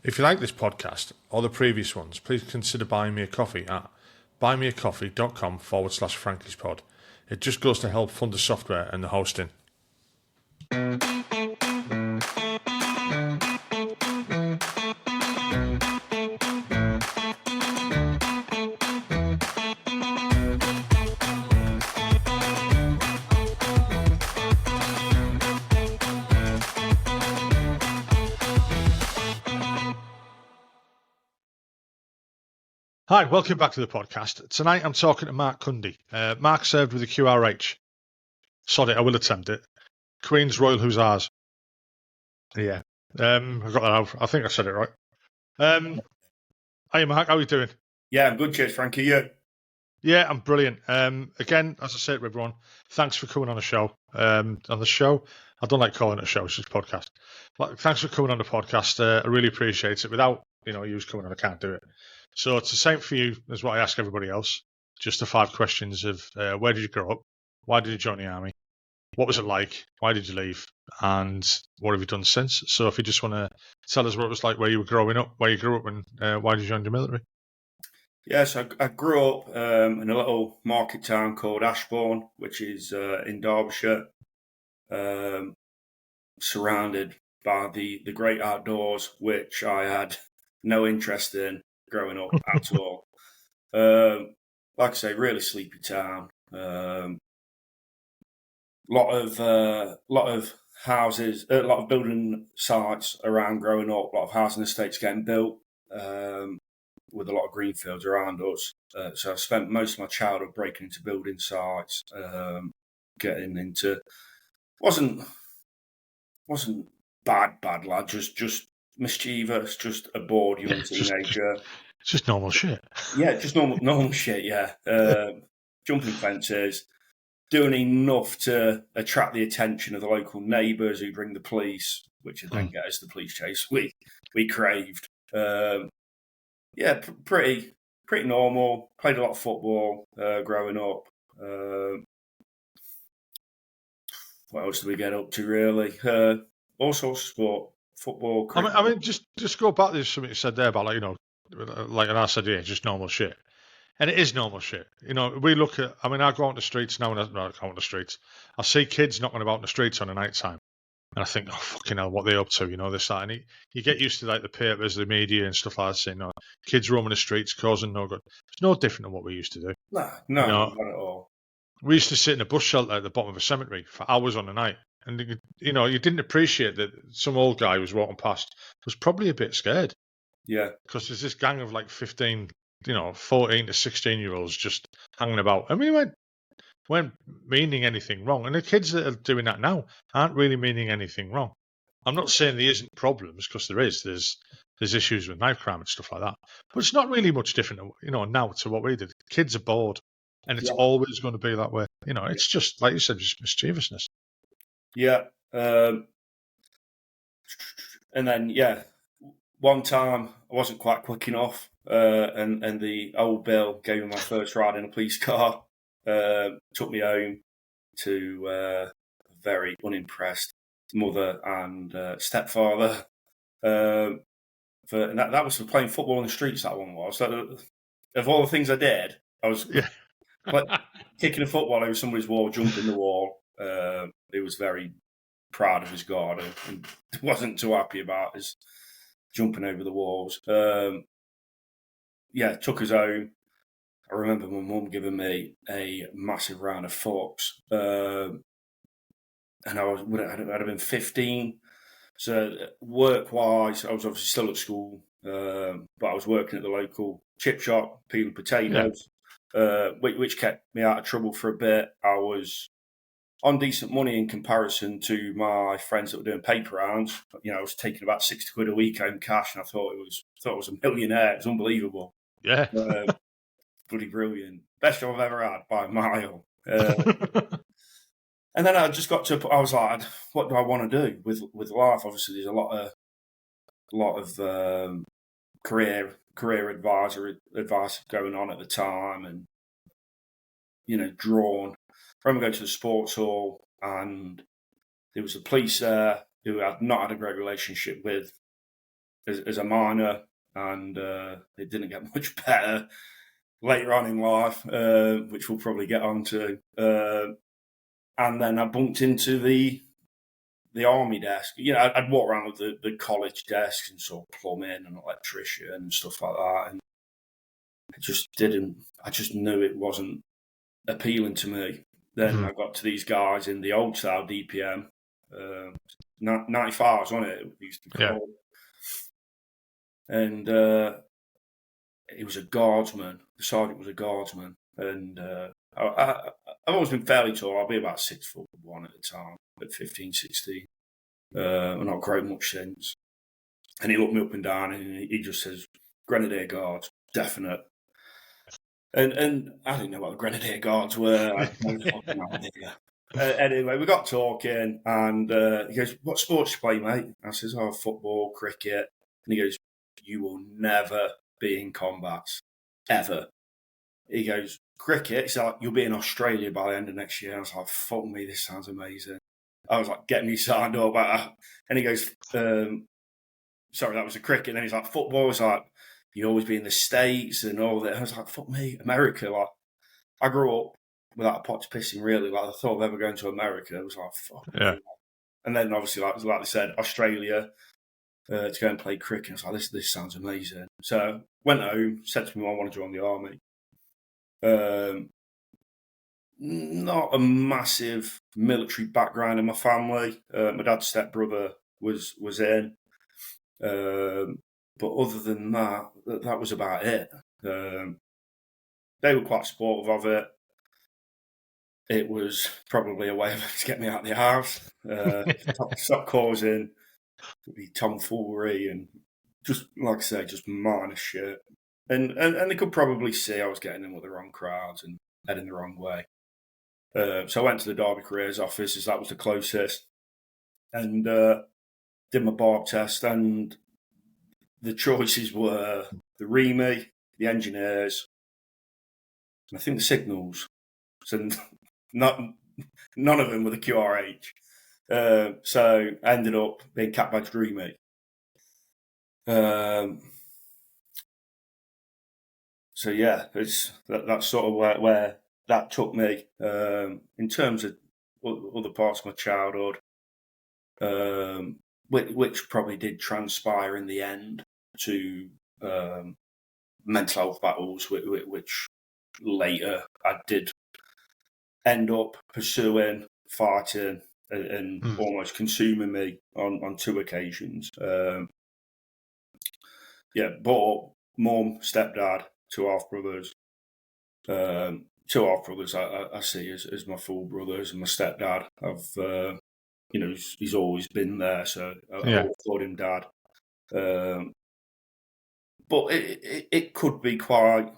If you like this podcast or the previous ones, please consider buying me a coffee at buymeacoffee.com/Frankie'sPod. It just goes to help fund the software and the hosting. Hi, welcome back to the podcast. Tonight I'm talking to Mark Cundy. Mark served with the QRH. Sod it, I will attempt it. Queen's Royal Hussars. Yeah. I got that out. I think I said it right. Hey Mark, how are you doing? Yeah, I'm good, cheers, Frankie. You? Yeah, I'm brilliant. Again, as I said to everyone, thanks for coming on the show. I don't like calling it a show, it's just a podcast. But thanks for coming on the podcast. I really appreciate it. Without you coming on, I can't do it. So it's the same for you as what I ask everybody else. Just the 5 questions of where did you grow up? Why did you join the army? What was it like? Why did you leave? And what have you done since? So if you just want to tell us what it was like where you were growing up, where you grew up, and why did you join the military? Yes, I grew up in a little market town called Ashbourne, which is in Derbyshire, surrounded by the great outdoors, which I had no interest in growing up at all. Like I say, really sleepy town. Lot of houses, a lot of building sites around growing up. A lot of housing estates getting built. With a lot of greenfields around us. So I spent most of my childhood breaking into building sites, getting into wasn't bad lad, just mischievous, just a bored young teenager. It's just normal shit. Yeah, just normal shit, yeah. Jumping fences, doing enough to attract the attention of the local neighbours who bring the police, which would then get us the police chase we craved. Yeah, pretty normal. Played a lot of football growing up. What else did we get up to, really? All sorts of sport. Football, cricket. I mean, just go back to something you said there about, like I said, yeah, just normal shit. And it is normal shit. We look at, I go out on the streets now, and I go on the streets. I see kids knocking about in the streets on the night time. And I think, oh, fucking hell, what are they up to? This, that. And you get used to, like, the papers, the media and stuff like that saying, kids roaming the streets causing no good. It's no different than what we used to do. No, not at all. We used to sit in a bus shelter at the bottom of a cemetery for hours on the night. And, you didn't appreciate that some old guy who was walking past was probably a bit scared. Yeah. Because there's this gang of, like, 14 to 16-year-olds just hanging about. I mean, weren't meaning anything wrong. And the kids that are doing that now aren't really meaning anything wrong. I'm not saying there isn't problems, because there is. There's issues with knife crime and stuff like that. But it's not really much different, now to what we did. Kids are bored, and it's always going to be that way. It's just, like you said, just mischievousness. Yeah. And then, one time I wasn't quite quick enough, and the old Bill gave me my first ride in a police car. Took me home to a very unimpressed mother and stepfather. And that was for playing football in the streets, that one was. So, of all the things I did, I was kicking a football over somebody's wall, jumping the wall. He was very proud of his guard and wasn't too happy about his jumping over the walls. Took us home. I remember my mum giving me a massive round of forks, and I'd have been 15. So work-wise, I was obviously still at school, but I was working at the local chip shop, peeling potatoes, which kept me out of trouble for a bit. I was on decent money in comparison to my friends that were doing paper rounds. I was taking about 60 quid a week home cash, and I thought I was a millionaire. It was unbelievable. Yeah. Bloody brilliant. Best job I've ever had by a mile. And then I just got to, I was like, what do I want to do with life? Obviously, there's a lot of career advice going on at the time, and drawn. I remember going to the sports hall, and there was a police there who I'd not had a great relationship with, as a minor, and it didn't get much better later on in life, which we'll probably get onto. And then I bumped into the army desk. I'd walk around with the college desks and saw plumbing and electrician and stuff like that, and I just knew it wasn't appealing to me. Then I got to these guys in the old style DPM, 95s, wasn't it? It used to be called. And he was a guardsman. The sergeant was a guardsman, and I've always been fairly tall. I'll be about 6'1" at the time, at 15, 16. I've not grown much since. And he looked me up and down, and he just says, "Grenadier Guards, definite." And I didn't know what the Grenadier Guards were. I had no fucking idea. Anyway, we got talking, and he goes, "What sports do you play, mate?" I says, "Oh, football, cricket." And he goes, "You will never be in combat, ever." He goes, "Cricket?" He's like, "You'll be in Australia by the end of next year." I was like, "Fuck me, this sounds amazing." I was like, "Get me signed up." And he goes, "Sorry, that was a cricket." And then he's like, "Football?" He's like, "You always be in the States and all that." I was like, "Fuck me, America." Like, I grew up without a pot's pissing, really. Like, the thought of ever going to America, it was like, fuck me. And then obviously, like I said, Australia, to go and play cricket. I was like, this sounds amazing. So went home, said to me, I want to join the army. Not a massive military background in my family. My dad's stepbrother was in. But other than that, that was about it. They were quite supportive of it. It was probably a way to get me out of the house, stop causing tomfoolery and just, like I say, just minor shit. And they could probably see I was getting in with the wrong crowds and heading the wrong way. So I went to the Derby Careers office, as that was the closest, and did my barb test. And the choices were the REME, the engineers, and I think the signals. So none of them were the QRH. So I ended up being cat badged REME. So yeah, that's sort of where that took me. In terms of other parts of my childhood, which probably did transpire in the end to mental health battles, which later I did end up pursuing, fighting, and almost consuming me on two occasions. But mum, stepdad, two half brothers. Two half brothers I see as my full brothers, and my stepdad I've he's always been there, so I always called him dad. But it could be quite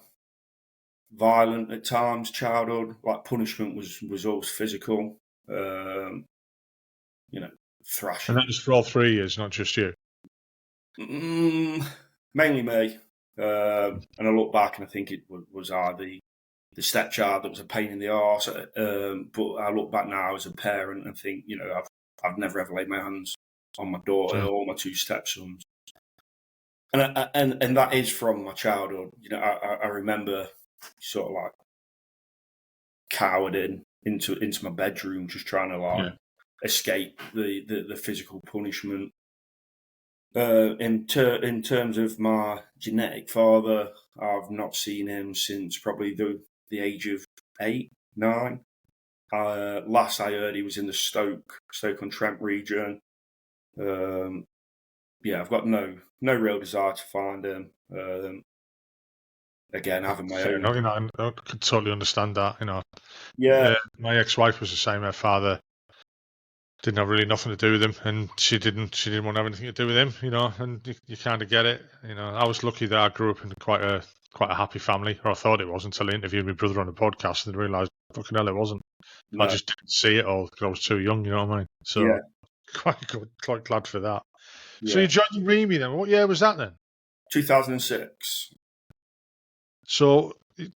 violent at times, childhood. Like, punishment was always physical. Thrashing. And that was for all 3 years, not just you? Mainly me. And I look back and I think it was the stepchild that was a pain in the arse. But I look back now as a parent and think, I've never ever laid my hands on my daughter or my two stepsons. And that is from my childhood. I remember sort of like cowering into my bedroom, just trying to escape the physical punishment. In terms of my genetic father, I've not seen him since probably the age of 8, 9. Last I heard, he was in the Stoke-on-Trent region. I've got no real desire to find him. Again, having my own. I could totally understand that. Yeah. My ex-wife was the same. Her father didn't have really nothing to do with him, and she didn't want to have anything to do with him. And you kind of get it. I was lucky that I grew up in quite a happy family, or I thought it was, until I interviewed my brother on a podcast and realised fucking hell it wasn't. No. I just didn't see it all because I was too young. You know what I mean? So quite good, quite glad for that. Yeah. So you joined the REME then. What year was that then? 2006. So,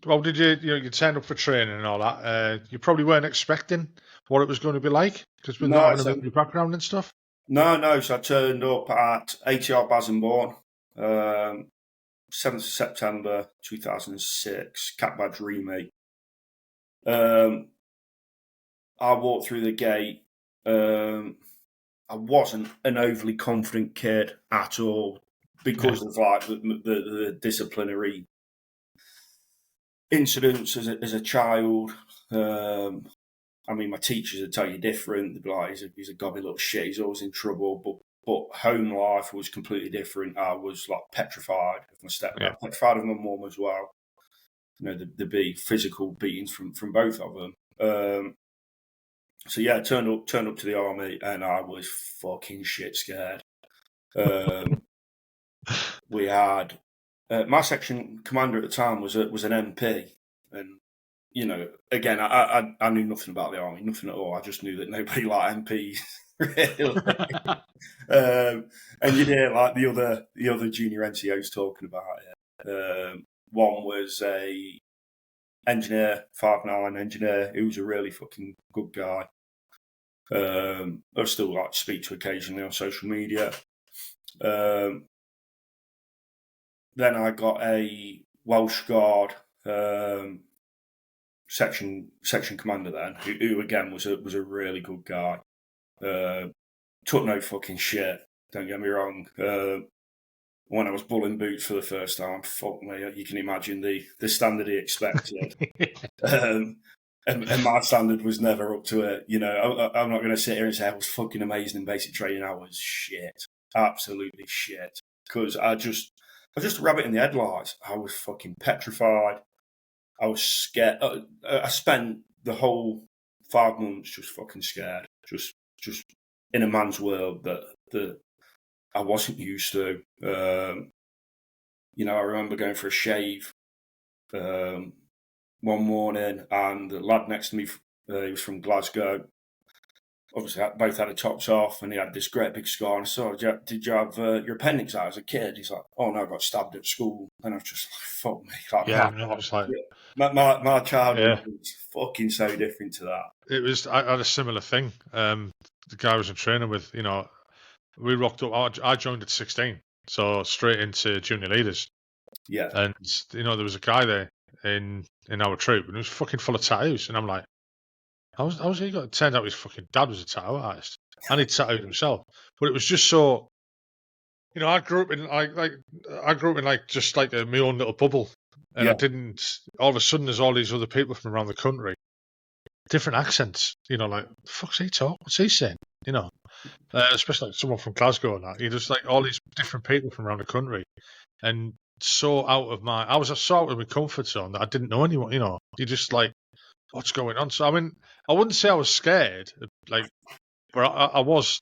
well, did you turned up for training and all that? You probably weren't expecting what it was going to be like, because with not having a military background and stuff. No. So I turned up at ATR Basenbourne, 7th of September 2006, Cat Badge Remake. I walked through the gate. I wasn't an overly confident kid at all because of like the disciplinary incidents as a child. I mean, my teachers would tell you different. They'd be like, he's a gobby little shit. He's always in trouble. But home life was completely different. I was like petrified of my stepdad, petrified of my mum as well. You know, there'd be physical beatings from both of them. So yeah, I turned up to the army, and I was fucking shit scared. We had my section commander at the time was an MP, and you know, again, I knew nothing about the army, nothing at all. I just knew that nobody liked MPs, really. And you'd hear like the other junior NCOs talking about it. One was a engineer, 5'9" engineer, who was a really fucking good guy. I still like to speak to occasionally on social media. Then I got a Welsh Guard section commander then, who again was a really good guy. Took no fucking shit. Don't get me wrong. When I was bulling boots for the first time, fuck me, you can imagine the standard he expected. And my standard was never up to it. You know, I'm not going to sit here and say I was fucking amazing in basic training. I was shit, absolutely shit. Because I just a rabbit in the headlights. I was fucking petrified. I was scared. I spent the whole 5 months just fucking scared, just in a man's world that I wasn't used to. You know, I remember going for a shave one morning, and the lad next to me, he was from Glasgow. Obviously, both had the tops off, and he had this great big scar. And I said, did you have your appendix out as a kid? He's like, oh no, I got stabbed at school. And I was just like, fuck me. Like, I was like, my childhood was fucking so different to that. It was. I had a similar thing. The guy I was in training with, you know, we rocked up. I joined at 16, so straight into junior leaders. Yeah. And you know, there was a guy there in our troop, and he was fucking full of tattoos. And I'm like, how's he got? It turned out his fucking dad was a tattoo artist, and he tattooed himself. But it was just so, you know, I grew up in just like my own little bubble, and I didn't. All of a sudden, there's all these other people from around the country, different accents. You know, like, the fuck's he talking? What's he saying? You know, especially like someone from Glasgow and that. You just like all these different people from around the country, and so I was so out of my comfort zone that I didn't know anyone. You know, you just like, what's going on? So I mean, I wouldn't say I was scared, like, but I was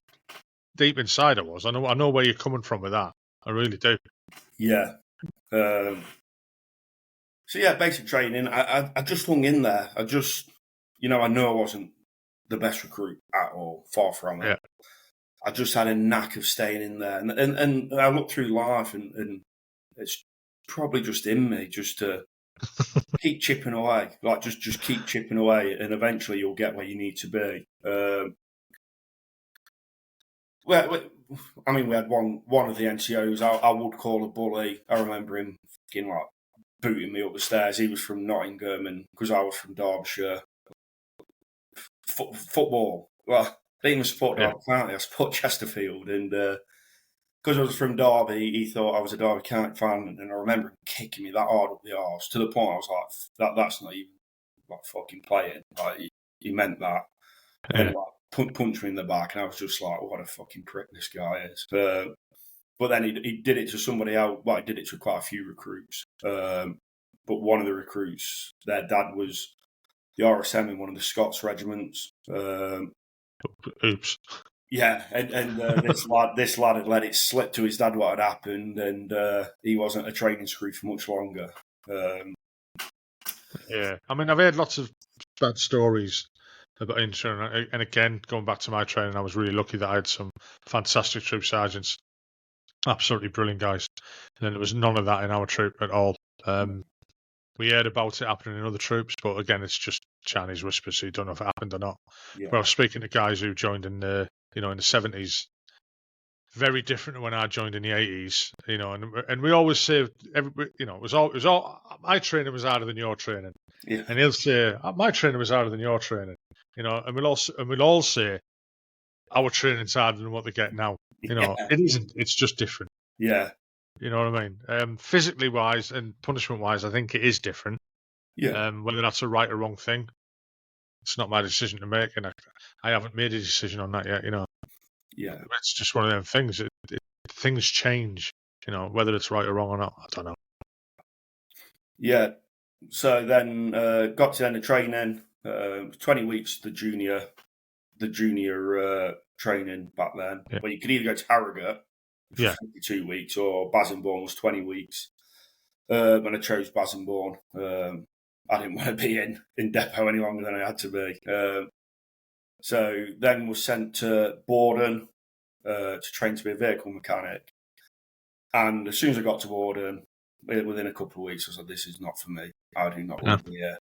deep inside. I was. I know where you're coming from with that. I really do. Yeah. So yeah, basic training. I just hung in there. I just, you know, I know I wasn't the best recruit at all. Far from it. Yeah. I just had a knack of staying in there, and I look through life, and it's probably just in me, just to keep chipping away. Like just keep chipping away, and eventually you'll get where you need to be. Well, I mean, we had one of the NCOs I would call a bully. I remember him fucking like booting me up the stairs. He was from Nottingham, and because I was from Derbyshire, football. Well, I didn't even support Derby County. I support Chesterfield, and because I was from Derby, he thought I was a Derby County fan, and I remember him kicking me that hard up the arse to the point I was like, "That's not even like fucking playing." Like he meant that, and like punched me in the back, and I was just like, "What a fucking prick this guy is." But then he did it to somebody else. Well, he did it to quite a few recruits. But one of the recruits, their dad was the RSM in one of the Scots regiments. Oops. Yeah, and this lad had let it slip to his dad what had happened, and he wasn't a training screw for much longer. Yeah, I mean, I've heard lots of bad stories about training, and again, going back to my training, I was really lucky that I had some fantastic troop sergeants, absolutely brilliant guys, and then there was none of that in our troop at all. We heard about it happening in other troops, but again, it's just Chinese whispers, so you don't know if it happened or not. Yeah. But I was speaking to guys who joined in the, you know, in the 70s, very different to when I joined in the 80s, and we always say, it was all, my training was harder than your training. Yeah. And he'll say, my training was harder than your training, and we'll all say, our training's harder than what they get now. It isn't, it's just different. Yeah. You know what I mean? Physically wise and punishment wise, I think it is different. Yeah. Whether that's a right or wrong thing, it's not my decision to make, and I haven't made a decision on that yet. Yeah. It's just one of them things. Things change. Whether it's right or wrong or not, I don't know. Yeah. So then got to the end of training. 20 weeks the junior training back then. Yeah. But you could either go to Harrogate for 52 weeks or Bassingbourne was 20 weeks. And I chose Bassingbourne. I didn't want to be in depot any longer than I had to be. So then was sent to Borden to train to be a vehicle mechanic. And as soon as I got to Borden, within a couple of weeks, I said, "This is not for me. I do not want to be here."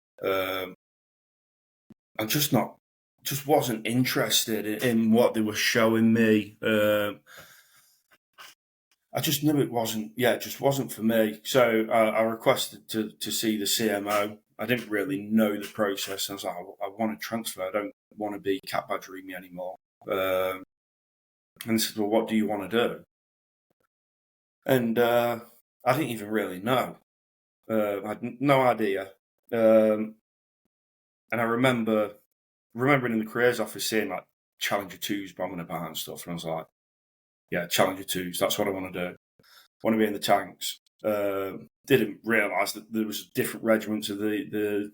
I'm just wasn't interested in what they were showing me. I just knew it wasn't. Yeah, it just wasn't for me. So I requested to see the CMO. I didn't really know the process. I was like, I want to transfer. I don't want to be cat badgering me anymore. And they said, "Well, what do you want to do?" And I didn't even really know. I had no idea. And I remembering in the careers office seeing like Challenger 2s bombing about and stuff. And I was like, yeah, Challenger 2s, that's what I want to do. I want to be in the tanks. Didn't realise that there was different regiments of the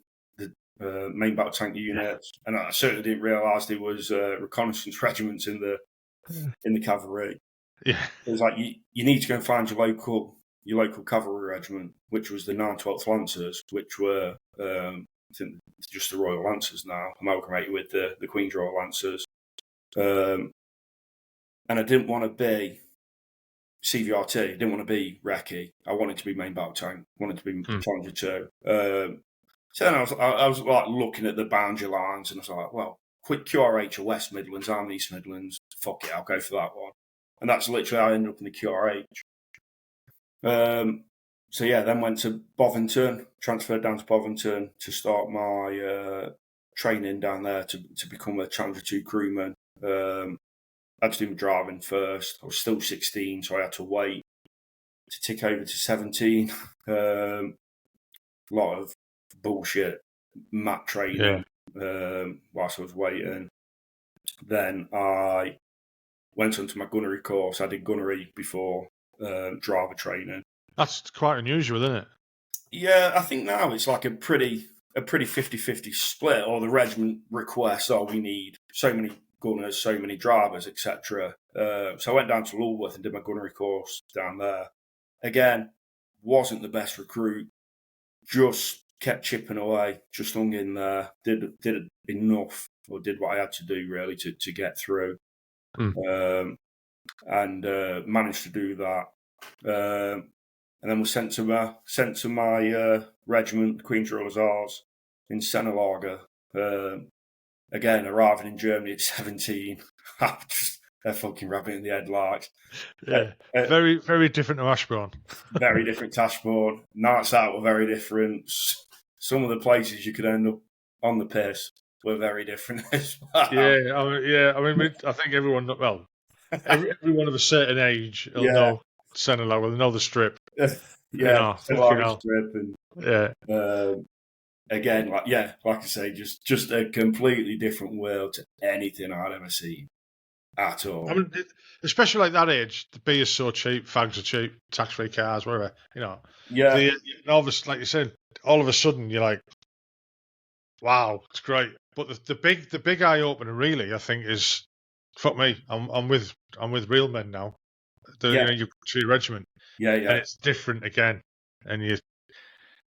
main battle tank units. And I certainly didn't realise there was reconnaissance regiments in the cavalry. Yeah. It was like you need to go and find your local cavalry regiment, which was the 912th Lancers, which were I think just the Royal Lancers now, amalgamated with the Queen's Royal Lancers. And I didn't want to be CVRT. I didn't want to be Recce. I wanted to be main battle tank. I wanted to be Challenger 2. So then I was like looking at the boundary lines, and I was like, well, quick QRH or West Midlands, I'm East Midlands. Fuck it, I'll go for that one. And that's literally how I ended up in the QRH. So yeah, then went to Bovington, transferred down to Bovington to start my training down there to become a Challenger 2 crewman. I had to do my driving first. I was still 16, so I had to wait to tick over to 17. A lot of bullshit mat training whilst I was waiting. Then I went on to my gunnery course. I did gunnery before driver training. That's quite unusual, isn't it? Yeah, I think now it's like a pretty 50-50 split, or the regiment requests, we need so many gunners, so many drivers, etc. So I went down to Lulworth and did my gunnery course down there. Again, wasn't the best recruit, just kept chipping away, just hung in there, did enough, or did what I had to do really to get through. And managed to do that. And then was sent to my regiment, Queen's Royal Hussars, in Senelager. Again, arriving in Germany at 17. Just a fucking rabbit in the headlights. Yeah, very, very different to Ashbourne. Very different to Ashbourne. Nights out were very different. Some of the places you could end up on the piss were very different as well. Yeah, I mean, I think everyone, everyone of a certain age will know Senelager, will know the strip. Senelager strip, and again, like I say, just a completely different world to anything I'd ever seen at all. I mean, especially like that age, the beer is so cheap, fags are cheap, tax-free cars, whatever. Yeah. Obviously, like you said, all of a sudden you're like, wow, it's great. But the big eye opener, really, I think, is fuck me. I'm with real men now. You to your regiment, and it's different again. And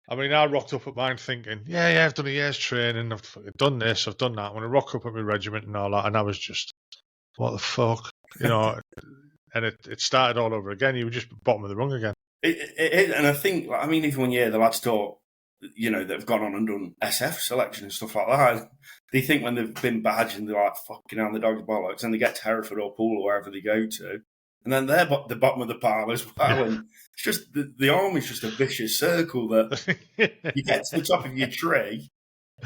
I rocked up at mine thinking, I've done a year's training, I've done this, I've done that. When I rock up at my regiment and all that, and I was just, what the fuck, and it started all over again. You were just bottom of the rung again. And I think, even when the lads talk, that have gone on and done SF selection and stuff like that, they think when they've been badged and they're like, fucking hell, the dog's bollocks, and they get to Hereford or Poole or wherever they go to, and then they're the bottom of the pile as well. And it's just the army's just a vicious circle that you get to the top of your tree,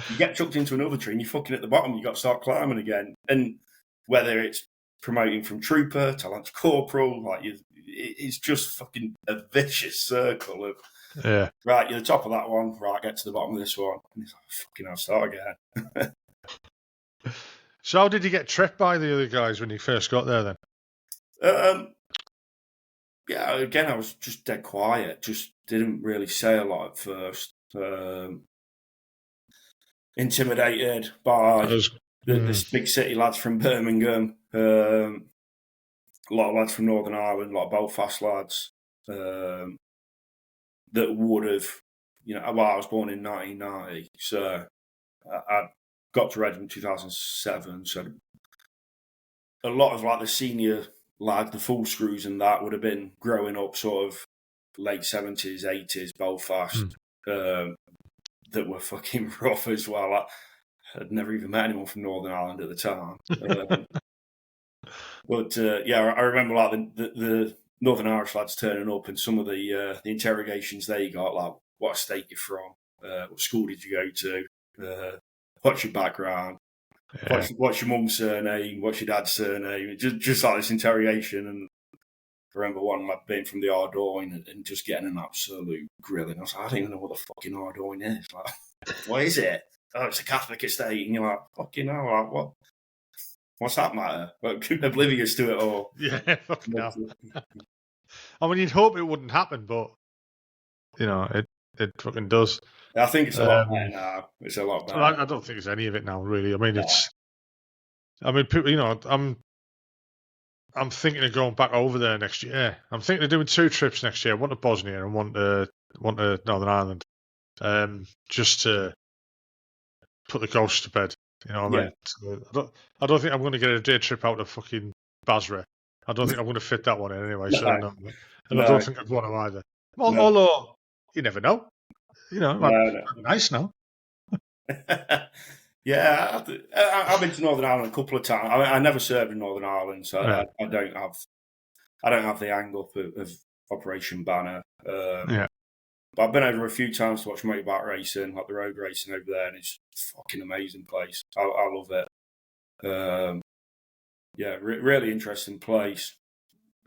you get chucked into another tree, and you're fucking at the bottom. You got to start climbing again. And whether it's promoting from trooper to lance corporal, it's just fucking a vicious circle of right. You're the top of that one. Right, get to the bottom of this one. And it's like, fucking, I'll start again. So how did you get tripped by the other guys when you first got there then? Yeah, again, I was just dead quiet. Just didn't really say a lot at first. Intimidated by the big city lads from Birmingham. A lot of lads from Northern Ireland, a lot of Belfast lads that would have, I was born in 1990, so I got to Reading in 2007. So a lot of the senior lad, the full screws and that would have been growing up sort of late 70s, 80s, Belfast, that were fucking rough as well. I'd never even met anyone from Northern Ireland at the time. But I remember the Northern Irish lads turning up and some of the interrogations they got, like what state you're from, what school did you go to, what's your background, what's your mum's surname, what's your dad's surname, just like this interrogation. And I remember one lad being from the Ardoyne and just getting an absolute grilling. I was like, I don't even know what the fucking Ardoyne is. Like, what is it? Oh, it's a Catholic estate. And you're like, fucking hell, like, what? What's that matter? Like, oblivious to it all. Yeah, fucking hell. I mean, you'd hope it wouldn't happen, but, it fucking does. I think it's a lot better now. It's a lot better. I don't think it's any of it now, really. I mean, I'm thinking of going back over there next year. I'm thinking of doing 2 trips next year. One to Bosnia and one to Northern Ireland, just to put the ghost to bed. You know what I mean? So I don't think I'm going to get a day trip out of fucking Basra. I don't think I'm going to fit that one in anyway. So I don't think I'd want to either. Although you never know. Nice now. Yeah, I've been to Northern Ireland a couple of times. I never served in Northern Ireland, so I don't have the angle of Operation Banner. But I've been over a few times to watch motorbike racing, like the road racing over there, and it's a fucking amazing place. I love it. Really interesting place,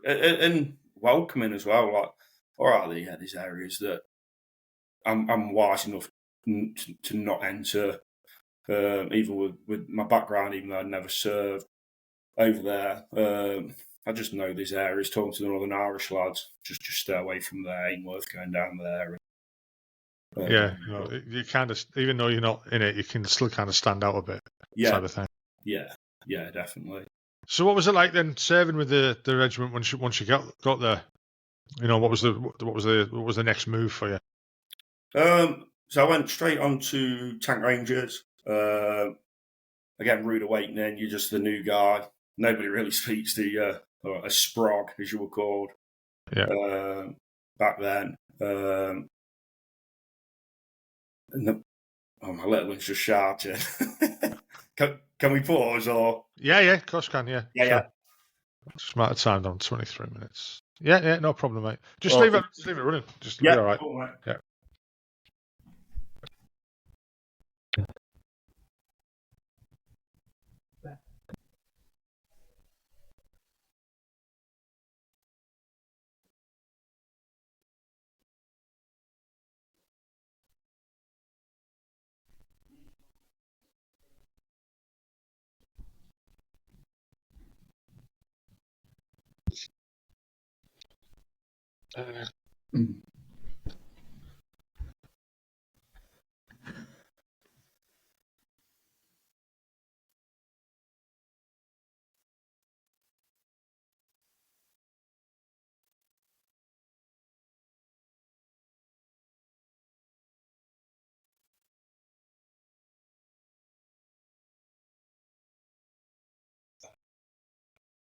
and welcoming as well. Like, all right, there's areas that I'm wise enough to not enter. Even with my background, even though I'd never served over there, I just know these areas. Talking to the Northern Irish lads, just stay away from there. Ain't worth going down there. You kind of, even though you're not in it, you can still kind of stand out a bit. Type of thing. Yeah, definitely. So, what was it like then serving with the regiment once you got there? What was the next move for you? So I went straight on to Tank Rangers. Again, rude awakening. You're just the new guy. Nobody really speaks to you, or a sprog, as you were called. Yeah. Back then. My little one's just shouting. Can we pause or? Yeah, of course can. Yeah. Yeah. Just a matter of time down 23 minutes. Yeah, no problem, mate. Just leave it running. Just be all right. Cool, mate. Yeah.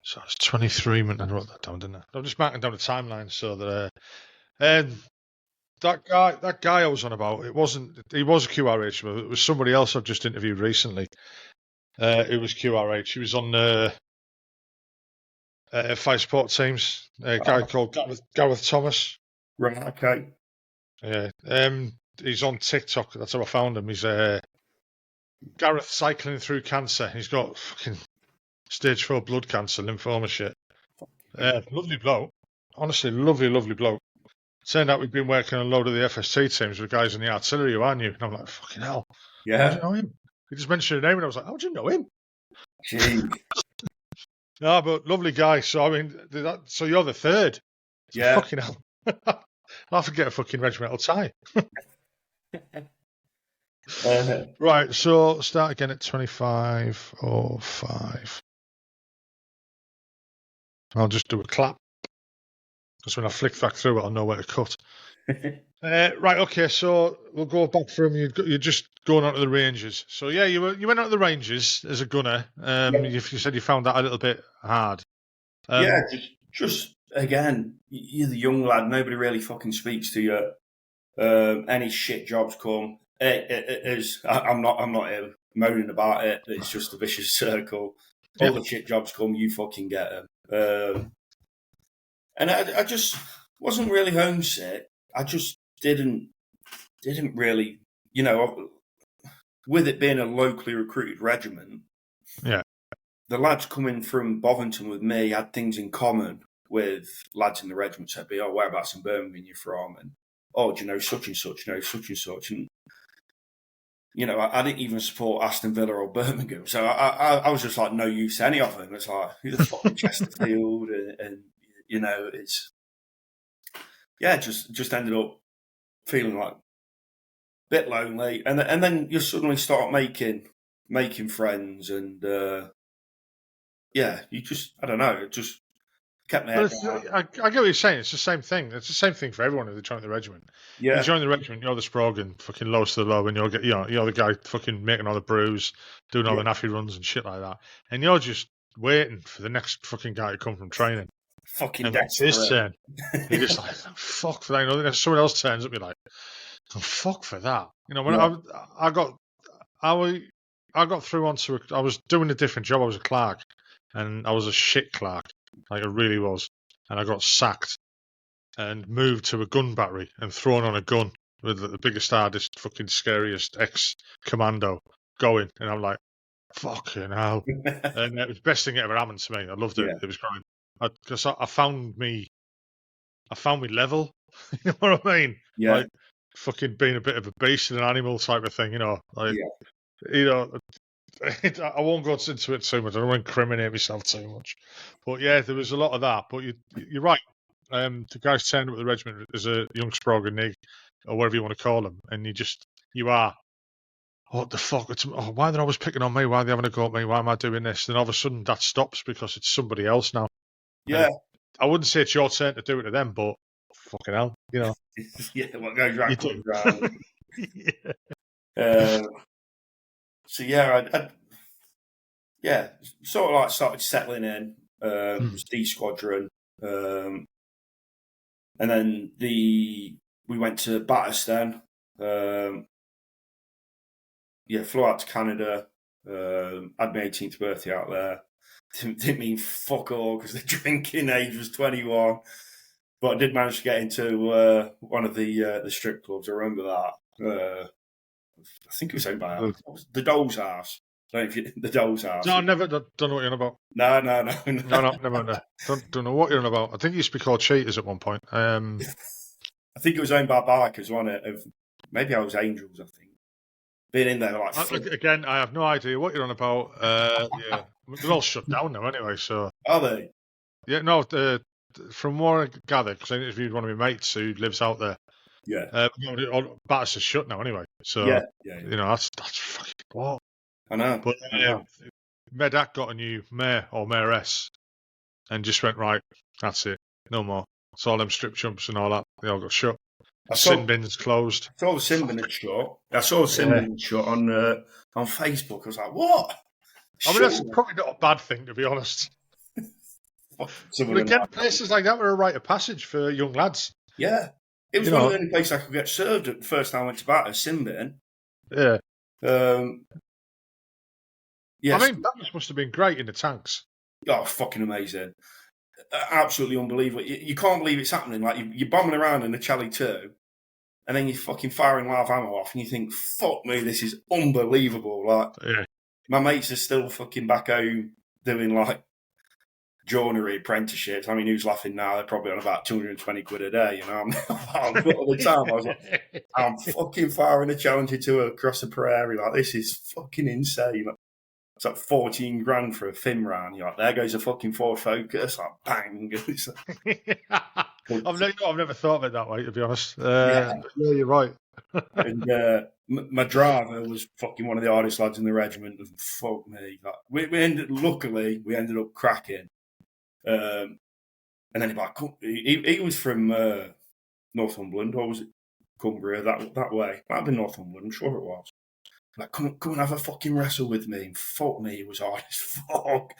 So it's 23 minutes. I wrote that down, didn't I? I'm just marking down the timeline so that that guy I was on about, he was a QRH, but it was somebody else I've just interviewed recently. It was QRH. He was on fire support teams. A guy called Gareth Thomas. Right, okay. Yeah. He's on TikTok. That's how I found him. He's Gareth cycling through cancer. He's got fucking stage 4 blood cancer, lymphoma shit. Lovely bloke. Honestly, lovely bloke. Turned out we'd been working on a load of the FST teams with guys in the artillery who I knew. And I'm like, fucking hell. Yeah. How do you know him? He just mentioned a name and I was like, how do you know him? Gee. No, but lovely guy. So, I mean, so you're the third. So Yeah. fucking hell. I'll have to get a fucking regimental tie. Right, so start again at 25:05. I'll just do a clap. Because when I flick back through it, I'll know where to cut. Right, okay, so we'll go back from you're just going on to the Rangers. So yeah, you went on to the Rangers as a gunner. You said you found that a little bit hard. Yeah, just again, you're the young lad. Nobody really fucking speaks to you. Any shit jobs come. I'm not moaning about it. It's just a vicious circle. All the shit jobs come, you fucking get them. And I just wasn't really homesick. I just didn't really, with it being a locally recruited regiment. Yeah. The lads coming from Bovington with me had things in common with lads in the regiment. So I'd be, whereabouts in Birmingham you're from? And, do you know such and such? Such and such. And, I didn't even support Aston Villa or Birmingham. So I was just like, no use to any of them. It's like, who the fuck is Chesterfield? And it's, just ended up feeling like a bit lonely. And then you suddenly start making friends and, you just, I don't know, it just kept me. I get what you're saying. It's the same thing. It's the same thing for everyone who joins the regiment. Yeah. You join the regiment, you're the sprog and fucking lowest to the low, and you're the guy fucking making all the brews, doing all the naffy runs and shit like that. And you're just waiting for the next fucking guy to come from training. Fucking that's his turn. You're just like, fuck for that. Then someone else turns up, you're like, fuck for that. When I got through onto I was doing a different job. I was a clerk, and I was a shit clerk. Like I really was. And I got sacked and moved to a gun battery and thrown on a gun with the biggest, hardest, fucking scariest ex-commando going. And I'm like, fucking hell. And it was the best thing that ever happened to me. I loved it. It was great. Because I found me level. You know what I mean? Yeah. Like fucking being a bit of a beast and an animal type of thing, I won't go into it too much. I don't want to incriminate myself too much. But yeah, there was a lot of that. But you're right. The guys turned up at the regiment as a young sprog and Nig, or whatever you want to call them, and you are. What the fuck? Why are they always picking on me? Why are they having a go at me? Why am I doing this? Then all of a sudden that stops because it's somebody else now. Yeah. I wouldn't say it's your turn to do it to them, but fucking hell, Yeah, what goes round comes round. So I sort of like started settling in. Was D Squadron, and then we went to Batterston. Flew out to Canada. Had my 18th birthday out there. Didn't mean fuck all because the drinking age was 21. But I did manage to get into one of the strip clubs. I remember that. I think it was owned by the Doll's House. The Doll's House. No, I never don't know what you're on about. No. Never. Don't know what you're on about. I think it used to be called Cheaters at one point. I think it was owned by bikers, wasn't it? Maybe I was Angels, I think. Being in there again, I have no idea what you're on about. Yeah, they're all shut down now anyway. So are they? Yeah, no. From what I gathered, because I interviewed one of my mates who lives out there. Yeah. Battersea shut now anyway. So yeah. That's fucking what. I know. But Medak got a new mayor or mayoress, and just went right. That's it. No more. It's all them strip jumps and all that. They all got shut. Sin bins closed. I saw the sin bin shut. I saw the sin bin shut on Facebook. I was like, what? I mean, that's probably not a bad thing, to be honest. But again, places like that were a rite of passage for young lads. Yeah. It was one of the only places I could get served at the first time I went to bat, a sin bin. Yeah. Yes. I mean, that must have been great in the tanks. Oh, fucking amazing. absolutely unbelievable. You can't believe it's happening. Like you're bombing around in the Charlie 2, and then you're fucking firing live ammo off, and you think, "Fuck me, this is unbelievable." Like my mates are still fucking back home doing like joinery apprenticeships. I mean, who's laughing now? They're probably on about 220 quid a day. You know, at the time I was like, I'm fucking firing a Challenger 2 across the prairie. Like this is fucking insane. Like, it's like 14 grand for a fin round. You're like, there goes a fucking Ford Focus. Like, bang. I've never thought of it that way, to be honest. Yeah. Yeah, you're right. And my driver was fucking one of the hardest lads in the regiment. And fuck me. Like, luckily, we ended up cracking. And then he was from Northumberland, or was it Cumbria, that way? Might have been Northumberland, I'm sure it was. Like, come and have a fucking wrestle with me. And fuck me, it was hard as fuck.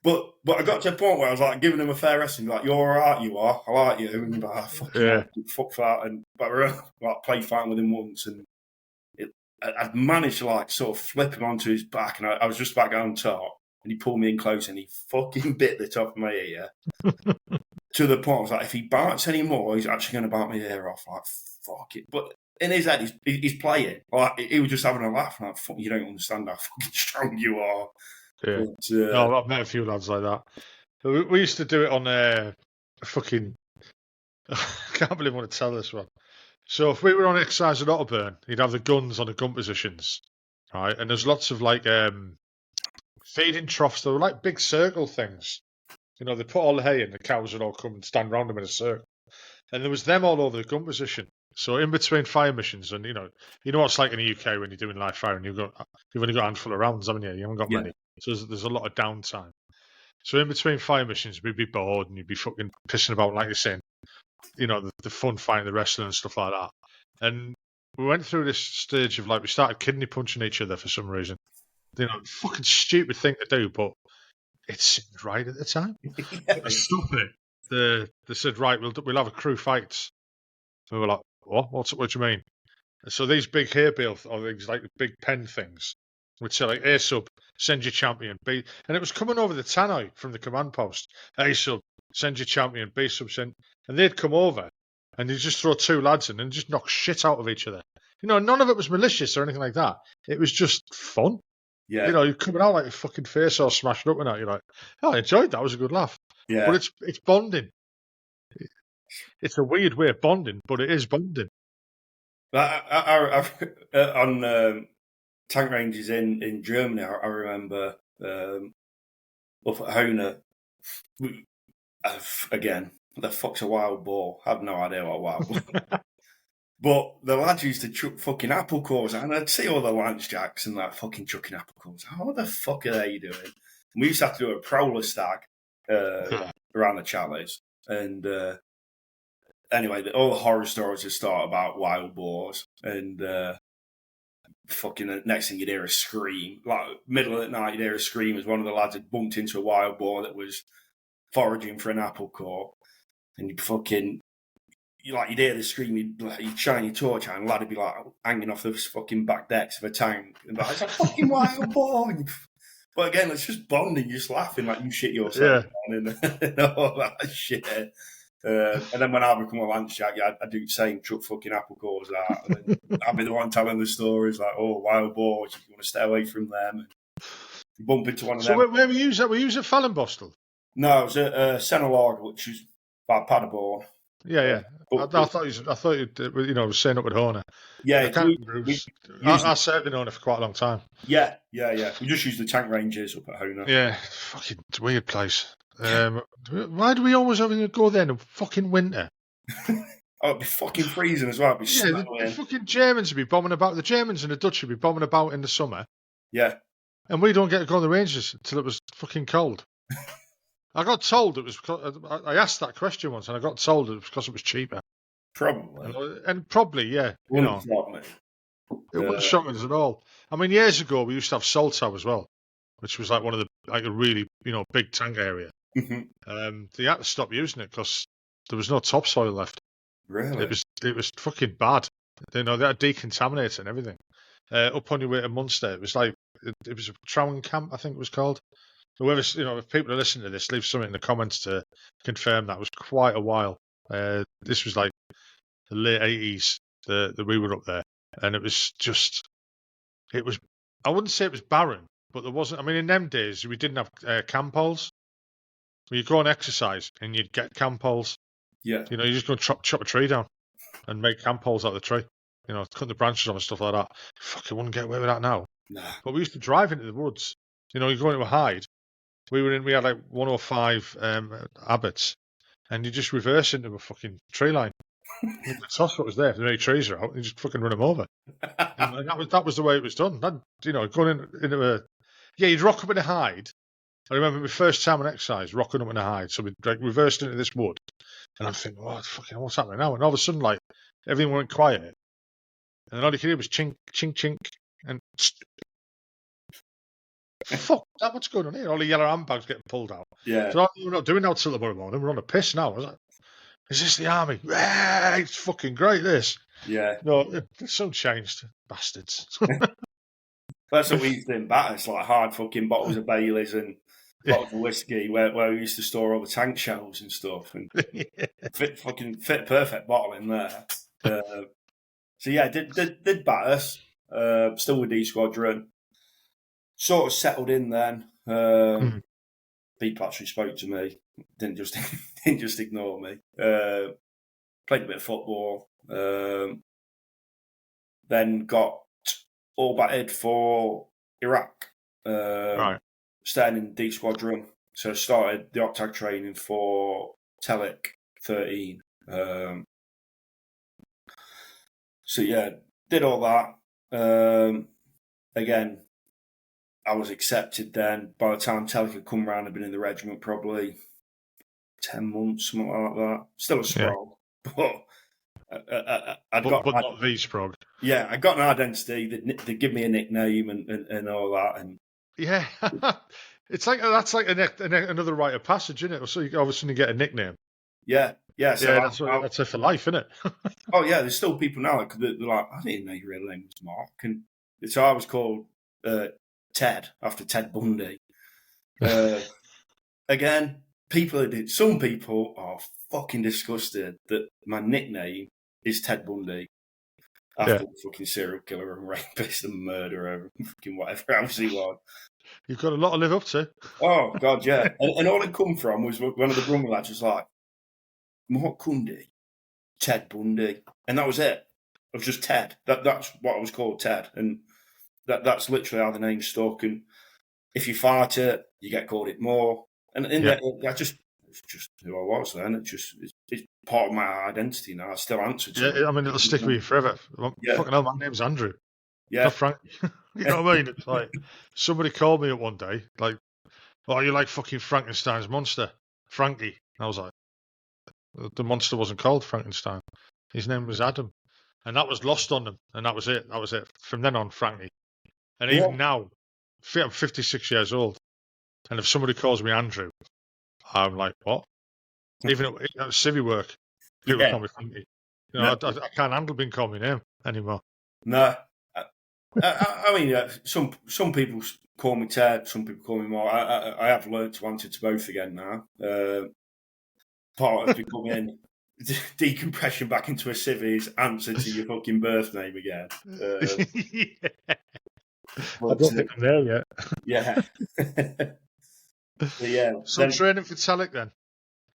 But I got to a point where I was like giving him a fair wrestling, like, you're alright, you are. I like you. And like, fuck that. And but I like played fighting with him once, and I'd managed to like sort of flip him onto his back, and I was just about going on top, and he pulled me in close, and he fucking bit the top of my ear. To the point I was like, if he bites anymore, he's actually going to bite my ear off. Like, fuck it. But in his head, he's playing. Like, he was just having a laugh. Like, fuck, you don't understand how fucking strong you are. Yeah. But, no, I've met a few lads like that. We used to do it on fucking. I can't believe I want to tell this one. So if we were on exercise at Otterburn, you'd have the guns on the gun positions, right? And there's lots of like feeding troughs. They were like big circle things. You know, they put all the hay in, the cows would all come and stand around them in a circle. And there was them all over the gun position. So in between fire missions, and you know what it's like in the UK when you're doing live firing, you've only got a handful of rounds, haven't you? You haven't got many. So there's a lot of downtime. So in between fire missions, we'd be bored and you'd be fucking pissing about, like you're saying, you know, the fun fighting, the wrestling and stuff like that. And we went through this stage of like, we started kidney punching each other for some reason. You know, fucking stupid thing to do, but it seemed right at the time. Stop it. They said, right, we'll have a crew fights. We were like, what? What do you mean? And so these big hair bale, or these like big pen things, would say like, A sub, send your champion. B, and it was coming over the tannoy from the command post. A sub, send your champion. B sub, send, and they'd come over, and they'd just throw two lads in and just knock shit out of each other. You know, none of it was malicious or anything like that. It was just fun. Yeah. You know, you're coming out like your fucking face all smashed up and that. You're like, oh, I enjoyed that. It was a good laugh. Yeah. But it's bonding. It's a weird way of bonding, but it is bonding. On tank ranges in Germany, I remember up at Hona, again, the fuck's a wild boar? I have no idea what a wild boar But the lads used to chuck fucking apple cores, and I'd see all the Lance Jacks and that fucking chucking apple cores. How the fuck are they doing? And we used to have to do a prowler stag around the chalets. And anyway, all the horror stories would start about wild boars. And fucking next thing you'd hear a scream. Like, middle of the night, you'd hear a scream as one of the lads had bumped into a wild boar that was foraging for an apple core. And you'd hear the scream, you'd shine your torch out, and the lad would be like hanging off the fucking back decks of a tank. And like, it's a fucking wild boar. But again, it's just bonding, just laughing like you shit yourself and all that shit. And then when I become a Lance Jack, I do the same, chuck fucking apple cores out. And then I'll be the one telling the stories like, oh, wild boars, you want to stay away from them. And bump into one of them. So where we use that? We use at Fallenbostel? No, it was at Senelog, which is by Paderborn. Yeah. I thought you was saying up at Hona. Yeah, I served in Hona for quite a long time. Yeah. We just use the tank ranges up at Hona. Yeah, fucking weird place. Why do we always have to go there in the fucking winter? It'd be fucking freezing as well. It'd be the fucking Germans would be bombing about. The Germans and the Dutch would be bombing about in the summer. Yeah. And we don't get to go on the ranges until it was fucking cold. I got told it was because I asked that question once, and I got told it was because it was cheaper. Probably. And probably, yeah. Wouldn't shock me. It wouldn't shock us at all. I mean, years ago we used to have Saltow as well, which was like one of a really big tank area. Mm-hmm. They had to stop using it because there was no topsoil left. Really? It was fucking bad. They had decontaminated and everything. Up on your way to Munster, it was like it was a Trowen camp, I think it was called. whoever's, if people are listening to this, leave something in the comments to confirm that. It was quite a while. This was like the late 80s that we were up there, and it was I wouldn't say it was barren, but there wasn't. I mean, in them days we didn't have cam poles. So you go and exercise, and you'd get cam poles. Yeah. You just go and chop a tree down and make cam poles out of the tree. Cut the branches off and stuff like that. Fuck, I wouldn't get away with that now. Nah. But we used to drive into the woods. You go into a hide. We had like 105 Abbots, and you just reverse into a fucking tree line. That's what was there. If there any trees are out, you just fucking run them over. And that was the way it was done. Going into you'd rock up in a hide. I remember my first time on exercise, rocking up in a hide. So we reversed into this wood, and I'm thinking, what's happening now? And all of a sudden, like, everything went quiet, and all you could hear was chink, chink, chink, and fuck, what's going on here? All the yellow handbags getting pulled out. Yeah. So we're not doing that till tomorrow morning. We're on a piss now. I was like, is this the army? Yeah, it's fucking great, this. Yeah. No, it's so changed. Bastards. That's what we used to do in Batters, like hard fucking bottles of Baileys and bottles of whiskey where we used to store all the tank shells and stuff. And fit perfect bottle in there. So yeah, did Batters. Still with D Squadron. Sort of settled in then. B Patrick spoke to me. Didn't just ignore me. Played a bit of football. Then got all batted for Iraq. Right. Staying in D Squadron. So started the Octag training for Telic 13. So yeah, did all that. Again, I was accepted then. By the time Telic had come round, I'd been in the regiment probably 10 months, something like that. Still a sprog. But not the sprog. Yeah, I got an identity. They give me a nickname and all that. And yeah, that's like another rite of passage, isn't it? So you all of a sudden get a nickname. Yeah. So that's it for life, isn't it? Oh yeah, there's still people now that they're like, I didn't know your real name was Mark, and so I was called Ted after Ted Bundy. Again, some people are fucking disgusted that my nickname is Ted Bundy after the fucking serial killer and rapist and murderer and fucking whatever else he was. You've got a lot to live up to. Oh God, yeah. And all it come from was one of the Brummer lads was like, Mark Cundy, Ted Bundy, and that was it. It was just Ted. That's what I was called, Ted, and that's literally how the name stuck. And if you fight it, you get called it more. And it's just who I was then. It's part of my identity now. I still answer to it. Yeah, I mean, it'll stick with you forever. Fucking hell, my name's Andrew. Yeah. Not Frank. You know what I mean? It's like, somebody called me up one day, like, oh, you like fucking Frankenstein's monster, Frankie. And I was like, the monster wasn't called Frankenstein. His name was Adam. And that was lost on them. And that was it. From then on, Frankie. And even now, I'm 56 years old. And if somebody calls me Andrew, I'm like, what? Even at civvy work, people call me Frankie. I can't handle being called my name anymore. No. I mean, some people call me Ted, some people call me Mark. I have learned to answer to both again now. Part of becoming decompression back into a civvy is answer to your fucking birth name again. I don't think I'm there yet. Yeah. Yeah. So training for Telic then?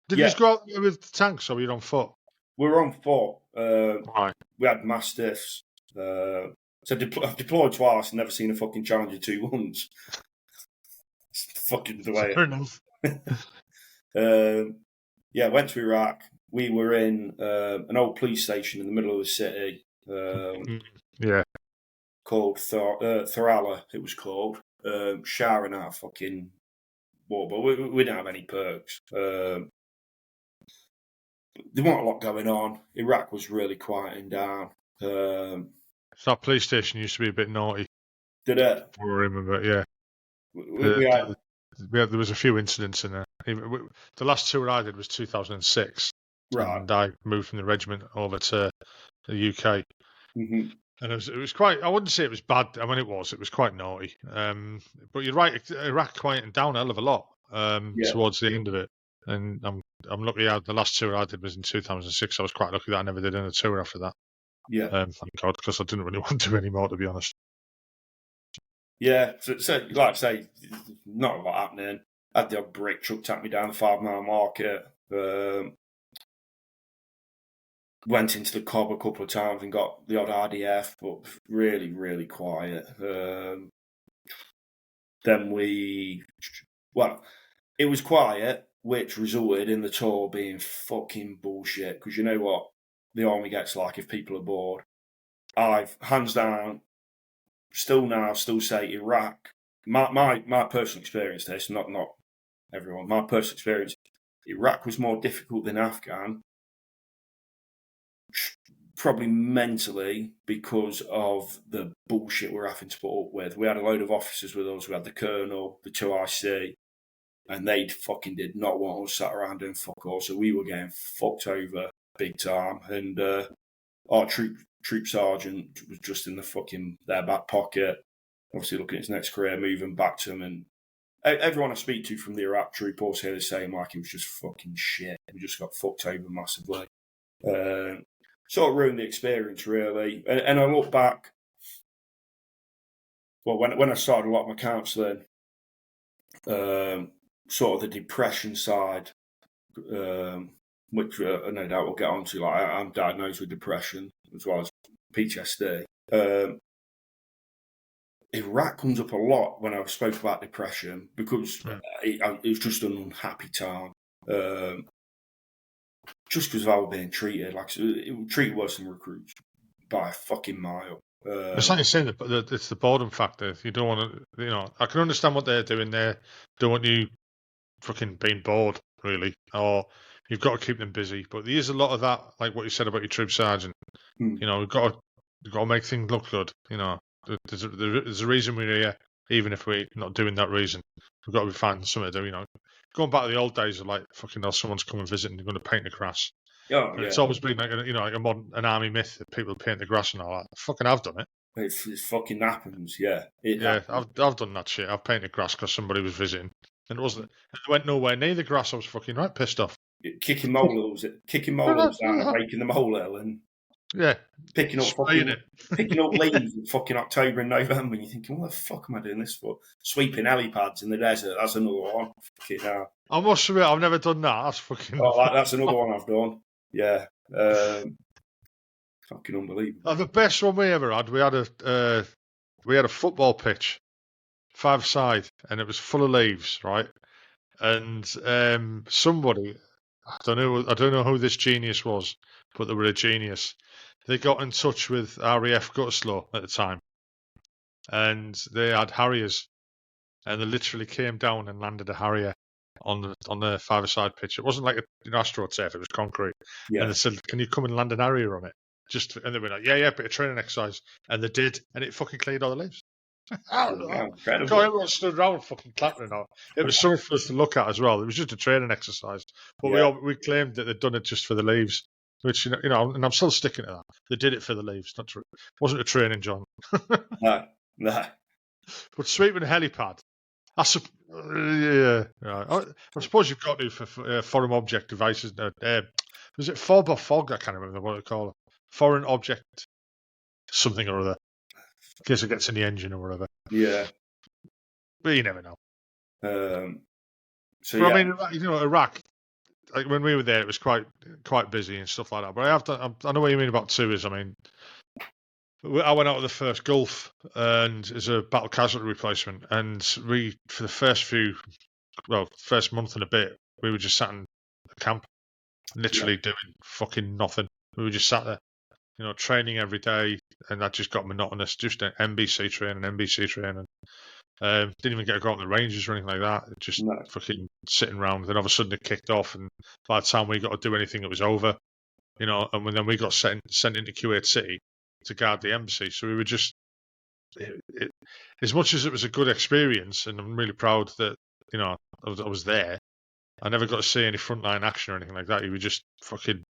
Did you just go out with tanks or were you on foot? We were on foot. Right. We had Mastiffs. So I've deployed twice and never seen a fucking Challenger 2 once. It's fucking the way. Fair enough. Went to Iraq. We were in an old police station in the middle of the city. Called Thorala, it was called. Showering out fucking war, but we didn't have any perks. There wasn't a lot going on. Iraq was really quieting down. So that police station used to be a bit naughty. Did it? I remember, yeah. There was a few incidents in there. The last tour I did was 2006. Right. And I moved from the regiment over to the UK. Mm-hmm. And it was quite. I wouldn't say it was bad. I mean, it was quite naughty. But you're right. Iraq quieted down a hell of a lot towards the end of it. And I'm lucky. The last tour I did was in 2006. I was quite lucky that I never did another tour after that. Yeah. Thank God, because I didn't really want to do any more, to be honest. Yeah. So like I say, not a lot happening. I had the odd brick truck tap me down the 5 mile market. Went into the Cobb a couple of times and got the odd RDF, but really, really quiet. Then it was quiet, which resulted in the tour being fucking bullshit. Because you know what the army gets like if people are bored. I've hands down, still say Iraq. My personal experience, this not everyone. My personal experience, Iraq was more difficult than Afghan. Probably mentally because of the bullshit we're having to put up with. We had a load of officers with us. We had the colonel, the 2IC, and they fucking did not want us sat around doing fuck all. So we were getting fucked over big time. And our troop sergeant was just in their back pocket, obviously looking at his next career, moving back to him. And everyone I speak to from the Iraq troop all say the same, like, it was just fucking shit. We just got fucked over massively. Sort of ruined the experience, really. And I look back, well, when I started a lot of my counselling, sort of the depression side, which no doubt we'll get onto. Like, I'm diagnosed with depression as well as PTSD. Iraq comes up a lot when I spoke about depression because it was just an unhappy time. Just because of how we're being treated. Like, it was treated worse than recruits by a fucking mile. It's like you're saying that it's the boredom factor. You don't want to, I can understand what they're doing there. Don't want you fucking being bored, really, or you've got to keep them busy. But there is a lot of that, like what you said about your troop sergeant. We've got to make things look good. There's a reason we're here, even if we're not doing that reason. We've got to be finding something to do. Going back to the old days of like fucking hell, someone's coming visiting, they're going to paint the grass. Oh, yeah. It's always been like an army myth that people paint the grass and all that. Fucking, I've done it. It fucking happens, yeah. Happens. I've done that shit. I've painted grass because somebody was visiting, and it went nowhere near the grass. I was fucking right pissed off. Kicking molehills down and breaking the molehill and picking up leaves in fucking October and November, and you're thinking, what the fuck am I doing this for? Sweeping helipads in the desert, that's another one. Fucking hell. I must admit, I've never done that. That's fucking. That's another one I've done. Yeah. Fucking unbelievable. The best one we ever had, we had a football pitch, 5-side, and it was full of leaves, right? And somebody, I don't know who this genius was, but they were a genius. They got in touch with RAF Gutterslow at the time, and they had Harriers, and they literally came down and landed a Harrier on the 5-side pitch. It wasn't like an AstroTurf; it was concrete. Yeah. And they said, "Can you come and land an Harrier on it?" And they were like, "Yeah, bit of training exercise," and they did, and it fucking cleared all the leaves. Everyone stood around fucking clapping and all. It was something for us to look at as well. It was just a training exercise, but we claimed that they'd done it just for the leaves, which and I'm still sticking to that. They did it for the leaves, not true. Wasn't a training, John. No. But sweeping a helipad. I suppose you've got to for foreign object devices. Was it FOB or FOG? I can't remember what they call it. Foreign object something or other. In case it gets in the engine or whatever. Yeah. But you never know. I mean, Iraq, like when we were there, it was quite busy and stuff like that. But I know what you mean about tours. I mean, I went out of the first Gulf and as a battle casualty replacement, and we, for the first month and a bit, we were just sat in the camp, literally doing fucking nothing. We were just sat there, training every day, and that just got monotonous. Just an NBC training. Didn't even get to go out on the ranges or anything like that. Just fucking sitting around. Then all of a sudden it kicked off, and by the time we got to do anything, it was over. And then we got sent into Kuwait City to guard the embassy. So we were just, as much as it was a good experience, and I'm really proud that I was there. I never got to see any frontline action or anything like that. You were just fucking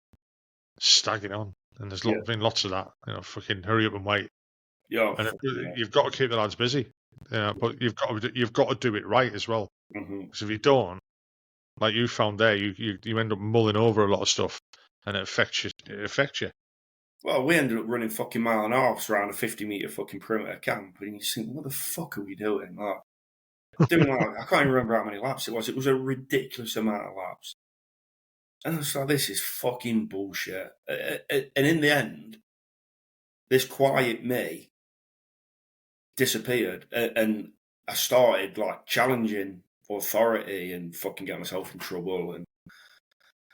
staggering on, and there's been lots of that. Fucking hurry up and wait. Yeah, And you've got to keep the lads busy. Yeah, but you've got to do it right as well. Because if you don't, like you found there, you end up mulling over a lot of stuff, and it affects you. Well, we ended up running fucking mile and a half around a 50-metre fucking perimeter camp, and you think, what the fuck are we doing? Doing I can't even remember how many laps it was. It was a ridiculous amount of laps. And I was like, this is fucking bullshit. And in the end, this quiet me disappeared, and I started like challenging authority and fucking getting myself in trouble. And I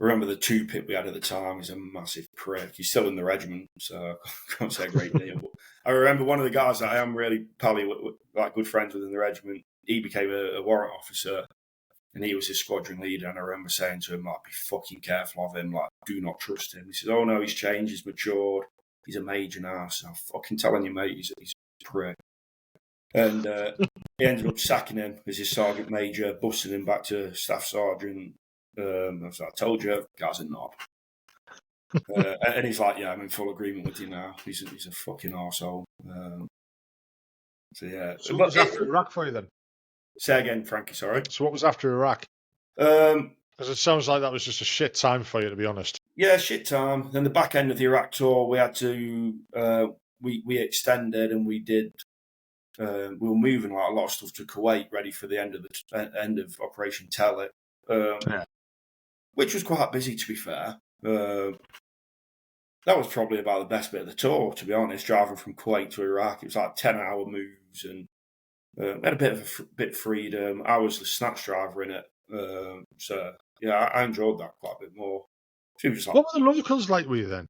remember the two pit we had at the time was a massive prick. He's still in the regiment, so I can't say a great deal. But I remember one of the guys that I am really pally with, like good friends within the regiment. He became a warrant officer, and he was his squadron leader. And I remember saying to him, like, be fucking careful of him. Like, do not trust him. He said, oh, no, he's changed. He's matured. He's a major now. So I'm fucking telling you, mate, he's a prick. And he ended up sacking him as his sergeant major, busting him back to staff sergeant. As I told you, guy's a knob. And he's like, yeah, I'm in full agreement with you now. He's a fucking arsehole. So, yeah. So what was after Iraq for you then? Say again, Frankie, sorry. So what was after Iraq? Because it sounds like that was just a shit time for you, to be honest. Yeah, shit time. Then the back end of the Iraq tour, we had to, we extended and we did, we were moving like a lot of stuff to Kuwait, ready for the end of Operation Tell It, which was quite busy, to be fair. That was probably about the best bit of the tour, to be honest. Driving from Kuwait to Iraq, it was like 10-hour moves, and we had a bit of freedom. I was the snatch driver in it, so yeah, I enjoyed that quite a bit more. Like, what were the locals like with you then?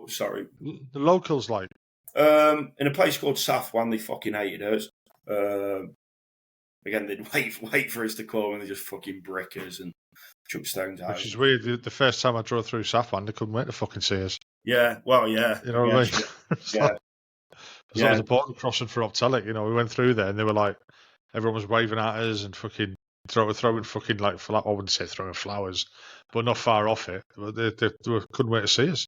Sorry, the locals like? In a place called Safwan, they fucking hated us. Again, they'd wait for us to come, and they just fucking brick us and chuck stones out. Which is weird. The first time I drove through Safwan, they couldn't wait to fucking see us. Yeah, well, yeah. You know what I mean? Yeah. It was a border crossing for Optelic. You know, we went through there, and they were like, everyone was waving at us and fucking throwing fucking like, I wouldn't say throwing flowers, but not far off it. They couldn't wait to see us.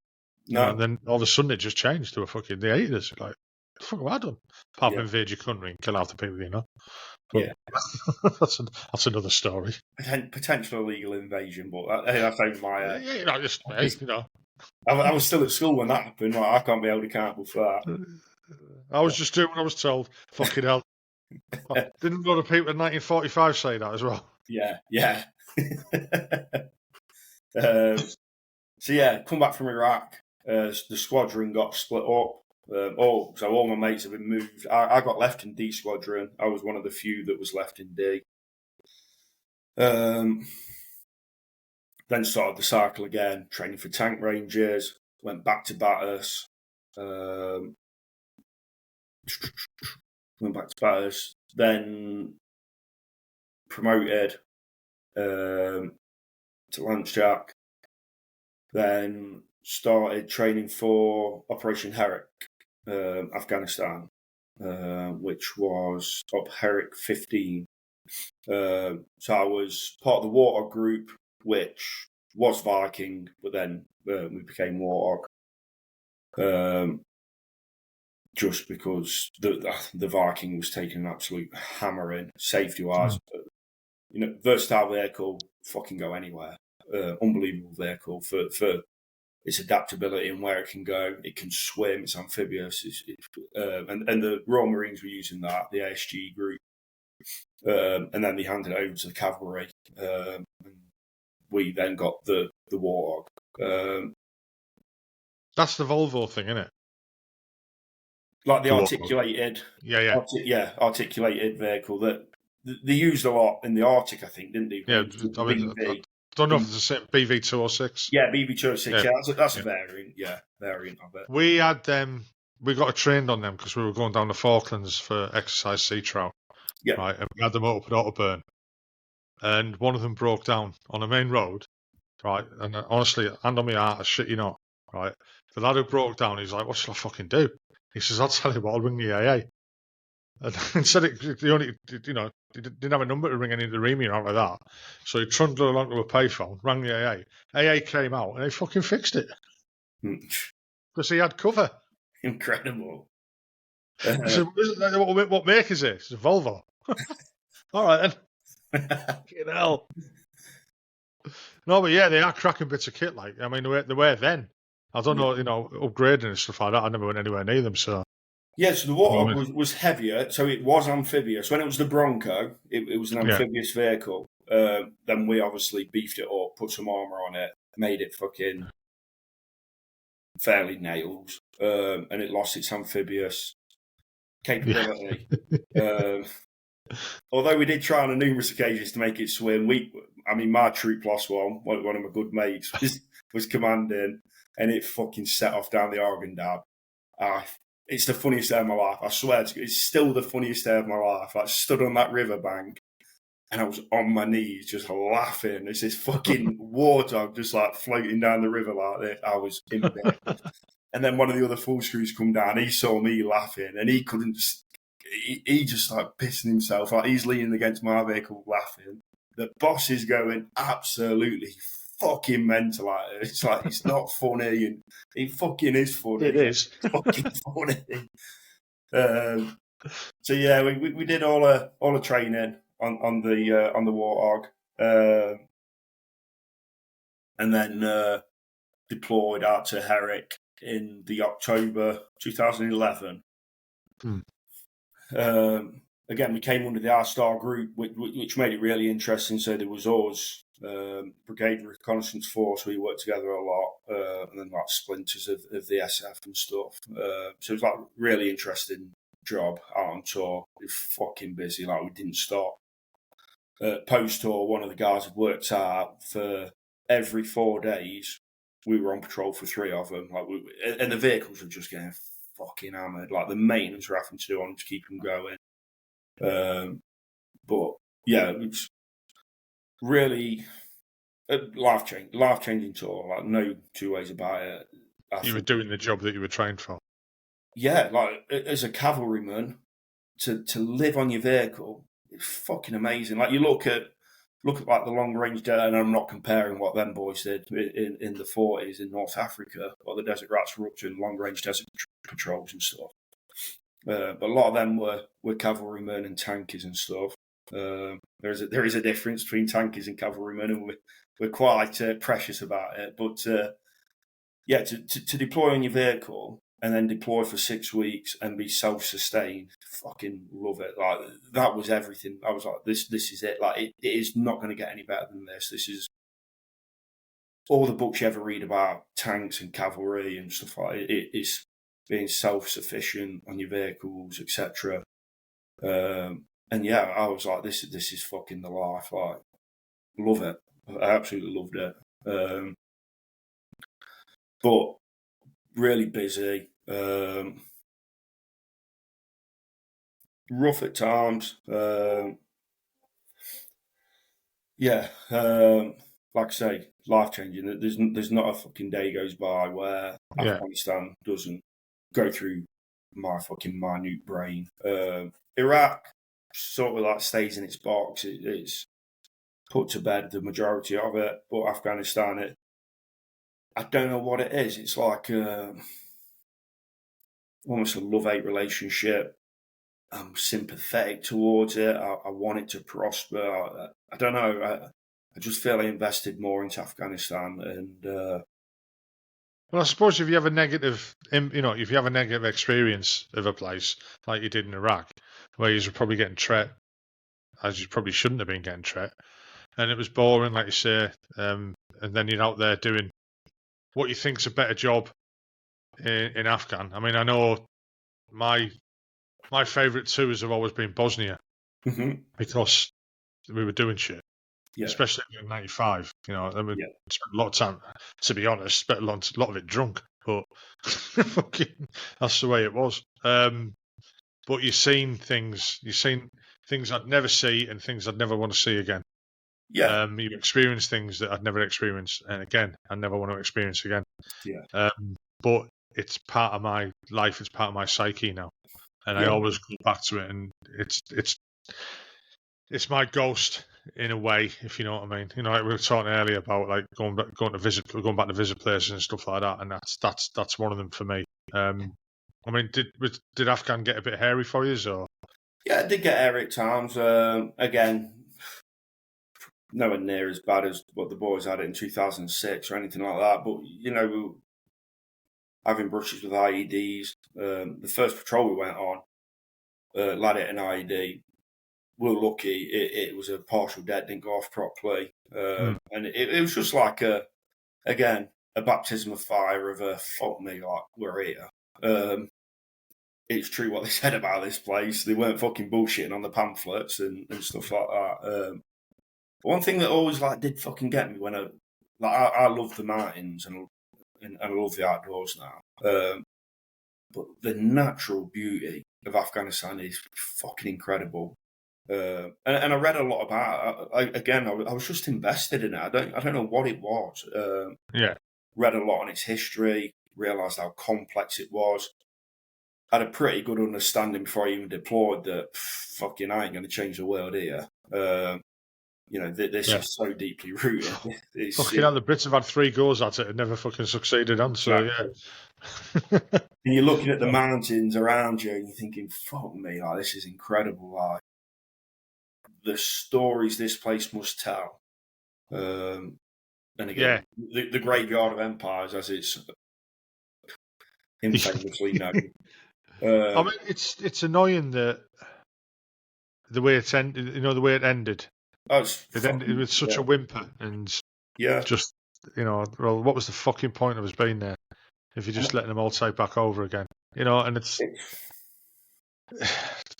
No. And then all of a sudden it just changed. They hated us. Like, what the fuck have I done? Apart from invade your country and kill half the people, you know. But that's another story. Potential illegal invasion, but that sounds my. I was still at school when that happened. Like, I can't be held accountable for that. I was just doing what I was told. Fucking hell. Didn't a lot of people in 1945 say that as well? Yeah. So yeah, come back from Iraq. The squadron got split up. So all my mates have been moved. I got left in D squadron. I was one of the few that was left in D. Then started the cycle again, training for tank rangers. Went back to Bathurst. Then promoted to Lance Jack. Then started training for Operation Herrick, Afghanistan, which was up Herrick 15. So I was part of the Warthog group, which was Viking, but then we became Warthog. Just because the Viking was taking an absolute hammering safety-wise. You know, versatile vehicle, fucking go anywhere. Unbelievable vehicle for its adaptability and where it can go. It can swim. It's amphibious. And the Royal Marines were using that, the ASG group, and then they handed it over to the cavalry. And we then got the Warthog. That's the Volvo thing, isn't it? Like the articulated, articulated vehicle that they used a lot in the Arctic, I think, didn't they? Yeah, I don't know if it's the same BV206. Yeah, BV206. Yeah, that's a variant. Yeah, variant of it. We had we got trained on them because we were going down the Falklands for exercise sea trial. Yeah, right, and we had them up at Otterburn, and one of them broke down on a main road, right. And honestly, hand on my heart, I shit you not, right. The lad who broke down, he's like, "What shall I fucking do?" He says, "I'll tell you what, I'll ring the AA." And instead, he didn't have a number to ring any of the REME or anything like that. So he trundled along to a payphone, rang the AA. AA came out and they fucking fixed it. Because he had cover. Incredible. I said, what make is it? It's a Volvo. All right then. Fucking hell. No, but yeah, they are cracking bits of kit. Like, I mean, they were then. I don't know, upgrading and stuff like that. I never went anywhere near them. So yeah, so the Warthog was heavier, so it was amphibious. When it was the Bronco, it was an amphibious vehicle. Then we obviously beefed it up, put some armour on it, made it fucking fairly nails, and it lost its amphibious capability. Although we did try on numerous occasions to make it swim, my troop lost one of my good mates was commanding, and it fucking set off down the Argon Dab. It's the funniest day of my life. I swear, it's still the funniest day of my life. I stood on that riverbank, and I was on my knees just laughing. It's this fucking warthog just like floating down the river like this. I was in bed. And then one of the other full screws come down. He saw me laughing, and he couldn't. He just like pissing himself. Like he's leaning against my vehicle laughing. The boss is going absolutely fucking mental at it. It's like it's not funny, and it fucking is funny. It is fucking funny. So yeah, we did all the training on the Warthog, and then deployed out to Herrick in the October 2011. Again, we came under the R-Star group, which made it really interesting. So there was us, Brigade Reconnaissance Force. We worked together a lot, and then like splinters of the SF and stuff. So it was like a really interesting job out on tour. It was fucking busy, like we didn't stop. Post-tour, one of the guys had worked out for every 4 days. We were on patrol for 3 of them, and the vehicles were just getting fucking hammered. Like the maintenance we're having to do on them to keep them going. But yeah, it was really a life-changing tour. Like no two ways about it. You were doing the job that you were trained for. Yeah, like as a cavalryman, to live on your vehicle, it's fucking amazing. Like you look at like the long range, and I'm not comparing what them boys did in the 40s in North Africa, what the Desert Rats were up to in long range desert patrols and stuff. But a lot of them were cavalrymen and tankers and stuff. There is a difference between tankers and cavalrymen, and we're quite precious about it. But yeah, to deploy on your vehicle and then deploy for 6 weeks and be self-sustained, fucking love it. Like that was everything. I was like, this is it. Like it is not going to get any better than this. This is all the books you ever read about tanks and cavalry and stuff like it. It's being self-sufficient on your vehicles, etc. And yeah, I was like, this is fucking the life. Like, love it. I absolutely loved it. But really busy. Rough at times. Yeah. Like I say, life-changing. There's not a fucking day goes by where Afghanistan doesn't go through my fucking minute brain. Iraq sort of like stays in its box. It's put to bed the majority of it, but Afghanistan, I don't know what it is. It's like almost a love-hate relationship. I'm sympathetic towards it. I want it to prosper. I don't know. I just feel I invested more into Afghanistan, and well, I suppose if you have a negative, if you have a negative experience of a place like you did in Iraq, where you're probably getting tret, as you probably shouldn't have been getting tret, and it was boring, like you say, and then you're out there doing what you think's a better job in Afghan. I mean, I know my favourite tours have always been Bosnia because we were doing shit. Yeah. Especially in '95, I mean, spent a lot of time, to be honest, spent a lot of it drunk, but fucking, that's the way it was. But you've seen things I'd never see and things I'd never want to see again. Yeah. You've experienced things that I'd never experienced, and again, I never want to experience again. Yeah. But it's part of my life. It's part of my psyche now, and I always go back to it, and it's my ghost in a way, if you know what I mean. Like we were talking earlier about like going back to visit places and stuff like that, and that's one of them for me. I mean, did Afghan get a bit hairy for you, or? Yeah, I did get hairy at times. Again, nowhere near as bad as what the boys had in 2006 or anything like that. But we were having brushes with IEDs. The first patrol we went on, lad hit an IED. We were lucky; it was a partial dead, didn't go off properly, and it was just like a baptism of fire of a fuck me, like we're here. It's true what they said about this place. They weren't fucking bullshitting on the pamphlets and stuff like that. One thing that always did fucking get me when I love the mountains and I love the outdoors now. But the natural beauty of Afghanistan is fucking incredible. And I read a lot about it. I was just invested in it. I don't know what it was. Yeah. Read a lot on its history, realised how complex it was. Had a pretty good understanding before I even deployed that fucking I ain't going to change the world here. This is so deeply rooted. Fucking hell, the Brits have had 3 goes at it and never fucking succeeded on. So yeah. And you're looking at the mountains around you and you're thinking, fuck me, like this is incredible. Like the stories this place must tell. And again, the graveyard of empires, as it's infamously known. I mean, it's annoying that the way it ended. The way it ended. It ended with such a whimper and just well, what was the fucking point of us being there if you're just letting them all take back over again? And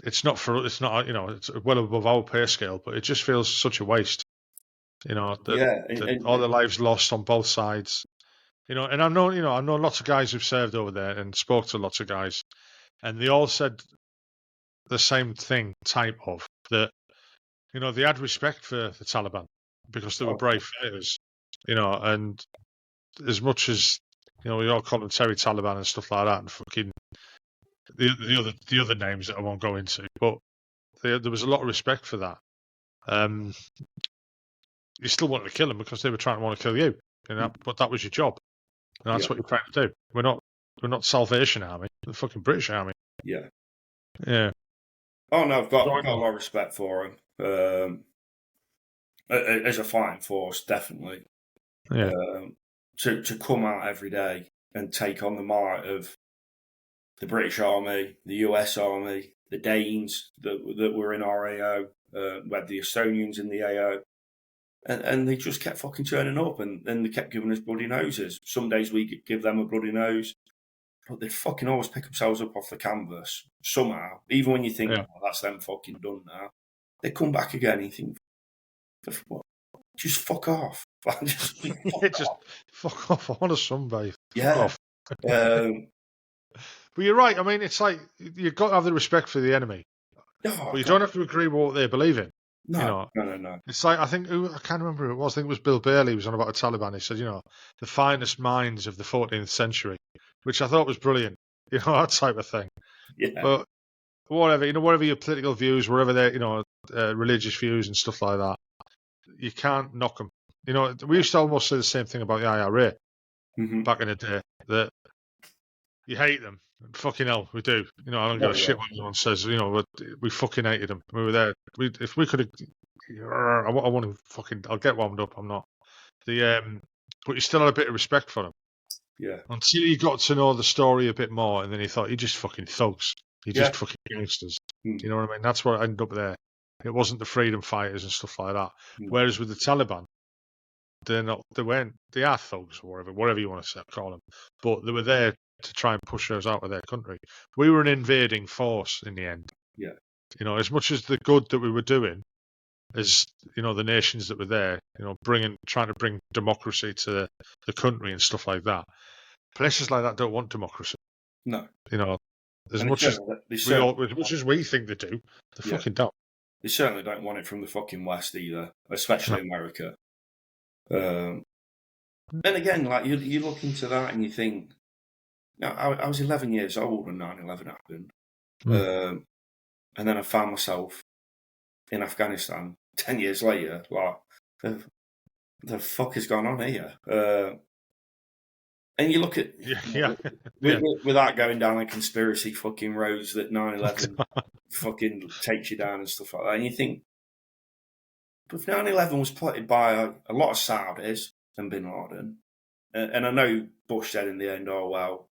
it's not for it's not it's well above our pay scale, but it just feels such a waste. All the lives lost on both sides. And I know lots of guys who've served over there and spoke to lots of guys, and they all said the same thing, type of that. They had respect for the Taliban because they were brave fighters. And as much as we all call them Terry Taliban and stuff like that, and fucking the other names that I won't go into, but there was a lot of respect for that. You still wanted to kill them because they were trying to want to kill you, but that was your job, and that's what you're trying to do. We're not Salvation Army, we're the fucking British Army. Yeah. Oh no, I've got a lot of respect for them. As a fighting force, definitely. Yeah. To come out every day and take on the might of the British Army, the US Army, the Danes that were in our AO, we had the Estonians in the AO, and they just kept fucking turning up, and they kept giving us bloody noses. Some days we could give them a bloody nose, but they fucking always pick themselves up off the canvas somehow. Even when you think, that's them fucking done now, they come back again and you think, just fuck off. just fuck off. I want a sunbathe. Yeah. Fuck off. But you're right. I mean, it's like you've got to have the respect for the enemy. But you don't have to agree with what they believe in. No. It's like, I can't remember who it was. I think it was Bill Bailey who was on about the Taliban. He said, the finest minds of the 14th century, which I thought was brilliant. That type of thing. Yeah. But whatever, whatever your political views, wherever they're, religious views and stuff like that, you can't knock them. We used to almost say the same thing about the IRA back in the day, that you hate them. Fucking hell, we do. I don't give a shit what anyone says. We fucking hated them. We were there. If we could have, I want to fucking. I'll get warmed up. I'm not. But you still had a bit of respect for them. Yeah. Until you got to know the story a bit more, and then you thought, you just fucking thugs. You just fucking gangsters. You know what I mean? That's where I ended up there. It wasn't the freedom fighters and stuff like that. Whereas with the Taliban, they are thugs or whatever you want to call them. But they were there to try and push us out of their country. We were an invading force in the end. Yeah. As much as the good that we were doing, as the nations that were there, trying to bring democracy to the country and stuff like that. Places like that don't want democracy. No. As much as we think they do, they fucking don't. They certainly don't want it from the fucking West either, especially America. And again, you look into that and you think, I was 11 years old when 9/11 happened. And then I found myself in Afghanistan 10 years later. The fuck has gone on here? And you look at, yeah. without going down the conspiracy fucking roads that 9/11 fucking takes you down and stuff like that, and you think, but if 9/11 was plotted by a lot of Saudis and Bin Laden, and I know Bush said in the end, oh, well,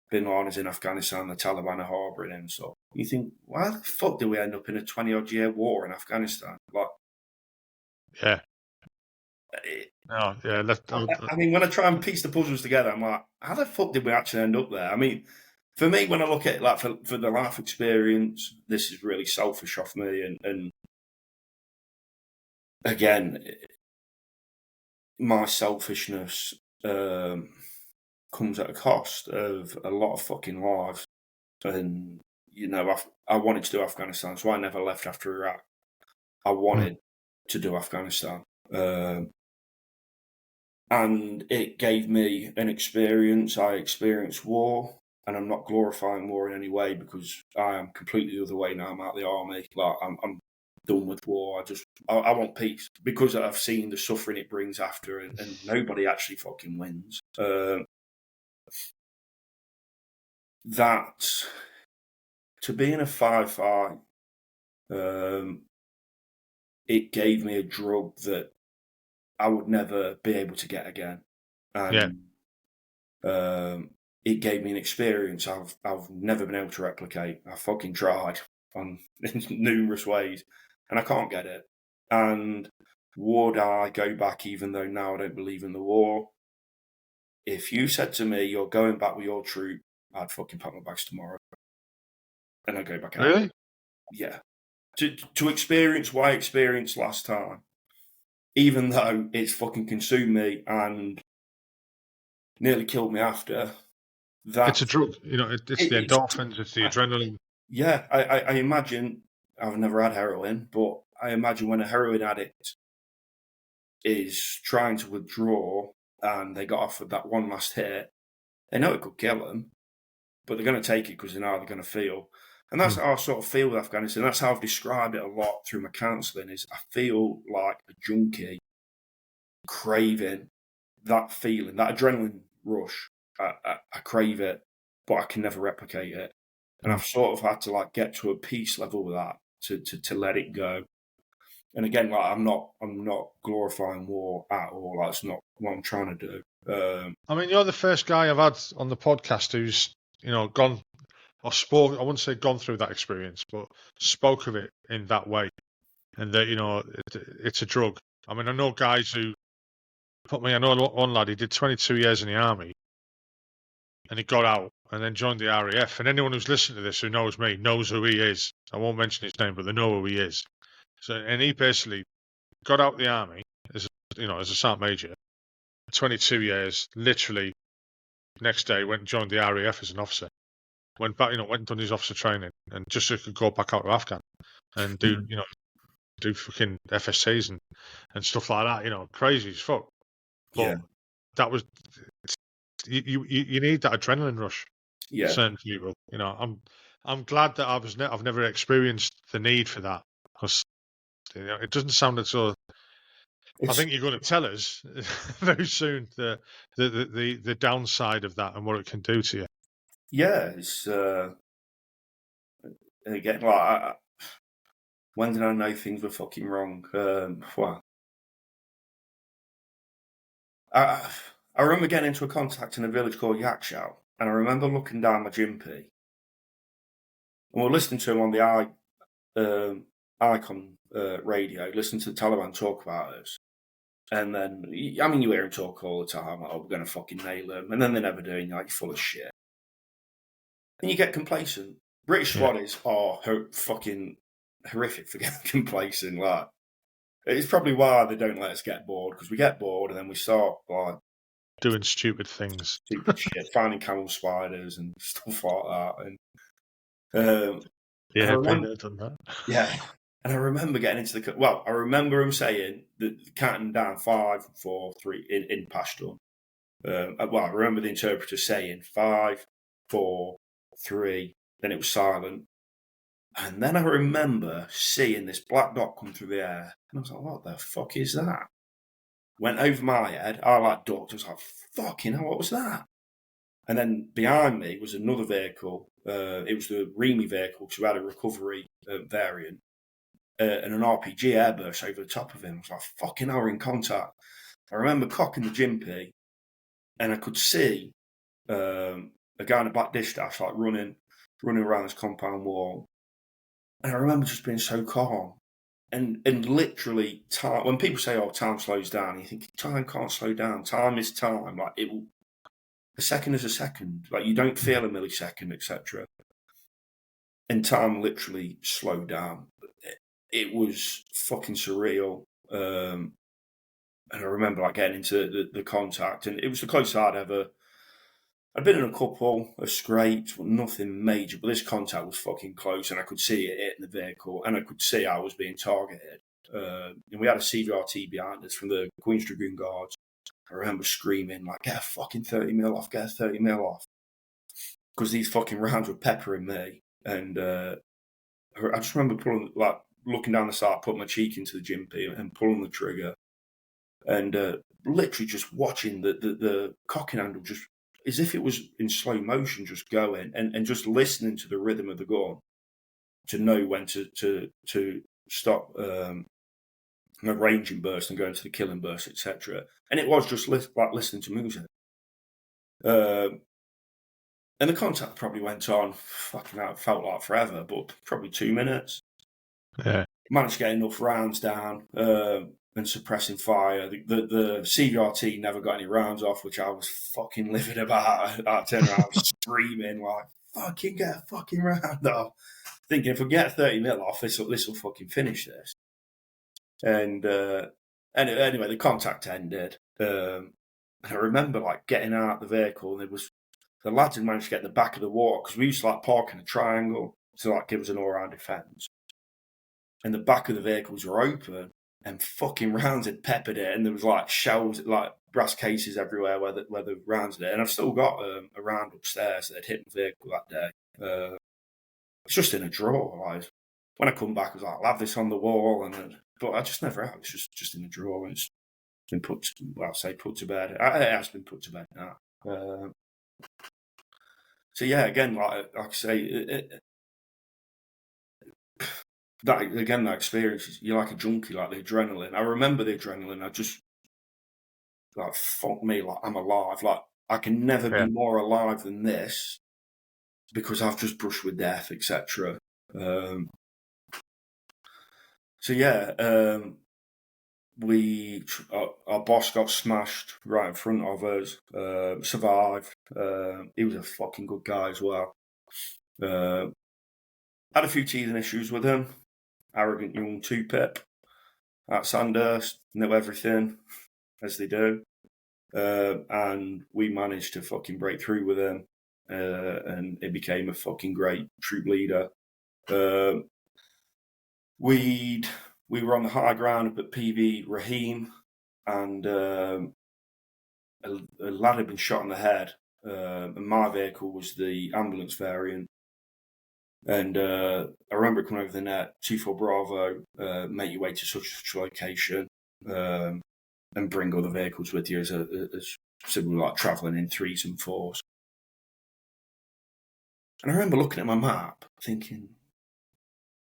Bin Laden's in Afghanistan, the Taliban are harbouring him and stuff. You think, why the fuck did we end up in a 20-odd year war in Afghanistan? Like, yeah. Oh, yeah. I mean, when I try and piece the puzzles together, I'm like, how the fuck did we actually end up there? I mean, for me, when I look at it, like for the life experience, this is really selfish of me. And again, my selfishness comes at a cost of a lot of fucking lives. And, you know, I wanted to do Afghanistan, so I never left after Iraq. I wanted to do Afghanistan. And it gave me an experience. I experienced war, and I'm not glorifying war in any way because I am completely the other way now. I'm out of the army. Like, I'm done with war. I want peace because I've seen the suffering it brings after, and nobody actually fucking wins. That to be in a firefight, it gave me a drug that I would never be able to get again, and it gave me an experience I've never been able to replicate. I fucking tried in numerous ways, and I can't get it. And would I go back, even though now I don't believe in the war? If you said to me, you're going back with your troop, I'd fucking pack my bags tomorrow. And I'd go back out. Really? Yeah. To experience what I experienced last time, even though it's fucking consumed me and nearly killed me after, It's a drug. You know, it's the endorphins, it's the adrenaline. Yeah, I imagine, I've never had heroin, but I imagine when a heroin addict is trying to withdraw and they got offered that one last hit, they know it could kill them, but they're going to take it because they know how they're going to feel. And that's how I sort of feel with Afghanistan. That's how I've described it a lot through my counselling, is I feel like a junkie craving that feeling, that adrenaline rush. I crave it, but I can never replicate it. And I've sort of had to like get to a peace level with that to let it go. And again, like I'm not glorifying war at all. That's not what I'm trying to do. I mean, you're the first guy I've had on the podcast who's, you know, gone or spoke. I wouldn't say gone through that experience, but spoke of it in that way, and that, you know, it's a drug. I mean, I know guys who put me. I know one lad. He did 22 years in the army, and he got out and then joined the RAF. And anyone who's listening to this who knows me knows who he is. I won't mention his name, but they know who he is. So, and he basically got out of the army as a sergeant major, 22 years. Literally, next day went and joined the RAF as an officer. Went back, went and done his officer training, and just so he could go back out to Afghan and do fucking FSCs and stuff like that. Crazy as fuck. But that was you need that adrenaline rush. Yeah. Certain people, I'm glad that I've never experienced the need for that, because it doesn't sound as though. I think you're going to tell us very soon the downside of that and what it can do to you. Yeah, it's again, like when did I know things were fucking wrong? Well, I remember getting into a contact in a village called Yakshow, and I remember looking down my gympie, and we're listening to him on the Icon radio, listening to the Taliban talk about us. And then, I mean, you hear him talk all the time, like, oh, we're going to fucking nail them. And then they never do, and you're like, you're full of shit. And you get complacent. British squaddies are fucking horrific for getting complacent. Like, it's probably why they don't let us get bored, because we get bored and then we start like doing stupid things, stupid shit, finding camel spiders and stuff like that. And I remember done that. Yeah, and I remember getting into the. Well, I remember him saying that counting down 5, 4, 3 in Pashtun. Well, I remember the interpreter saying 5, 4, 3. Then it was silent. And then I remember seeing this black dot come through the air. And I was like, what the fuck is that? Went over my head. I like ducked. I was like, fucking hell, what was that? And then behind me was another vehicle. It was the Remy vehicle, because we had a recovery variant. And an RPG airburst over the top of him. I was like, fucking hell, we're in contact. I remember cocking the Gympie, and I could see a guy in a black dish dash, like running around this compound wall. And I remember just being so calm. And literally, time, when people say, oh, time slows down, you think, time can't slow down. Time is time. Like, a second is a second. Like, you don't feel a millisecond, etc. And time literally slowed down. It was fucking surreal. And I remember like getting into the contact, and it was the closest I'd been in a couple of scrapes, but nothing major. But this contact was fucking close, and I could see it hitting the vehicle, and I could see I was being targeted. And we had a CVRT behind us from the Queen's Dragoon Guards. I remember screaming, like, get a fucking 30 mil off, get a 30 mil off. Because these fucking rounds were peppering me. And I just remember looking down the side, putting my cheek into the Gympie and pulling the trigger. And literally just watching the cocking handle just as if it was in slow motion, just going and just listening to the rhythm of the gun to know when to stop ranging burst and go into the killing burst, etc. And it was just like listening to music. And the contact probably went on, fucking out, felt like forever, but probably 2 minutes. Yeah. Managed to get enough rounds down and suppressing fire. The CVRT never got any rounds off, which I was fucking livid about. I turned around screaming, like, fucking get a fucking round off. Thinking, if we get 30 mil off, this will fucking finish this. And anyway, the contact ended. And I remember like getting out the vehicle, and the lads had managed to get in the back of the walk, because we used to like park in a triangle to like give us an all-round defence. And the back of the vehicles were open, and fucking rounds had peppered it, and there was like shells, like brass cases everywhere where the rounds had it. And I've still got a round upstairs that had hit the vehicle that day. It's just in a drawer. Like, when I come back, I was like, I'll have this on the wall, but I just never have. It's just in a drawer, and it's been put to bed. It has been put to bed now. So yeah, again, like I say, that experience, you're like a junkie, like the adrenaline. I remember the adrenaline. I just, like, fuck me, like, I'm alive. Like, I can never be more alive than this, because I've just brushed with death, etc. So yeah, our boss got smashed right in front of us, survived. He was a fucking good guy as well. Had a few teething issues with him. Arrogant young two-pip at Sandhurst, know everything, as they do. And we managed to fucking break through with him, and it became a fucking great troop leader. We were on the high ground up at PV Raheem, and a lad had been shot in the head, and my vehicle was the ambulance variant. And I remember coming over the net, 24 Bravo, make your way to such a location, and bring other vehicles with you as we were like travelling in 3s and 4s. And I remember looking at my map, thinking,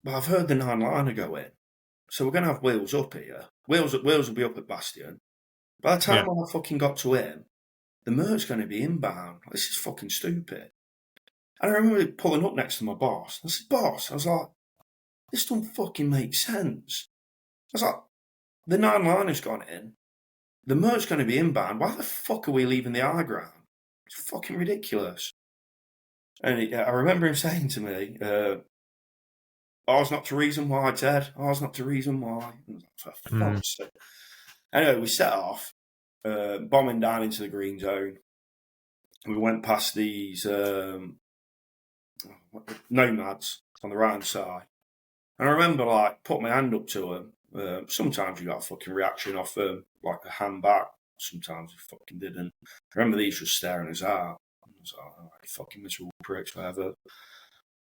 well, I've heard the 9-liner go in, so we're going to have wheels up here. Wheels will be up at Bastion. By the time I fucking got to him, the Merc's going to be inbound. This is fucking stupid. And I remember pulling up next to my boss. I said, boss, I was like, this don't fucking make sense. I was like, the 9-liner's gone in. The Merc's going to be inbound. Why the fuck are we leaving the high ground? It's fucking ridiculous. And I remember him saying to me, ours not the reason why, Ted. Ours not the reason why. For fuck's sake. Anyway, we set off, bombing down into the green zone. We went past these nomads on the right side. And I remember, like, put my hand up to them. Sometimes you got a fucking reaction off them, like a hand back. Sometimes you fucking didn't. I remember these just staring us out. I was like, oh, you fucking miserable pricks, whatever.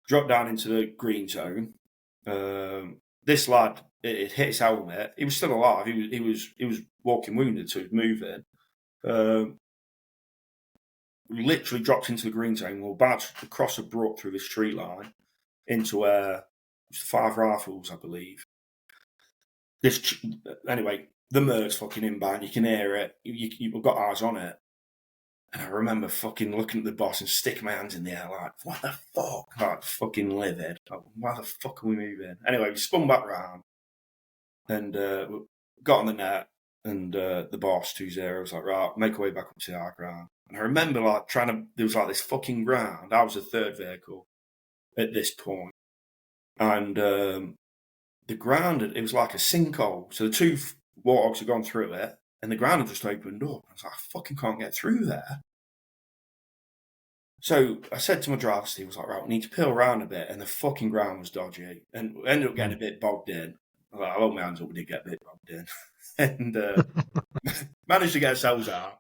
Dropped down into the green zone. This lad, it hit his helmet. He was still alive. He was walking wounded, so he was moving. literally dropped into the green zone. We're about to cross a brook through this tree line into where it's 5 rifles, I believe. Anyway, the Merc's fucking inbound. You can hear it. You've got eyes on it. And I remember fucking looking at the boss and sticking my hands in the air like, what the fuck? Like, fucking livid. Like, why the fuck are we moving? Anyway, we spun back round and got on the net. And the boss, 2-0, was like, right, make our way back up to our ground. And I remember like there was like this fucking ground. I was the third vehicle at this point. And the ground, it was like a sinkhole. So the 2 warthogs had gone through it and the ground had just opened up. I was like, I fucking can't get through there. So I said to my driver, Steve, was like, right, we need to peel around a bit. And the fucking ground was dodgy. And we ended up getting a bit bogged in. I hold my hands up, we did get a bit bogged in. And managed to get ourselves out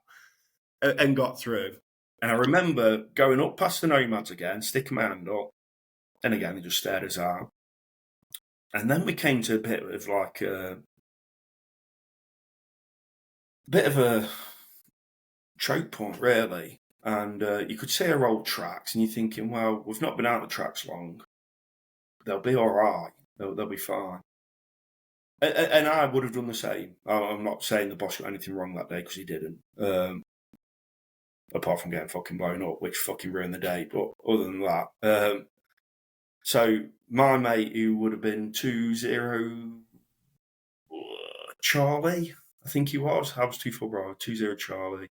and got through. And I remember going up past the nomads again, sticking my hand up. And again, they just stared us out. And then we came to a bit of like a choke point, really. And you could see our old tracks, and you're thinking, well, we've not been out of the tracks long. They'll be all right. They'll be fine. And I would have done the same. I'm not saying the boss got anything wrong that day, because he didn't. Apart from getting fucking blown up, which fucking ruined the day. But other than that, so my mate, who would have been 2-0 Charlie, I think he was. I was 2-4 Bravo, 2-0 Charlie.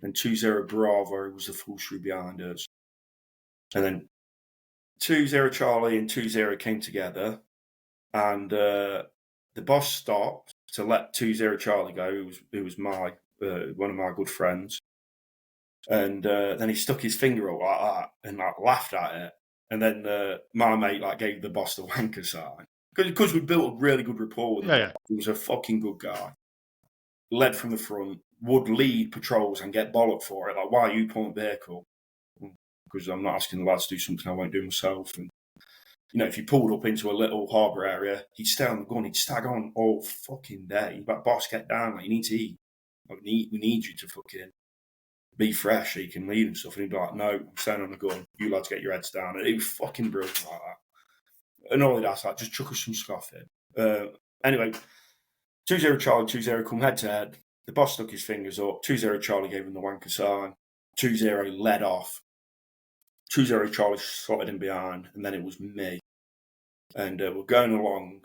And 2-0 Bravo was the full through behind us. And then 2-0 Charlie and 2-0 came together. And the boss stopped to let 2-0 Charlie go, who was my one of my good friends. And then he stuck his finger up like that and like laughed at it. And then my mate like gave the boss the wanker sign. Because we built a really good rapport with him. Yeah. He was a fucking good guy. Led from the front, would lead patrols and get bollocked for it. Like, why are you pulling the vehicle? Because I'm not asking the lads to do something I won't do myself. And, you know, if you pulled up into a little harbour area, he'd stay on the gun, he'd stag on all fucking day. But boss, get down, like, you need to eat. Like, we need you to fucking be fresh so you can lead and stuff. And he'd be like, no, I'm staying on the gun. You lads get your heads down. And it was fucking brilliant like that. And all of that's like, just chuck us some scoff in. Anyway, 2-0 Charlie, 2-0 come head to head. The boss stuck his fingers up. 2-0 Charlie gave him the wanker sign. 2-0 led off. 2-0 Charlie slotted in behind, and then it was me. And we're going along,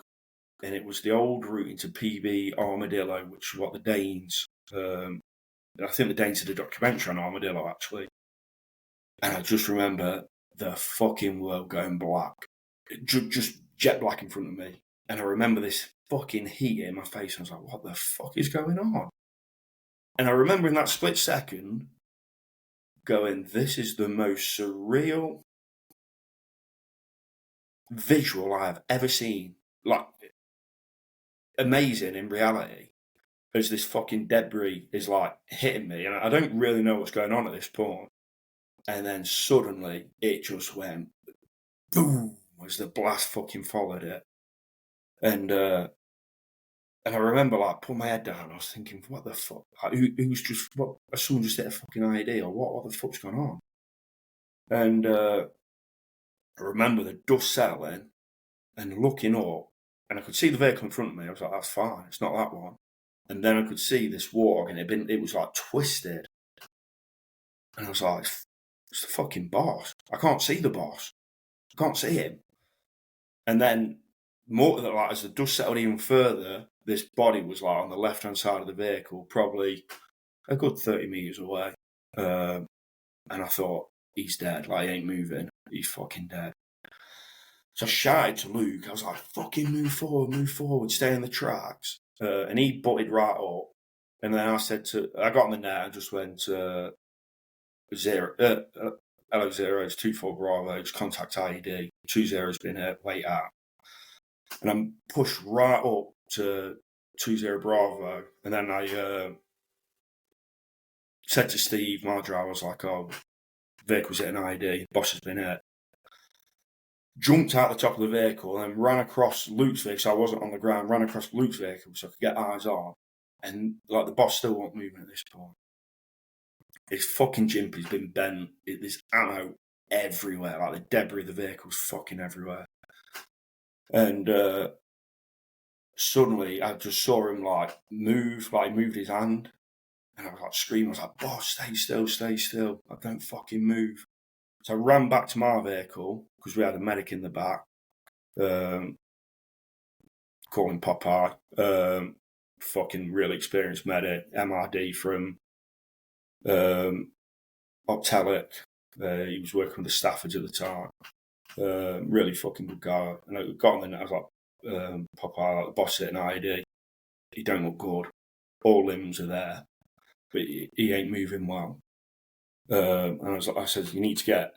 and it was the old route into PB Armadillo, which is what the Danes, I think the Danes did a documentary on Armadillo, actually. And I just remember the fucking world going black. Just jet black in front of me. And I remember this fucking heat in my face, and I was like, what the fuck is going on? And I remember in that split second going, this is the most surreal visual I have ever seen. Like, amazing in reality, as this fucking debris is like hitting me. And I don't really know what's going on at this point. And then suddenly it just went boom as the blast fucking followed it. And I remember like putting my head down. I was thinking, what the fuck? Like, who's just what? Has someone just hit a fucking IED or what? What the fuck's going on? And I remember the dust settling and looking up, and I could see the vehicle in front of me. I was like, that's fine. It's not that one. And then I could see this warthog, and it was like twisted. And I was like, it's the fucking boss. I can't see the boss. I can't see him. And then more than like as the dust settled even further, this body was like on the left-hand side of the vehicle, probably a good 30 metres away. And I thought, he's dead. Like, he ain't moving. He's fucking dead. So I shouted to Luke. I was like, fucking move forward, stay in the tracks. And he butted right up. And then I got on the net and just went, hello, Zero, it's 2-4 Bravo, just contact IED. 2-0's been hit, wait out. And I'm pushed right up to 2-0 Bravo. And then I said to Steve, my driver, I was like, oh, vehicle's hit an IED, boss has been hit. Jumped out the top of the vehicle and ran across Luke's vehicle, so I wasn't on the ground, ran across Luke's vehicle so I could get eyes on. And like the boss still wasn't moving at this point. his fucking jimpy's been bent. There's ammo everywhere. Like, the debris of the vehicle's fucking everywhere. And suddenly I just saw him like move, like he moved his hand. And I was like screaming. I was like, boss, stay still, stay still. I don't fucking move. So I ran back to my vehicle because we had a medic in the back. Calling Popeye. Fucking really experienced medic. MRD from Optelic. He was working with the Staffords at the time. Really fucking good guy. And I got on and I was like, Popeye, like, the boss at an IED. He don't look good. All limbs are there, but he ain't moving well. And I said, you need to get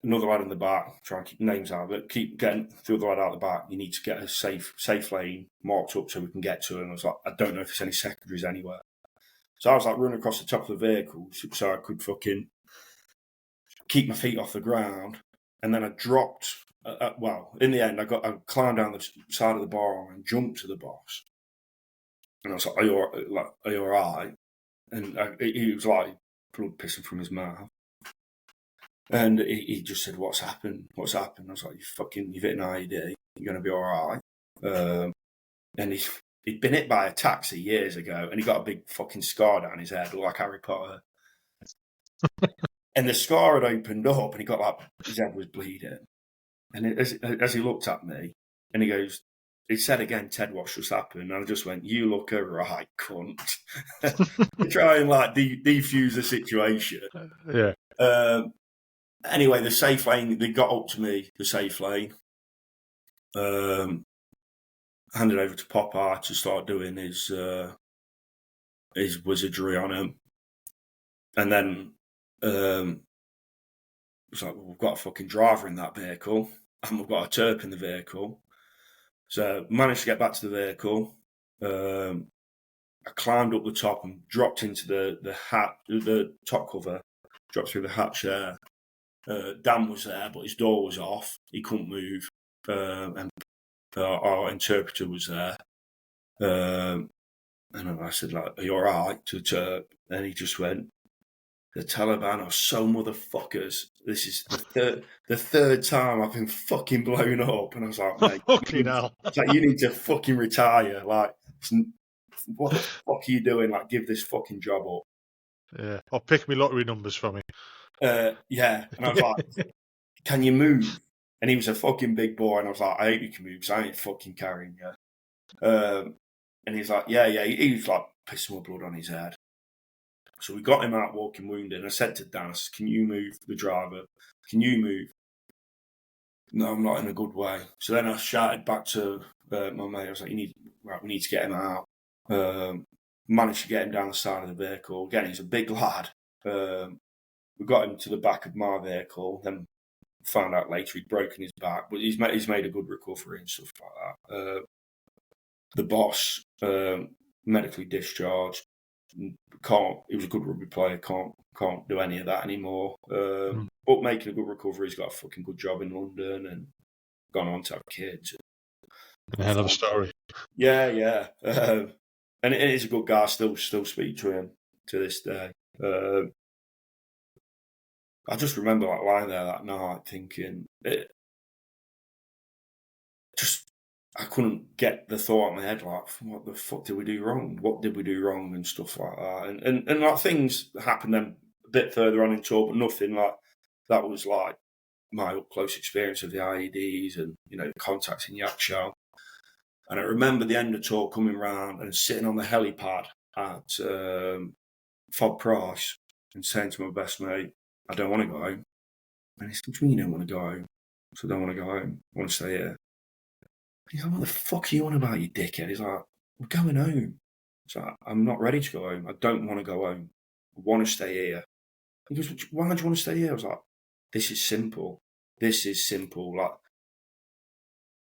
another lad in the back, try and keep names out of it, keep getting the other lad out of the back. You need to get a safe lane marked up so we can get to him. I was like, I don't know if there's any secondaries anywhere. So I was like running across the top of the vehicle so I could fucking keep my feet off the ground. And then I dropped, in the end, I climbed down the side of the bar and jumped to the boss. And I was like, are you all right? And he was like, blood pissing from his mouth. And he just said, what's happened? What's happened? I was like, you've hit an IED. You're going to be all right. And he'd been hit by a taxi years ago, and he got a big fucking scar down his head, like Harry Potter. And the scar had opened up, and he got like, his head was bleeding. And as he looked at me, and he said again, Ted, what's just happened? And I just went, you look all right, cunt. To try and like defuse the situation. Yeah. Anyway, the safe lane, they got up to me, the safe lane. Handed over to Popeye to start doing his wizardry on him. And then it was like, well, we've got a fucking driver in that vehicle, and we've got a terp in the vehicle. So managed to get back to the vehicle. I climbed up the top and dropped into the top cover, dropped through the hatch there. Dan was there, but his door was off. He couldn't move. And our interpreter was there. And I said, like, are you all right? To the terp. And he just went, the Taliban are so motherfuckers. This is the third time I've been fucking blown up. And I was like, mate, fucking hell. Like, you need to fucking retire. Like, what the fuck are you doing? Like, give this fucking job up. Yeah. Or pick me lottery numbers for me. Yeah. And I was like, can you move? And he was a fucking big boy. And I was like, I hope you can move because I ain't fucking carrying you. And he's like, yeah. He was like pissing more blood on his head. So we got him out walking wounded. And I said to Dan, can you move the driver? Can you move? No, I'm not in a good way. So then I shouted back to my mate. I was like, we need to get him out. Managed to get him down the side of the vehicle. Again, he's a big lad. We got him to the back of my vehicle. Then found out later he'd broken his back. But he's made a good recovery and stuff like that. The boss, medically discharged. He was a good rugby player, can't do any of that anymore. But making a good recovery, he's got a fucking good job in London and gone on to have kids. A hell of a story. Yeah. And it is a good guy, still speak to him to this day. I just remember like lying there that night thinking, I couldn't get the thought in my head, like, what the fuck did we do wrong? What did we do wrong and stuff like that? And like things happened then a bit further on in tour, but nothing like that was like my up close experience of the IEDs and, the contacts in Yakshow. And I remember the end of tour coming round and sitting on the helipad at Fog Price and saying to my best mate, I don't want to go home. And he said, what do you mean you don't want to go home? So I don't want to go home. I want to stay here. He's like, what the fuck are you on about, you dickhead? He's like, we're going home. So I'm not ready to go home. I don't want to go home. I want to stay here. He goes, why don't you want to stay here? I was like, this is simple. Like,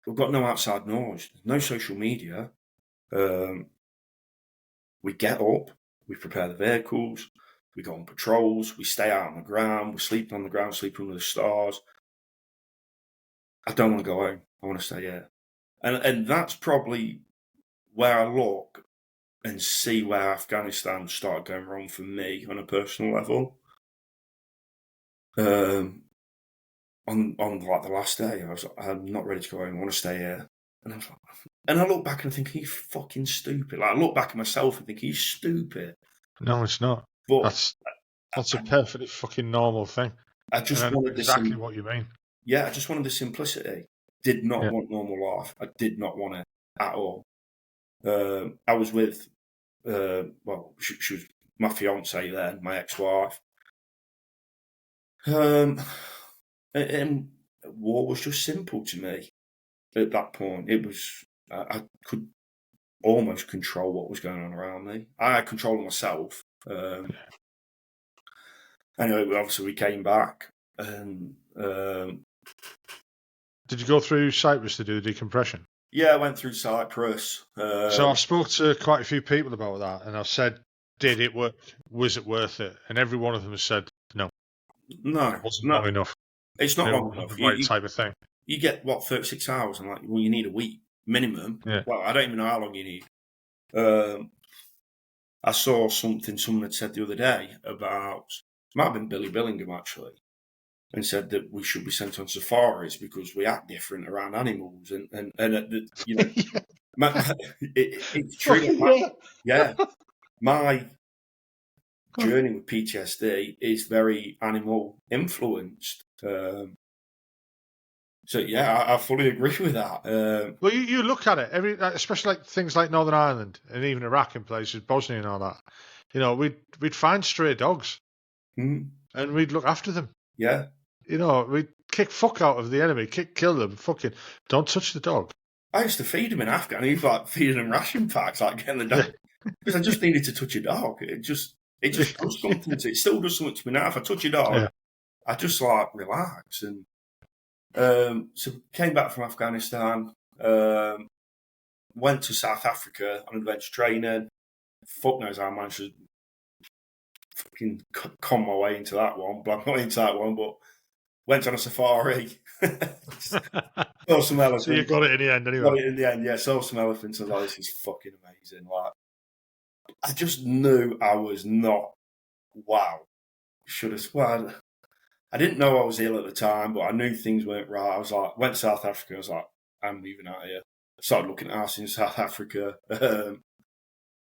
we've got no outside noise, no social media. We get up, we prepare the vehicles, we go on patrols, we stay out on the ground, we're sleeping on the ground, sleeping under the stars. I don't want to go home. I want to stay here. And that's probably where I look and see where Afghanistan started going wrong for me on a personal level. On like the last day, I'm not ready to go home. I want to stay here. And I look back and I think he's fucking stupid. Like I look back at myself and think he's stupid. No, it's not. But That's a perfectly fucking normal thing. I just and I know wanted exactly what you mean. Yeah, I just wanted the simplicity. Did not Yeah. want normal life. I did not want it at all. I was with, she was my fiance then, my ex-wife. And war was just simple to me at that point. It was, I could almost control what was going on around me. I had control of myself. Anyway, obviously we came back and... Did you go through Cyprus to do the decompression? Yeah, I went through Cyprus. So I've spoke to quite a few people about that, and I've said, did it work? Was it worth it? And every one of them has said, no. No. It wasn't long enough. It's not long enough. enough. The right type of thing. You get, 36 hours? And well, you need a week minimum. Yeah. Well, I don't even know how long you need. I saw someone had said the other day about, it might have been Billy Billingham actually, and said that we should be sent on safaris because we act different around animals. And it's true. My journey with PTSD is very animal influenced. So yeah, I fully agree with that. Well, you look at it especially like things like Northern Ireland and even Iraq and places, Bosnia and all that. We'd find stray dogs and we'd look after them. Yeah. We'd kick fuck out of the enemy, kill them, fucking don't touch the dog. I used to feed them in Afghan. I used to like feeding them ration packs, like getting the dog because I just needed to touch a dog. It just does something. It still does something to me now. If I touch a dog, I just like relax and. So came back from Afghanistan, went to South Africa on adventure training. Fuck knows how I managed to fucking con my way into that one, but went on a safari. Saw some elephants. So you got it in the end anyway. Got it in the end, yeah. Saw some elephants. I was like, this is fucking amazing. Like, I just knew I was not. Wow. Should have. Well, I didn't know I was ill at the time, but I knew things weren't right. I was like, went to South Africa. I was like, I'm moving out of here. Started looking at house in South Africa.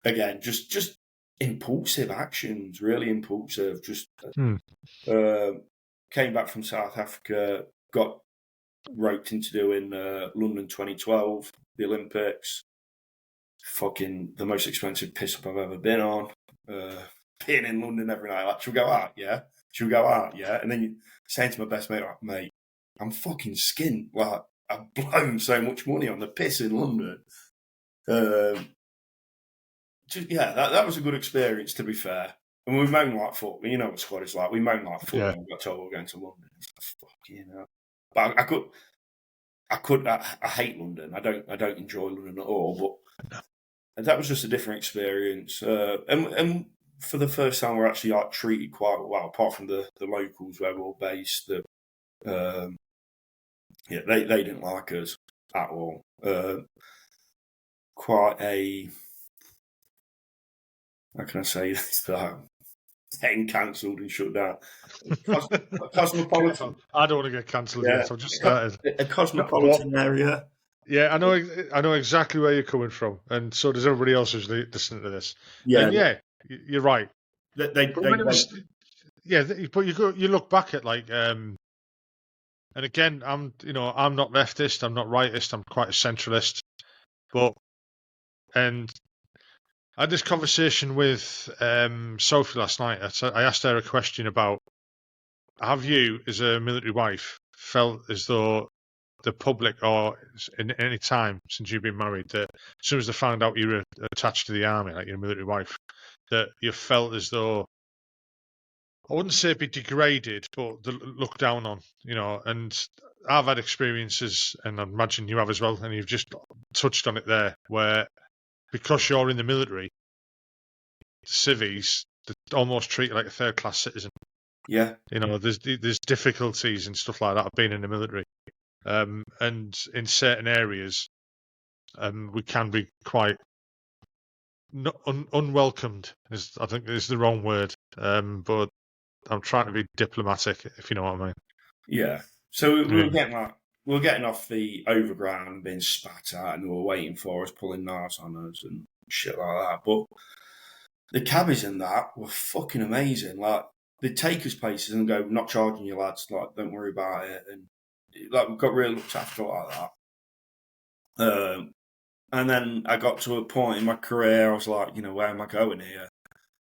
Again, just impulsive actions, really impulsive. Just came back from South Africa, got roped into doing London 2012, the Olympics. Fucking the most expensive piss up I've ever been on. Being in London every night, like, should we go out? Yeah. Should we go out? Yeah. And then you saying to my best mate, like, mate, I'm fucking skint. Like, I've blown so much money on the piss in London. That was a good experience, to be fair. And we moan like fuck. You know what squad is like. We moan like fuck when we got told we were going to London. It's like, fuck, you know. But I hate London. I don't enjoy London at all. But that was just a different experience. And for the first time, we're actually like treated quite well, apart from the locals where we're all based. They didn't like us at all. Quite a, how can I say this? Getting cancelled and shut down. Cosmopolitan. I don't want to get cancelled yet. So I've just started. A cosmopolitan area. Yeah, I know exactly where you're coming from, and so does everybody else who's listening to this. Yeah, and yeah, you're right. But you look back at like, and again, I'm not leftist, I'm not rightist, I'm quite a centralist, and I had this conversation with Sophie last night. I asked her a question about, have you, as a military wife, felt as though the public or in any time since you've been married, that as soon as they found out you were attached to the army, like you're a military wife, that you felt as though, I wouldn't say be degraded, but looked down on, and I've had experiences, and I imagine you have as well, and you've just touched on it there, where because you're in the military, the civvies, they almost treat you like a third-class citizen. Yeah. There's difficulties and stuff like that of being in the military. And in certain areas, we can be quite unwelcomed I think is the wrong word. But I'm trying to be diplomatic, if you know what I mean. Yeah. So we Yeah. were getting off the overground and being spat at, and they were waiting for us, pulling knives on us and shit like that. But the cabbies in that were fucking amazing. Like, they'd take us places and go, "Not charging you, lads. Like, don't worry about it." And like, we got really looked after like that. And then I got to a point in my career, I was like, where am I going here?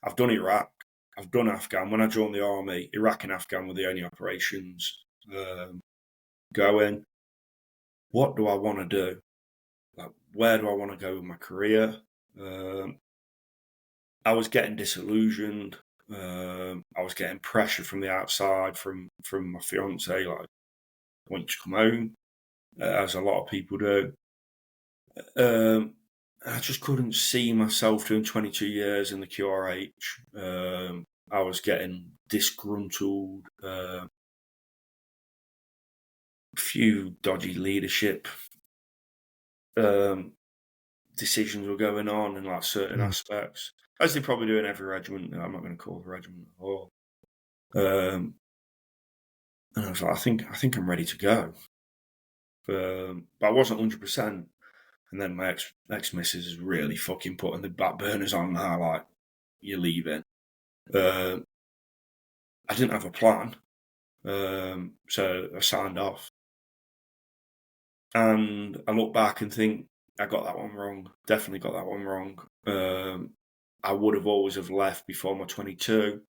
I've done Iraq, I've done Afghan. When I joined the army, Iraq and Afghan were the only operations going. What do I want to do? Like, where do I want to go with my career? I was getting disillusioned. I was getting pressure from the outside, from my fiance, like, "I want you to come home," as a lot of people do. I just couldn't see myself doing 22 years in the QRH. I was getting disgruntled. A few dodgy leadership decisions were going on in like certain aspects, as they probably do in every regiment. I'm not going to call the regiment at all. And I was like, I think I'm ready to go. But I wasn't 100%. And then my ex missus is really fucking putting the back burners on now, like, "You're leaving." I didn't have a plan, so I signed off. And I look back and think, I got that one wrong. Definitely got that one wrong. I would have always have left before my 22.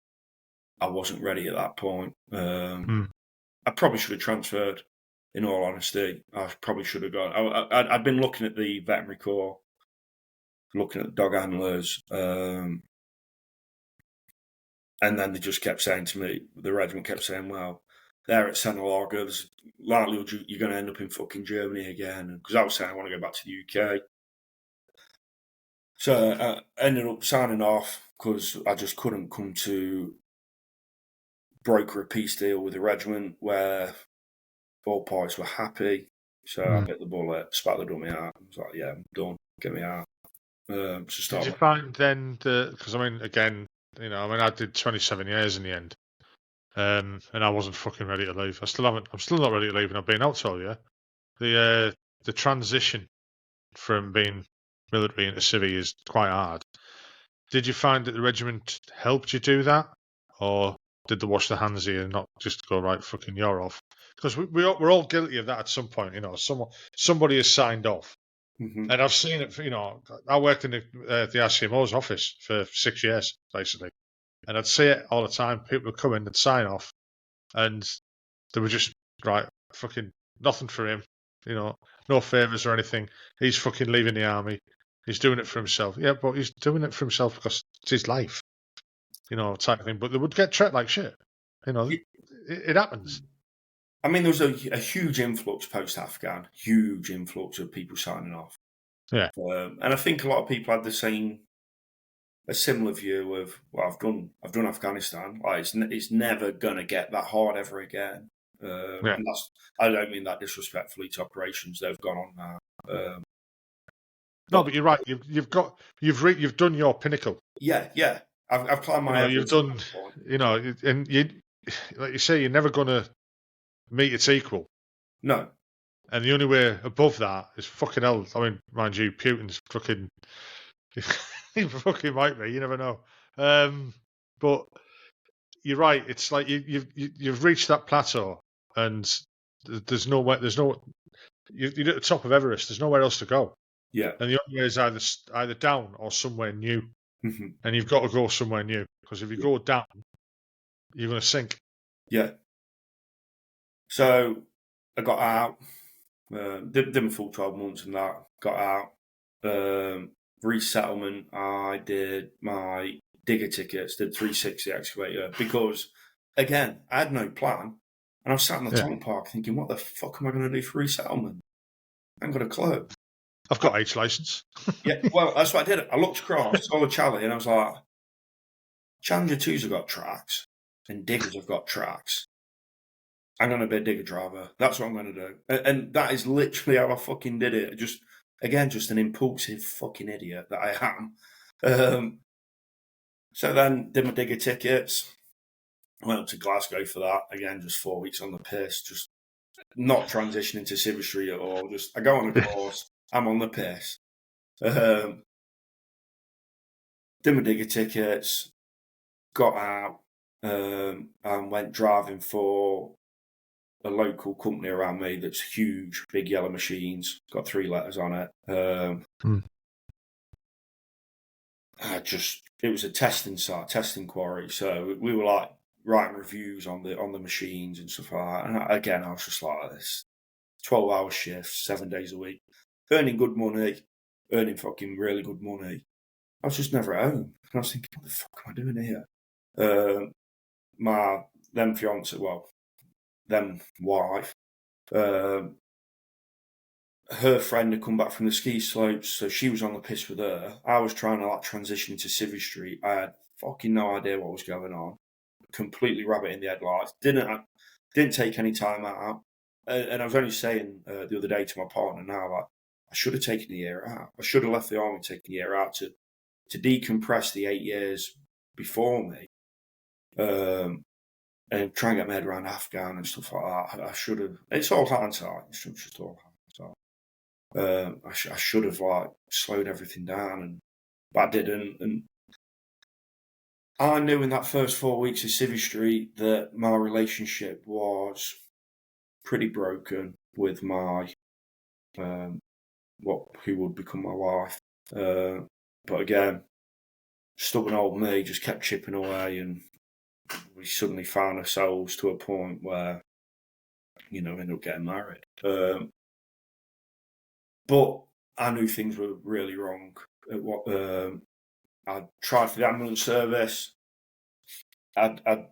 I wasn't ready at that point. I probably should have transferred, in all honesty. I probably should have gone. I'd been looking at the veterinary corps, looking at the dog handlers, and then they just kept saying to me, the regiment kept saying, "Well, they're at Senelaga, there's likely you're going to end up in fucking Germany again." Because I was saying I want to go back to the UK. So I ended up signing off because I just couldn't come to broker a peace deal with the regiment where all parties were happy. So I bit the bullet, spat the dummy out. I was like, "Yeah, I'm done. Get me out." Did you find then because I mean, again, I did 27 years in the end, and I wasn't fucking ready to leave. I'm still not ready to leave, and I've been out all year. The transition from being military into civvy is quite hard. Did you find that the regiment helped you do that, or did they wash their hands of you and not just go, "Right, fucking you're off"? Because we're all guilty of that at some point. Somebody has signed off. Mm-hmm. And I've seen it. I worked in the RCMO's office for 6 years, basically, and I'd see it all the time. People would come in and sign off, and they were just right, fucking nothing for him. No favors or anything. He's fucking leaving the army. He's doing it for himself. Yeah, but he's doing it for himself because it's his life, type of thing. But they would get treated like shit. It happens. I mean, there was a huge influx post-Afghan, huge influx of people signing off. Yeah. And I think a lot of people had a similar view of, well, I've done Afghanistan. Like, it's never gonna get that hard ever again. Yeah. And I don't mean that disrespectfully to operations that have gone on now. No, but you're right. You've done your pinnacle. Yeah. I've climbed my You've Everest at done. that point. And you, like you say, you're never gonna meet its equal. No. And the only way above that is fucking hell. I mean, mind you, Putin's fucking. He fucking might be. You never know. But you're right. It's like you've reached that plateau, and there's nowhere. You're at the top of Everest. There's nowhere else to go. Yeah. And the only way is either down or somewhere new. Mm-hmm. And you've got to go somewhere new, because if you go down, you're going to sink. Yeah. So I got out. Did my full 12 months and that. Got out. Resettlement. I did my digger tickets. Did 360 excavator because, again, I had no plan. And I was sat in the tank park thinking, what the fuck am I going to do for resettlement? I ain't got a clue. I've got H license. Yeah, well, that's what I did. I looked across, saw the Charlie, and I was like, Challenger 2s have got tracks, and diggers have got tracks. I'm going to be a digger driver. That's what I'm going to do. And that is literally how I fucking did it. Just an impulsive fucking idiot that I am. So then did my digger tickets. Went up to Glasgow for that. Again, just 4 weeks on the piss. Just not transitioning to civilistry at all. Just I go on a course. I'm on the piss. Did my digger tickets. Got out and went driving for a local company around me that's huge, big yellow machines. Got 3 letters on it. It was a testing site, testing quarry. So we were like writing reviews on the machines and stuff like that. And again, I was just like this 12-hour shifts, 7 days a week, earning good money, earning fucking really good money. I was just never at home. And I was thinking, what the fuck am I doing here? My then fiance, well, then wife, her friend had come back from the ski slopes, so she was on the piss with her. I was trying to like transition into Civvy Street. I had fucking no idea what was going on. Completely rabbit in the headlights. Didn't take any time out. And I was only saying the other day to my partner now, like, I should have taken a year out. I should have left the army, taken a year out to decompress the 8 years before me. And try and get my head around Afghan and stuff like that. I should have. It's all hindsight. It's just all hindsight. I should have like slowed everything down, but I didn't. And I knew in that first 4 weeks of Civvy Street that my relationship was pretty broken with my who would become my wife. But again, stubborn old me just kept chipping away, and we suddenly found ourselves to a point where, ended up getting married. But I knew things were really wrong. I tried for the ambulance service. I'd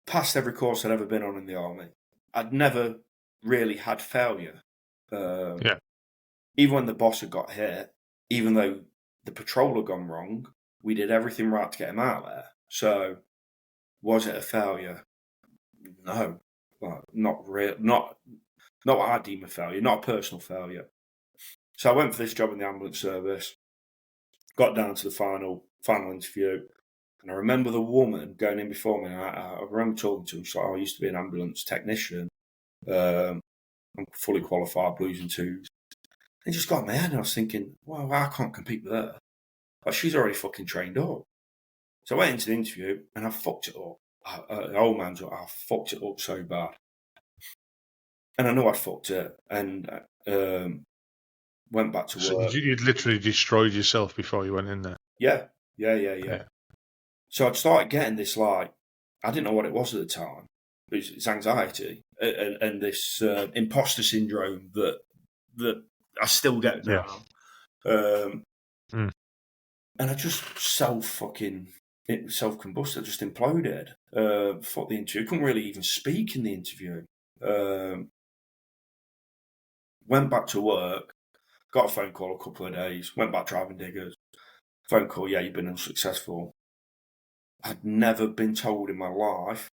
passed every course I'd ever been on in the army. I'd never really had failure. Even when the boss had got hit, even though the patrol had gone wrong, we did everything right to get him out of there. So, was it a failure? No, not real. Not what I deem a failure. Not a personal failure. So I went for this job in the ambulance service. Got down to the final interview, and I remember the woman going in before me. I remember talking to her. She's like, "I used to be an ambulance technician. I'm fully qualified, blues and twos." It just got in my head, and I was thinking, "Well, I can't compete with her. Like, she's already fucking trained up." So I went into the interview, and I fucked it up. The old man's like, I fucked it up so bad. And I know I fucked it, and went back to work. So you'd literally destroyed yourself before you went in there? Yeah. So I'd started getting this, like, I didn't know what it was at the time. It's anxiety and this imposter syndrome that I still get now. And I just self-combusted. I just imploded. Fuck the interview. I couldn't really even speak in the interview. Went back to work. Got a phone call a couple of days. Went back driving diggers. Phone call, yeah, you've been unsuccessful. I'd never been told in my life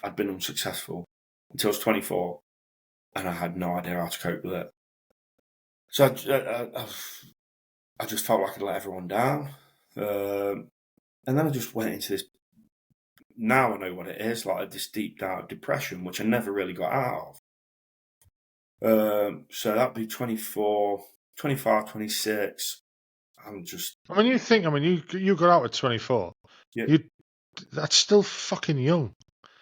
I'd been unsuccessful until I was 24, and I had no idea how to cope with it. So I just felt like I'd let everyone down. And then I just went into this, now I know what it is, like this deep, dark depression, which I never really got out of. So that'd be 24, 25, 26. I'm just... you got out at 24. Yeah. That's still fucking young.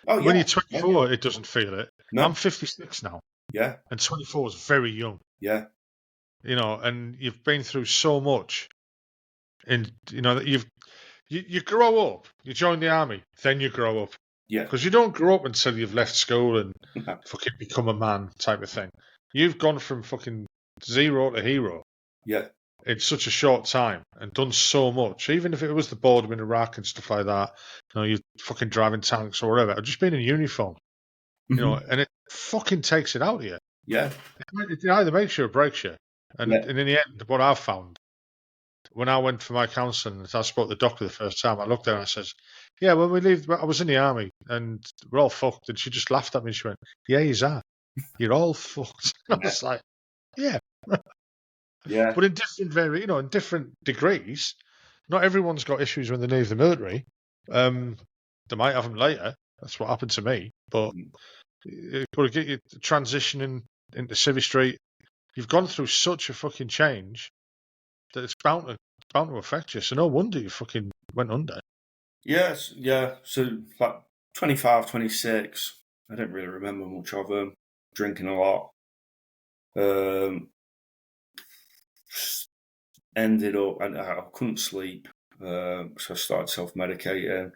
Oh, yeah. When you're 24, it doesn't feel it. No. I'm 56 now. Yeah. And 24 is very young. Yeah. And you've been through so much. And, that you grow up, you join the army, then you grow up. Yeah. Because you don't grow up until you've left school and fucking become a man type of thing. You've gone from fucking zero to hero. Yeah. In such a short time and done so much. Even if it was the boredom in Iraq and stuff like that, you're fucking driving tanks or whatever. I've just been in uniform, and it fucking takes it out of you. Yeah. It either makes you or breaks you. And in the end, what I've found, when I went for my counselling, I spoke to the doctor the first time, I looked at her and I says, yeah, when we leave, I was in the army and we're all fucked. And she just laughed at me and she went, yeah, you're all fucked. I was like, yeah. Yeah. But in in different degrees. Not everyone's got issues when they leave the military. They might have them later. That's what happened to me. But you've got to get you transitioning into Civvy Street. You've gone through such a fucking change that it's bound to affect you. So no wonder you fucking went under. Yes, yeah. So like 25, 26, I don't really remember much of them. Drinking a lot. Ended up, and I couldn't sleep, so I started self-medicating.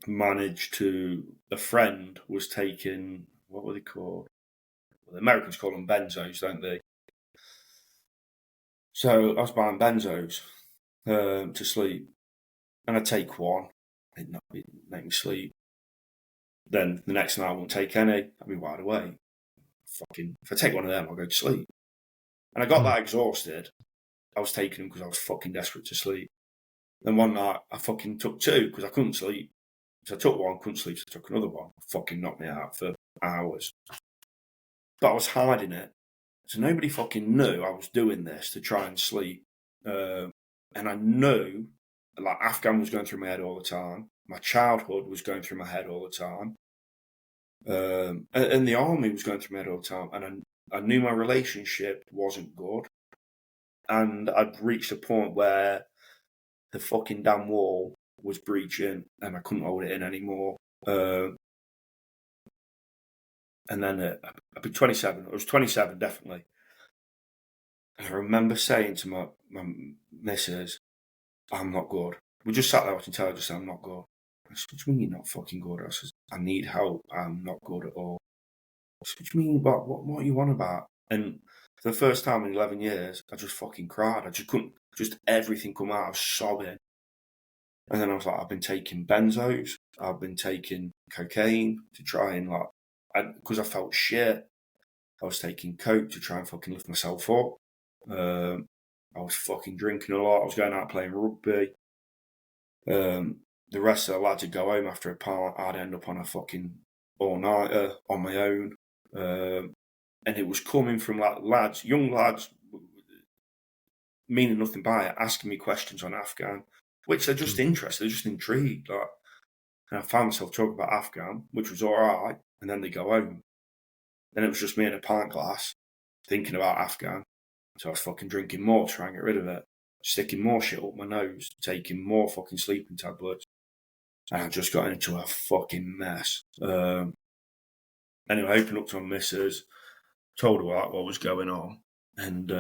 Managed to, a friend was taking, what were they called? Well, the Americans call them benzos, don't they? So I was buying benzos to sleep, and I'd take one, it'd not make me sleep. Then the next night I won't take any, I'd be wide awake. If I take one of them, I'll go to sleep. And I got that exhausted. I was taking them because I was fucking desperate to sleep. Then one night I fucking took two because I couldn't sleep. So I took one, couldn't sleep, so I took another one. Fucking knocked me out for hours. But I was hiding it. So nobody fucking knew I was doing this to try and sleep. And I knew, like, Afghan was going through my head all the time. My childhood was going through my head all the time. And the army was going through my head all the time. And I knew my relationship wasn't good. And I'd reached a point where the fucking damn wall was breaching and I couldn't hold it in anymore. And then I'd be 27. I was 27, definitely. And I remember saying to my missus, I'm not good. We just sat there watching television, just said, I'm not good. I said, what do you mean you're not fucking good? I said, I need help. I'm not good at all. I said, what do you mean? What are you on about? And for the first time in 11 years, I just fucking cried. I just couldn't, just everything come out. I was sobbing. And then I was like, I've been taking benzos. I've been taking cocaine to try and because I felt shit. I was taking coke to try and fucking lift myself up. I was fucking drinking a lot. I was going out playing rugby. The rest of the lads would go home after a part. I'd end up on a fucking all-nighter on my own. And it was coming from like young lads, meaning nothing by it, asking me questions on Afghan, which they're just interested, they're just intrigued. And I found myself talking about Afghan, which was all right, and then they go home. Then it was just me in a pint glass thinking about Afghan. So I was fucking drinking more to try and get rid of it, sticking more shit up my nose, taking more fucking sleeping tablets. And I just got into a fucking mess. Anyway, I opened up to my missus, told her what was going on, and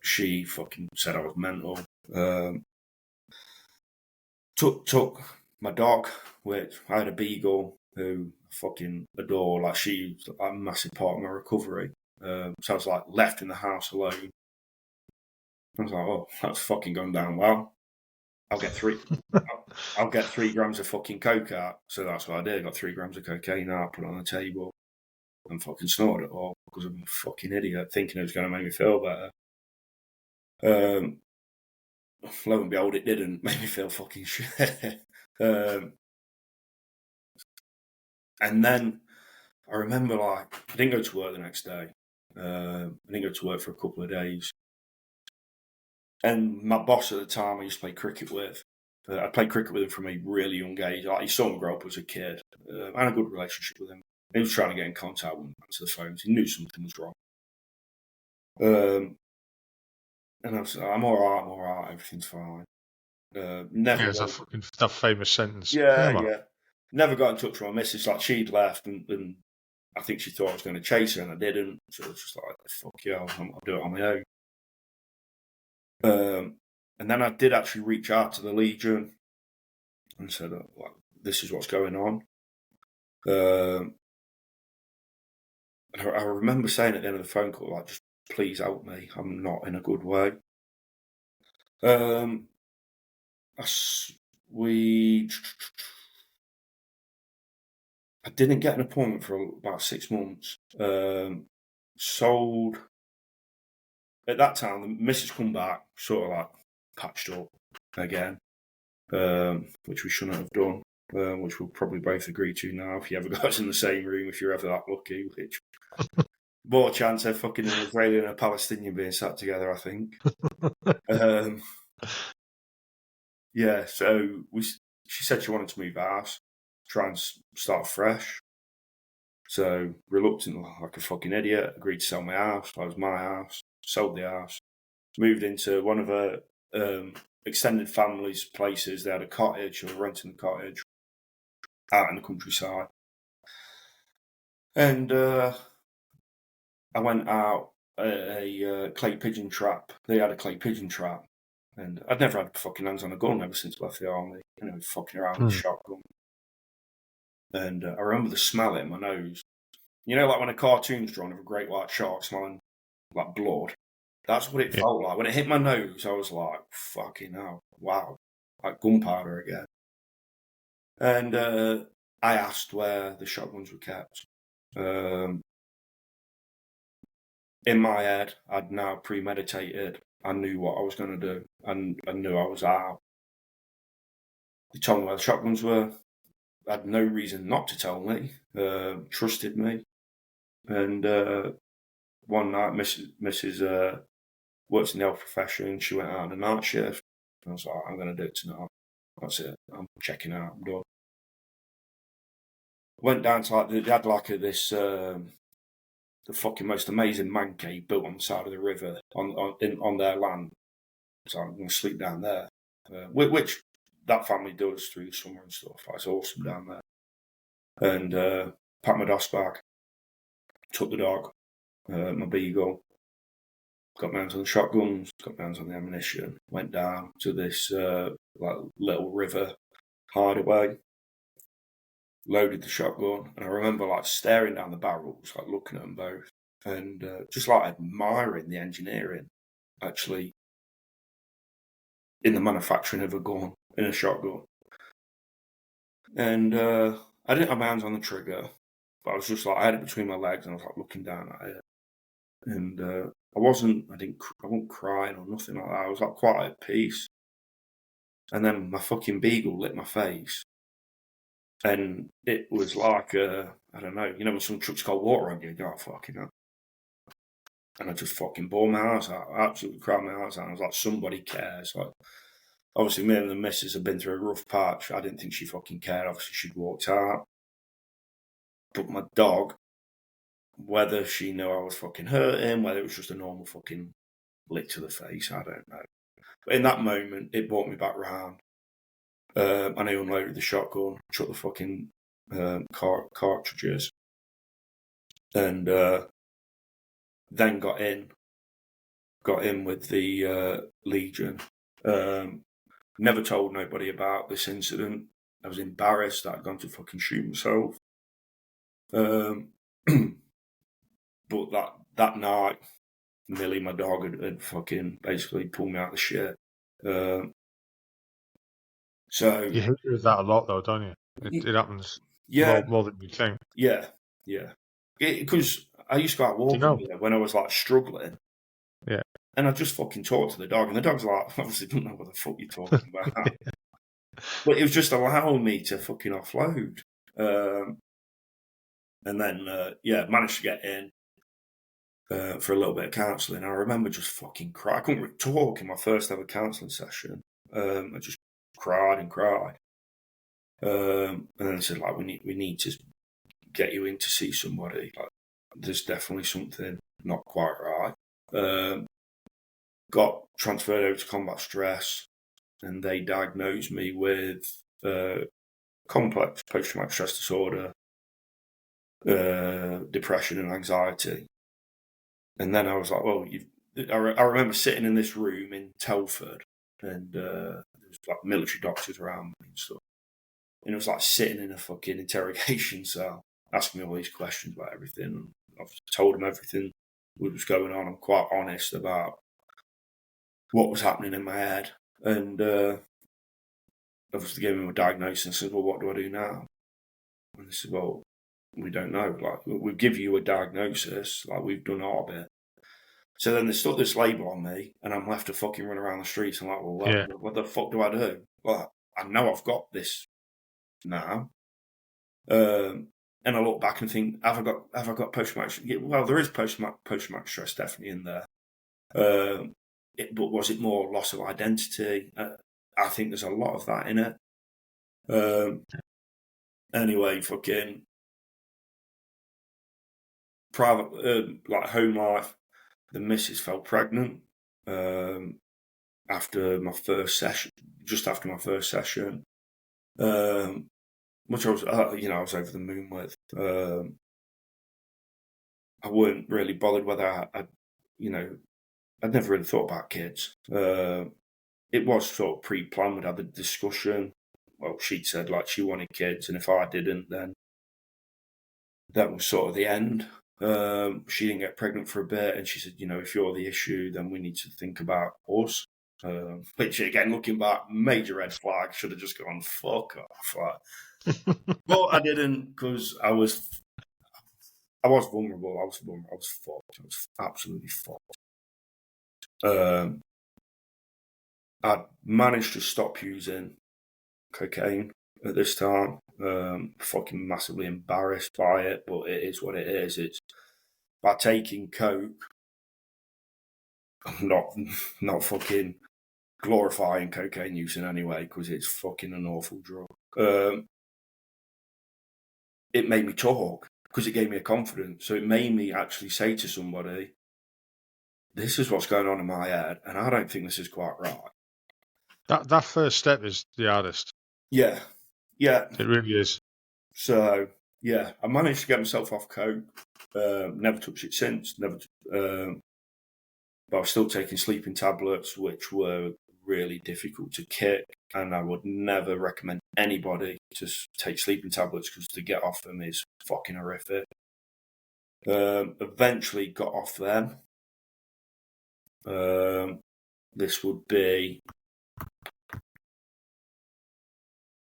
she fucking said I was mental. Took my dog, which I had a beagle who I fucking adore. Like, she was a massive part of my recovery. So I was like left in the house alone. I was like, oh, that's fucking gone down well. I'll get 3 grams of fucking coke out. So that's what I did. I got 3 grams of cocaine out, put it on the table, and fucking snorted it all because I'm a fucking idiot, thinking it was going to make me feel better. Lo and behold, it didn't make me feel fucking shit. And then I remember, I didn't go to work the next day. I didn't go to work for a couple of days. And my boss at the time I used to play cricket with, I played cricket with him from a really young age. Like, he saw me grow up as a kid. I had a good relationship with him. He was trying to get in contact with me, answer the phones. He knew something was wrong. And I was like, I'm all right, everything's fine. That famous sentence. Yeah. Never got in touch with my missus. Like, she'd left, and I think she thought I was going to chase her, and I didn't. So it was just like, fuck yeah, I'll do it on my own. And then I did actually reach out to the Legion and said, this is what's going on. I remember saying at the end of the phone call, like, just please help me. I'm not in a good way. I didn't get an appointment for about 6 months. Sold. At that time, the missus come back, sort of like patched up again, which we shouldn't have done, which we'll probably both agree to now if you ever got us in the same room, if you're ever that lucky, which more chance of fucking an Israeli and a Palestinian being sat together, I think. Yeah, so she said she wanted to move house, try and start fresh. So, reluctant like a fucking idiot, agreed to sell my house. That was my house. Sold the house. Moved into one of her extended family's places. They had a cottage, or renting the cottage out in the countryside. And I went out a clay pigeon trap. They had a clay pigeon trap. And I'd never had fucking hands on a gun ever since I left the army. You know, fucking around with a shotgun. And I remember the smell in my nose. You know, like when a cartoon's drawn of a great white shark smelling like blood. That's what it felt like. When it hit my nose, I was like, fucking hell, wow. Like gunpowder again. And I asked where the shotguns were kept. In my head, I'd now premeditated. I knew what I was going to do. And I knew I was out. They told me where the shotguns were. I had no reason not to tell me. Trusted me. And one night, Mrs. Works in the health profession. She went out on a night shift. And I was like, I'm going to do it tonight. That's it. I'm checking out. I'm done. Went down to like, they had like this, the fucking most amazing man cave built on the side of the river on their land. So I'm going to sleep down there. Which that family does through the summer and stuff. It's awesome down there. And packed my DOS bag. Took the dog, my beagle. Got my hands on the shotguns, got my hands on the ammunition, went down to this like little river hideaway, loaded the shotgun, and I remember like staring down the barrels, like looking at them both, and just like admiring the engineering, actually, in the manufacturing of a gun, in a shotgun. And I didn't have my hands on the trigger, but I was just like, I had it between my legs, and I was like looking down at it. And I wasn't crying or nothing like that. I was like quite at peace. And then my fucking beagle lit my face. And it was like, I don't know, you know when someone chucks cold water on you, you're like, fucking hell. And I just fucking bawled my eyes out. I absolutely cried my eyes out. I was like, somebody cares. Like, obviously, me and the missus have been through a rough patch. I didn't think she fucking cared. Obviously, she'd walked out. But my dog, whether she knew I was fucking hurting, whether it was just a normal fucking lick to the face, I don't know. But in that moment, it brought me back round. And I unloaded the shotgun, shut the fucking cartridges, and then got in with the Legion. Never told nobody about this incident. I was embarrassed that I'd gone to fucking shoot myself. But that night, Millie, my dog, had fucking basically pulled me out of the shit. So you hit with that a lot, though, don't you? It happens more than you think. Yeah. Because I used to go out walking with her when I was like struggling. Yeah. And I just fucking talked to the dog, and the dog's like, obviously don't know what the fuck you're talking about. But it was just allowing me to fucking offload. And then, managed to get in for a little bit of counselling. I remember just fucking crying. I couldn't talk in my first ever counselling session. I just cried and cried. And then they said, like, we need to get you in to see somebody. Like, there's definitely something not quite right. Got transferred over to combat stress, and they diagnosed me with complex post-traumatic stress disorder, depression and anxiety. And then I was like, well, I remember sitting in this room in Telford, and there was like military doctors around me and stuff. And it was like sitting in a fucking interrogation cell, asking me all these questions about everything. I've told them everything that was going on. I'm quite honest about what was happening in my head. And obviously gave them a diagnosis and said, well, what do I do now? And they said, well, we don't know. Like, we'll give you a diagnosis. Like, we've done our bit. So then they stuck this label on me, and I'm left to fucking run around the streets. I'm like, well, what the fuck do I do? Well, I know I've got this now. And And I look back and think, have I got post-traumatic? Yeah, well, there is post-traumatic stress definitely in there. But was it more loss of identity? I think there's a lot of that in it. Anyway, fucking private, like home life. The missus fell pregnant after my first session, just after my first session, which I was, I was over the moon with. I weren't really bothered whether I'd never really thought about kids. It was sort of pre-planned. We'd had the discussion. Well, she'd said like she wanted kids, and if I didn't, then that was sort of the end. She didn't get pregnant for a bit, and she said, if you're the issue, then we need to think about us. Which again, looking back, major red flag. Should have just gone fuck off. But I didn't, because I was vulnerable. I was fucked. I was absolutely fucked. I managed to stop using cocaine at this time. Fucking massively embarrassed by it, but it is what it is. It's by taking coke. I'm not fucking glorifying cocaine use in any way, because it's fucking an awful drug. It made me talk, because it gave me a confidence. So it made me actually say to somebody, this is what's going on in my head, and I don't think this is quite right. That first step is the hardest. Yeah. It really is. So, yeah, I managed to get myself off coke. Never touched it since. But I was still taking sleeping tablets, which were really difficult to kick. And I would never recommend anybody to take sleeping tablets, because to get off them is fucking horrific. Eventually got off them. This would be...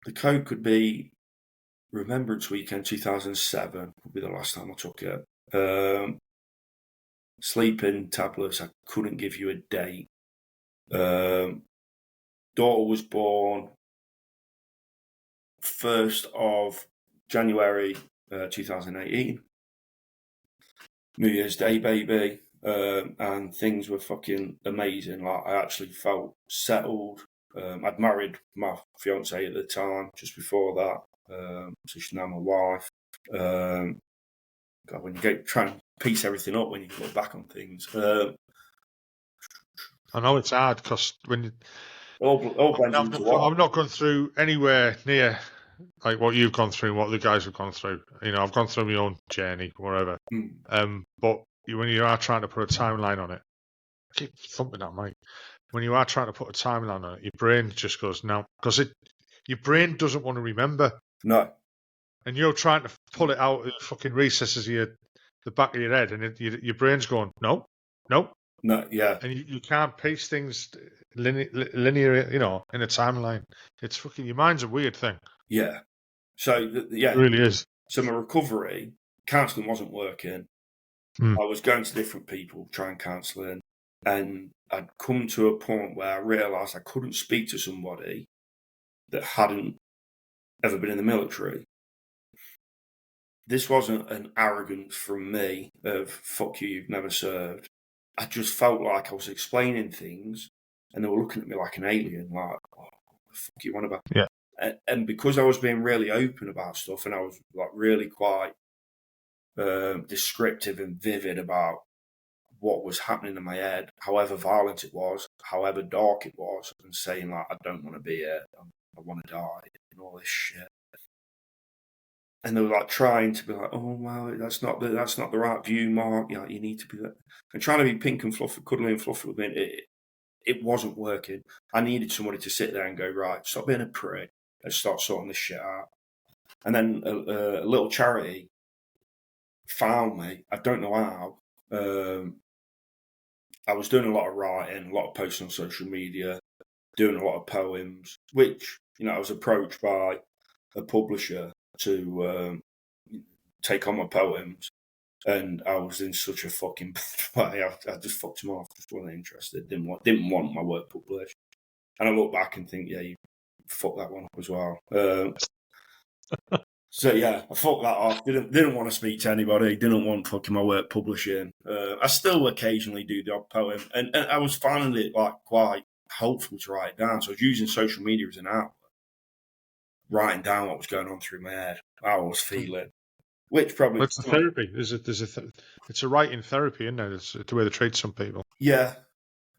The coke could be Remembrance Weekend 2007 would be the last time I took it. Sleeping tablets, I couldn't give you a date. Daughter was born 1st of January 2018. New Year's Day, baby. And things were fucking amazing. Like, I actually felt settled. I'd married my fiance at the time, just before that. So she's now my wife. God, when you try and piece everything up, when you look back on things. I know it's hard, because when you... I've not gone through anywhere near like what you've gone through and what the guys have gone through. I've gone through my own journey, whatever. But when you are trying to put a timeline on it, I keep thumping that mic. When you are trying to put a timeline on it, your brain just goes no, because your brain doesn't want to remember. No. And you're trying to pull it out of the fucking recesses of the back of your head, and your brain's going no, yeah. And you can't piece things linear, in a timeline. It's fucking, your mind's a weird thing. Yeah. So it really is. So my recovery, counselling wasn't working. I was going to different people trying counselling, and I'd come to a point where I realised I couldn't speak to somebody that hadn't ever been in the military. This wasn't an arrogance from me of fuck you, you've never served. I just felt like I was explaining things, and they were looking at me like an alien, like, oh, what the fuck you want about? Yeah. And because I was being really open about stuff, and I was like really quite descriptive and vivid about what was happening in my head, however violent it was, however dark it was, and saying like, I don't want to be here, I want to die, and all this shit. And they were like trying to be like, oh wow, that's not the right view, Mark. You need to be that. And trying to be pink and fluffy, cuddly and fluffy with me, it wasn't working. I needed somebody to sit there and go, right, stop being a prick, let's start sorting this shit out. And then a little charity found me. I don't know how. I was doing a lot of writing, a lot of posting on social media, doing a lot of poems, which, I was approached by a publisher to take on my poems, and I was in such a fucking way. I just fucked him off. Just wasn't interested. Didn't want my work published. And I look back and think, yeah, you fucked that one up as well. So yeah, I fucked that off. Didn't want to speak to anybody. Didn't want fucking my work publishing. I still occasionally do the odd poem, and I was finding it like quite helpful to write it down. So I was using social media as an outlet, writing down what was going on through my head, how I was feeling, which probably It's a therapy. It's a writing therapy, isn't it? It's the way they treat some people. yeah.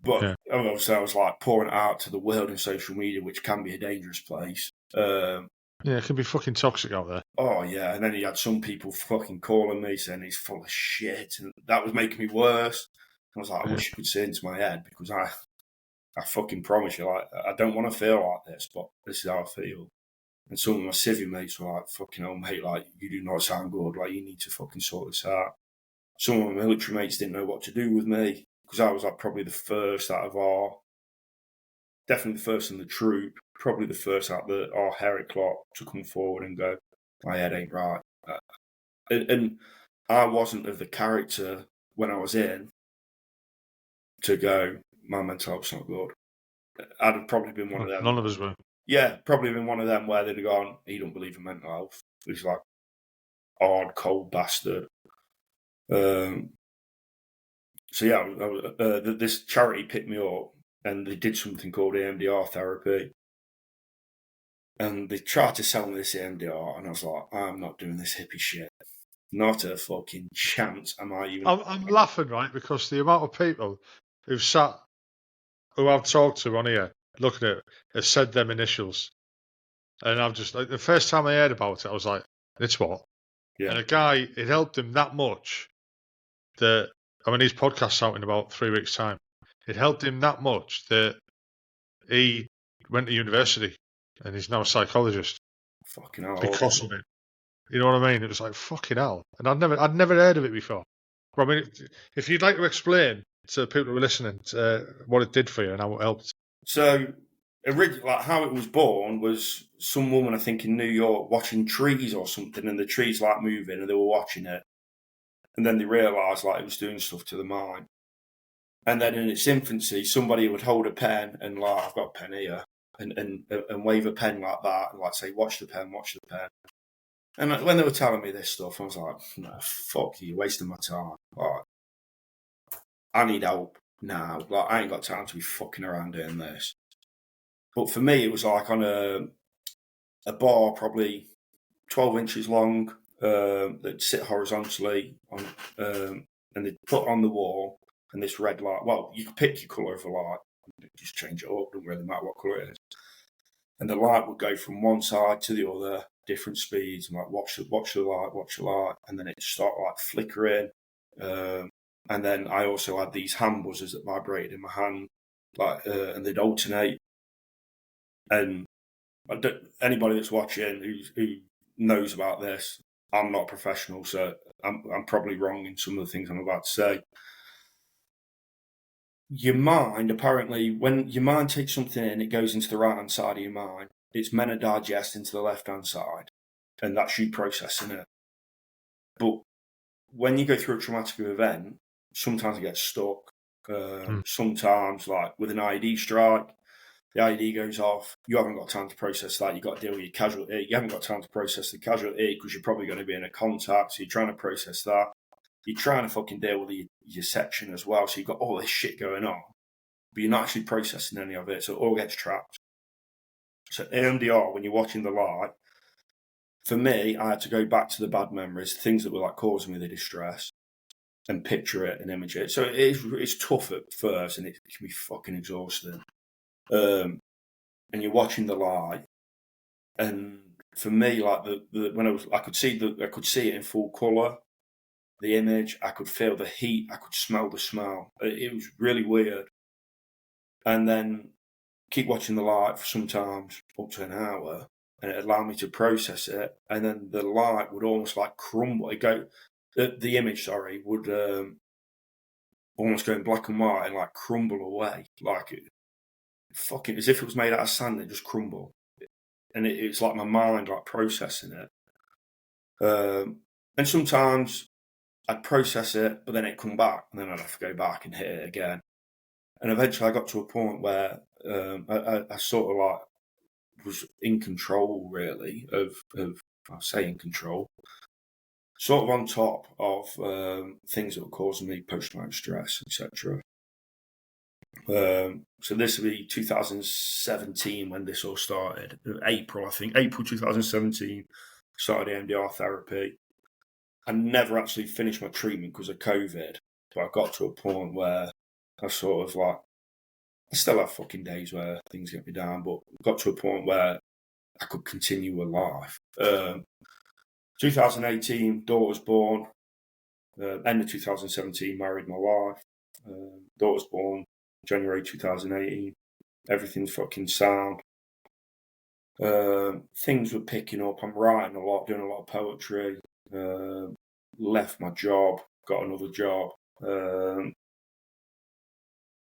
But Yeah. obviously, I was like pouring it out to the world in social media, which can be a dangerous place. Yeah, it can be fucking toxic out there. Oh yeah, and then he had some people fucking calling me saying he's full of shit, and that was making me worse. I was like, I wish you could see into my head because I fucking promise you, like, I don't want to feel like this, but this is how I feel. And some of my civvy mates were like, fucking hell, mate, like, you do not sound good, like, you need to fucking sort this out. Some of my military mates didn't know what to do with me because I was like probably the first out of definitely the first in the troop, probably the first out of our Herrick lot to come forward and go, my head ain't right. And I wasn't of the character when I was in to go, my mental health's not good. I'd have probably been one of them. None of us were. Yeah, probably been one of them where they'd have gone, he don't believe in mental health. He's like, hard, cold bastard. So yeah, this charity picked me up and they did something called EMDR therapy. And they tried to sell me this EMDR and I was like, I'm not doing this hippie shit. Not a fucking chance am I even... I'm laughing, right, because the amount of people who I've talked to on here, looking at it, have said them initials. And I've just, like, the first time I heard about it, I was like, it's what? Yeah. And a guy, it helped him that much that, I mean, his podcast's out in about 3 weeks' time. It helped him that much that he went to university and he's now a psychologist Fucking hell. because of it. You know what I mean? It was like, fucking hell. And I'd never heard of it before. But I mean, if you'd like to explain to the people who are listening what it did for you and how it helped. So, originally, like how it was born was some woman, I think, in New York watching trees or something, and the trees like moving, and they were watching it, and then they realised like it was doing stuff to the mind. And then in its infancy, somebody would hold a pen and like, I've got a pen here, and wave a pen like that, and like say, watch the pen, watch the pen. And when they were telling me this stuff, I was like, no, fuck you, you're wasting my time. Like, I need help now. Like, I ain't got time to be fucking around doing this. But for me, it was like on a bar, probably 12 inches long, that sit horizontally on, and they put on the wall, and this red light. Well, you could pick your colour of the light, just change it up. Doesn't really matter what colour it is. And the light would go from one side to the other, different speeds, and like watch the light, and then it start like flickering. And then I also had these hand buzzers that vibrated in my hand, like, and they'd alternate. And anybody that's watching who knows about this, I'm not a professional, so I'm probably wrong in some of the things I'm about to say. Your mind, apparently, when your mind takes something in, it goes into the right-hand side of your mind. It's meant to digest into the left-hand side, and that's you processing it. But when you go through a traumatic event, sometimes it gets stuck. Sometimes, like with an IED strike, the IED goes off. You haven't got time to process that. You've got to deal with your casualty. You haven't got time to process the casualty because you're probably going to be in a contact. So you're trying to process that. You're trying to fucking deal with your section as well. So you've got all this shit going on, but you're not actually processing any of it. So it all gets trapped. So EMDR, when you're watching the light, for me, I had to go back to the bad memories, things that were like causing me the distress, and picture it and image it. So it's tough at first, and it can be fucking exhausting. And you're watching the light, and for me, like I could see it in full colour, the image. I could feel the heat. I could smell the smell. It was really weird. And then keep watching the light for sometimes up to an hour, and it allowed me to process it. And then the light would almost like crumble. The image, would almost go in black and white and like crumble away, like it, fucking as if it was made out of sand. It just crumbled, and it's like my mind like processing it. And sometimes I'd process it, but then it'd come back, and then I'd have to go back and hit it again. And eventually I got to a point where I sort of like was in control really of I'll say in control, sort of on top of things that were causing me post-traumatic stress, etc. So this will be 2017 when this all started. April 2017, started EMDR therapy. I never actually finished my treatment because of COVID, but I got to a point where I sort of like, I still have fucking days where things get me down, but got to a point where I could continue with life. 2018, daughter was born. End of 2017, married my wife. Daughter was born January 2018. Everything's fucking sound. Things were picking up. I'm writing a lot, doing a lot of poetry. Left my job, got another job.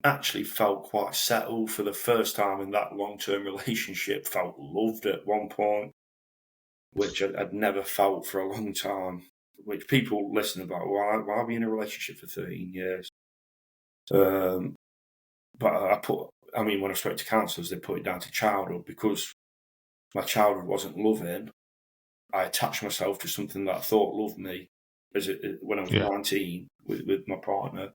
Actually felt quite settled for the first time in that long-term relationship. Felt loved at one point, which I'd never felt for a long time. Which people listen about, why are we in a relationship for 13 years? But when I spoke to counsellors, they put it down to childhood, because my childhood wasn't loving. I attached myself to something that I thought loved me when I was 19 with my partner,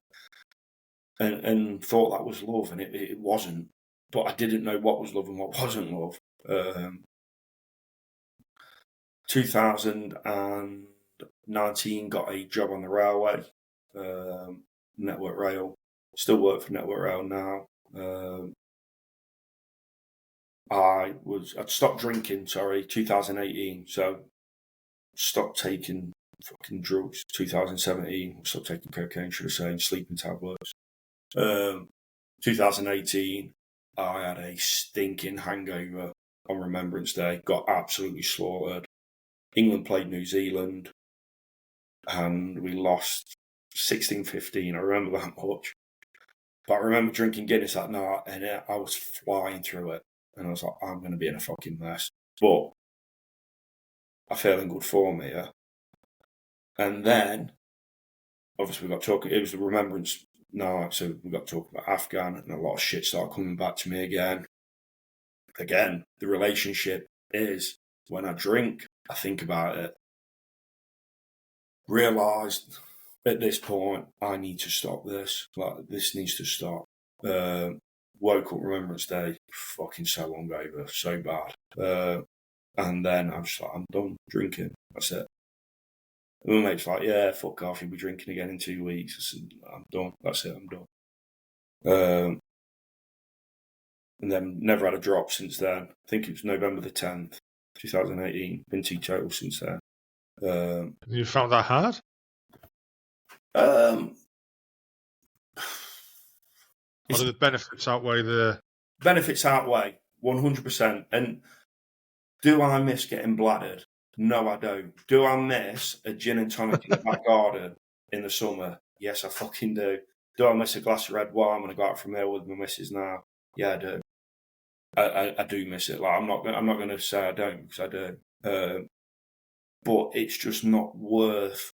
and thought that was love, and it wasn't. But I didn't know what was love and what wasn't love. 2019, got a job on the railway, Network Rail. Still work for Network Rail now. I'd stopped drinking, 2018, so stopped taking fucking drugs. 2017, stopped taking cocaine, should I say, and sleeping tablets. 2018, I had a stinking hangover on Remembrance Day, got absolutely slaughtered. England played New Zealand, and we lost 16-15. I remember that much. But I remember drinking Guinness that night, and I was flying through it. And I was like, I'm going to be in a fucking mess. But I feel in good form here. And then, obviously, we got talking. It was the Remembrance night, so we got talking about Afghan, and a lot of shit started coming back to me again. Again, the relationship is, when I drink, I think about it. Realised at this point, I need to stop this. Like, this needs to stop. Woke up Remembrance Day, fucking so hungover, so bad. And then I'm just like, I'm done drinking. That's it. And my mate's like, yeah, fuck off, you'll be drinking again in 2 weeks. I said, I'm done. That's it, I'm done. And then never had a drop since then. I think it was November the 10th, 2018. Been teetotal since then. You found that hard? Or do the benefits outweigh the... Benefits outweigh, 100%. And do I miss getting bladdered? No, I don't. Do I miss a gin and tonic in the back garden in the summer? Yes, I fucking do. Do I miss a glass of red wine when I go out from there with my missus now? Yeah, I do. I do miss it. Like, I'm not going to say I don't, because I do. But it's just not worth.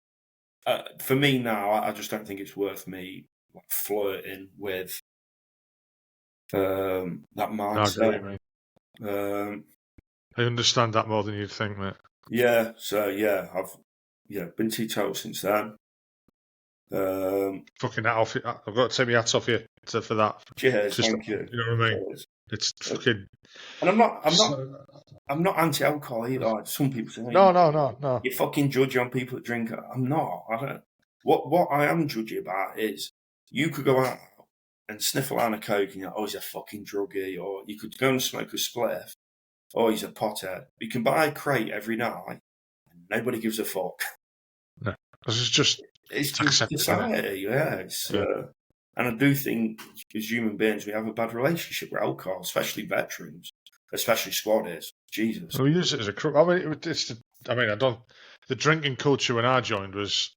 For me now, I just don't think it's worth me flirting with that mindset. I understand that more than you'd think, mate. Yeah. So yeah, I've been teetotal since then. Fucking hat off. I've got to take my hats off you for that. Cheers, thank you. You know what I mean? Cheers. It's fucking. And I'm not anti-alcohol either. Like some people say, No. You fucking judge on people that drink. I'm not. I don't. What I am judgy about is, you could go out and sniff a line of coke and you're like, oh, he's a fucking druggie, or you could go and smoke a spliff, oh, he's a pothead. You can buy a crate every night and nobody gives a fuck. No, it's just society, yeah. And I do think, as human beings, we have a bad relationship with alcohol, especially veterans, especially squaddies. Jesus. We use it as a crutch. The drinking culture when I joined was,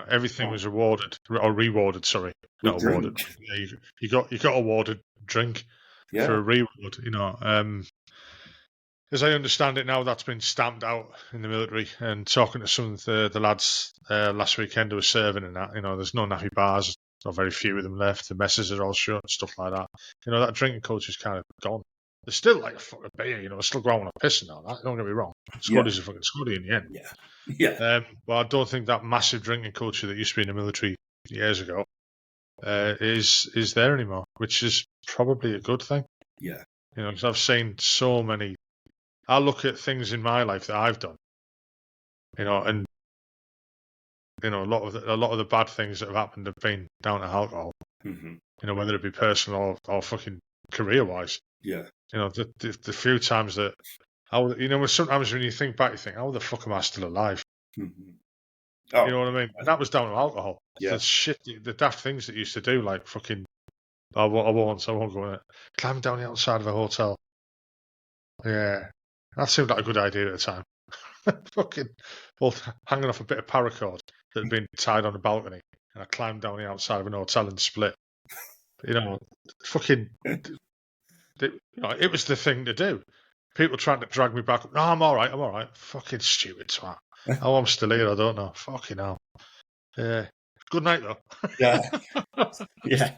everything was awarded or rewarded. Sorry, not awarded. Yeah, you got awarded drink for a reward. As I understand it now, that's been stamped out in the military. And talking to some of the lads last weekend who were serving in that, there's no nappy bars, or very few of them left. The messes are all shut, stuff like that. That drinking culture's kind of gone. They're still like a fucking beer, you know. They still go out on a piss and all that. Don't get me wrong. Scuddy's a fucking Scuddy in the end. Yeah. But I don't think that massive drinking culture that used to be in the military years ago is there anymore, which is probably a good thing. Yeah. You know, because I've seen so many. I look at things in my life that I've done, you know, and you know, a lot of the bad things that have happened have been down to alcohol. Mm-hmm. You know, whether it be personal or fucking career wise. Yeah. You know, the few times that sometimes when you think back, you think, how the fuck am I still alive? Mm-hmm. Oh, You know what I mean? And that was down to alcohol. yeah. The shit, the daft things that you used to do, like fucking, I won't go in it. Climb down the outside of a hotel. Yeah, that seemed like a good idea at the time. Fucking, well, hanging off a bit of paracord that had been tied on the balcony, and I climbed down the outside of an hotel and split. You know, fucking, it was the thing to do. People trying to drag me back. No, I'm all right. Fucking stupid twat. Oh, I'm still here. I don't know. Fucking hell. Yeah. Good night, though. Yeah. Yeah.